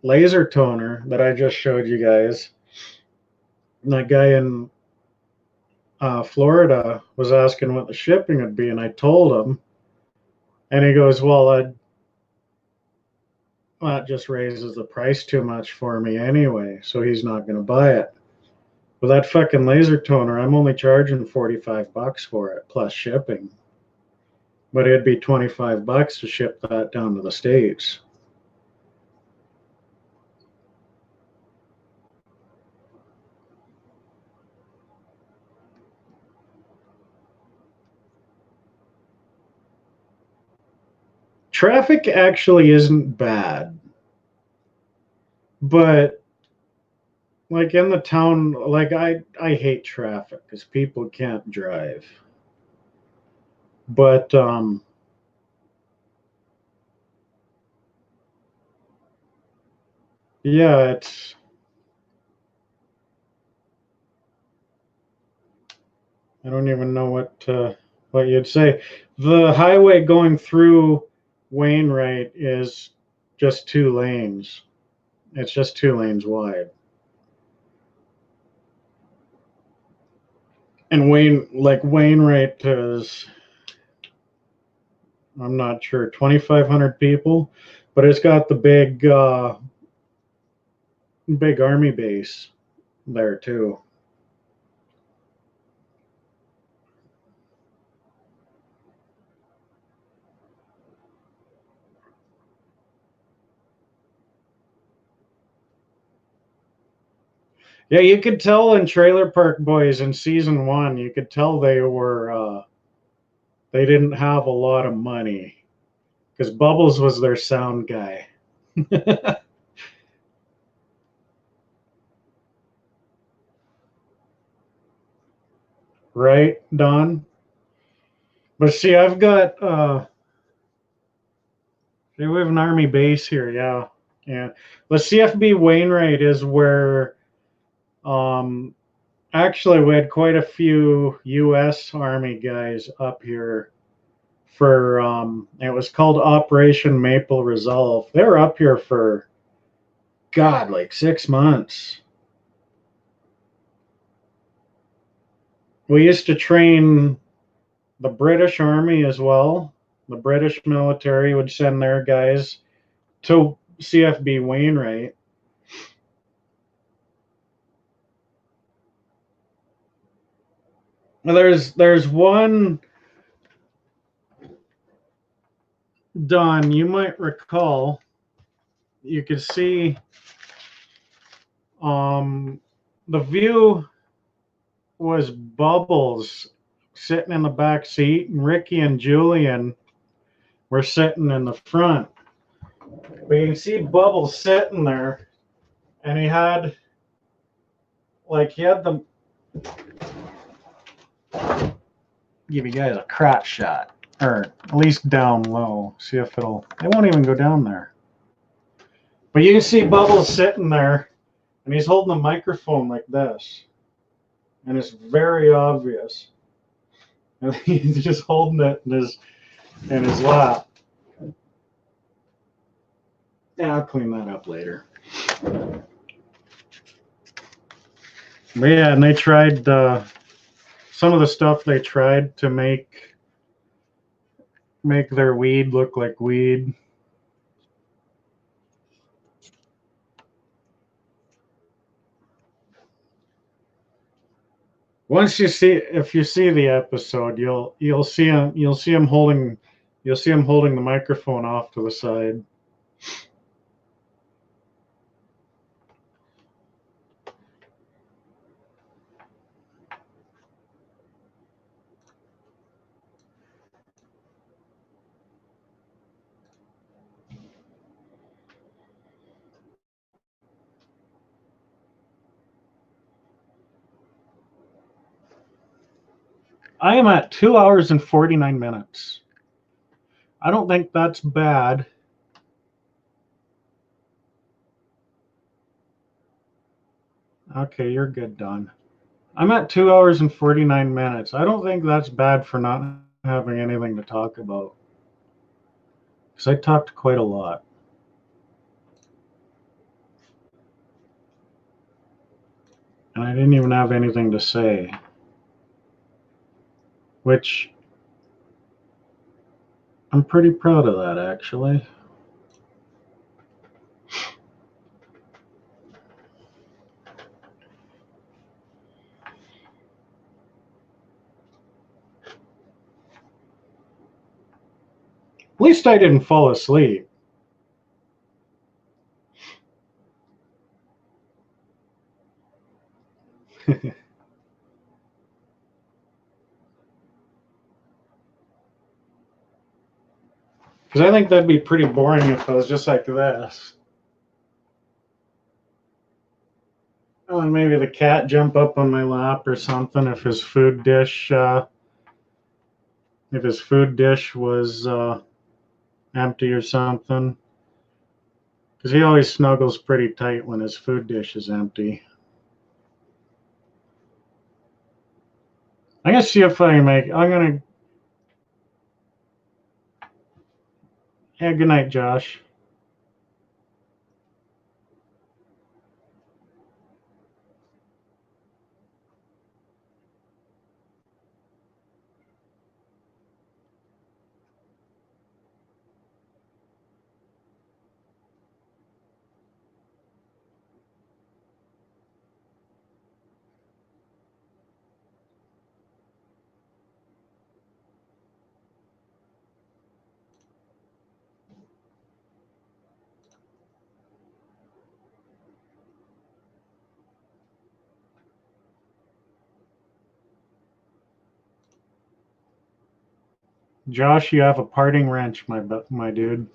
laser toner that I just showed you guys. And that guy in Florida was asking what the shipping would be, and I told him, and he goes, "Well, that just raises the price too much for me anyway, so he's not going to buy it." With that fucking laser toner, I'm only charging $45 for it plus shipping, but it'd be $25 to ship that down to the States. Traffic actually isn't bad, but like in the town, like I hate traffic because people can't drive. But yeah, it's I don't even know what you'd say. The highway going through Wainwright is just 2 lanes. It's just 2 lanes wide. And Wainwright is, I'm not sure, 2,500 people, but it's got the big army base there too. Yeah, you could tell in Trailer Park Boys in season 1, you could tell they didn't have a lot of money because Bubbles was their sound guy. Right, Don? But see, I've got we have an army base here, yeah. Yeah. The CFB Wainwright is where um actually we had quite a few US Army guys up here for it was called Operation Maple Resolve. They were up here for God, like 6 months. We used to train the British Army as well. The British military would send their guys to CFB Wainwright. There's one, Don, you might recall. You could see um, the view was Bubbles sitting in the back seat, and Ricky and Julian were sitting in the front. But you can see Bubbles sitting there, and he had the give you guys a crotch shot, or at least down low. See if it won't even go down there. But you can see Bubbles sitting there, and he's holding the microphone like this, and it's very obvious. And he's just holding it in his lap. Yeah, I'll clean that up later. But yeah, and they tried some of the stuff they tried to make their weed look like weed. If you see the episode, you'll see him holding the microphone off to the side. I am at 2 hours and 49 minutes. I don't think that's bad. Okay, you're good, Don. I'm at 2 hours and 49 minutes. I don't think that's bad for not having anything to talk about. Because I talked quite a lot. And I didn't even have anything to say. Which I'm pretty proud of that, actually. At least I didn't fall asleep. Because I think that'd be pretty boring if I was just like this. Oh, and maybe the cat jump up on my lap or something if his food dish was empty or something. Because he always snuggles pretty tight when his food dish is empty. I'm gonna see if I can Yeah, good night, Josh. Josh, you have a parting wrench, my dude.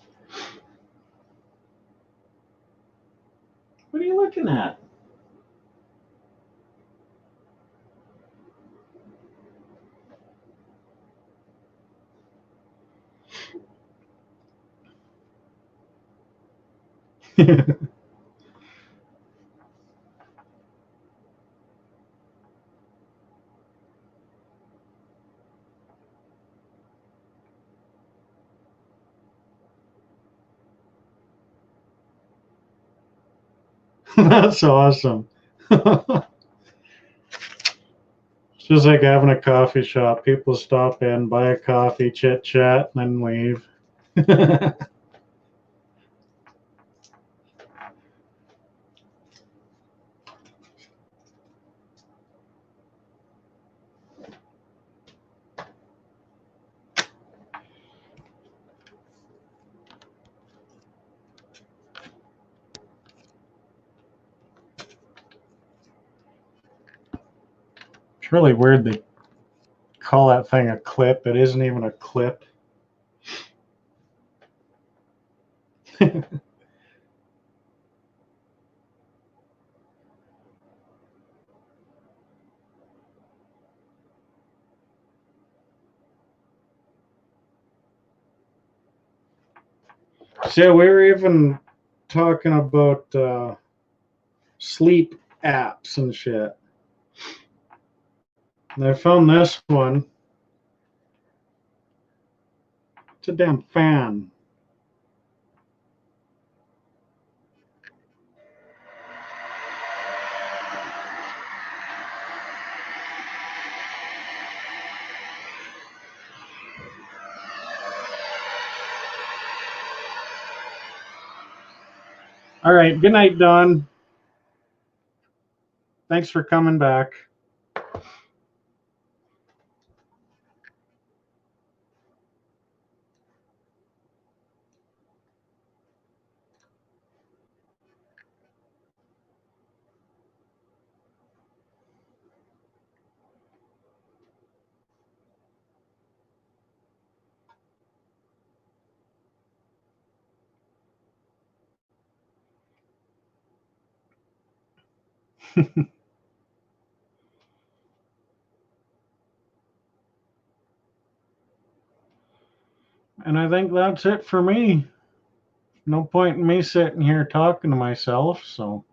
What are you looking at? That's awesome. It's just like having a coffee shop. People stop in, buy a coffee, chit chat, and then leave. It's really weird they call that thing a clip. It isn't even a clip. So yeah, we were even talking about sleep apps and shit. And I found this one. It's a damn fan. All right. Good night, Don. Thanks for coming back. And I think that's it for me. No point in me sitting here talking to myself, so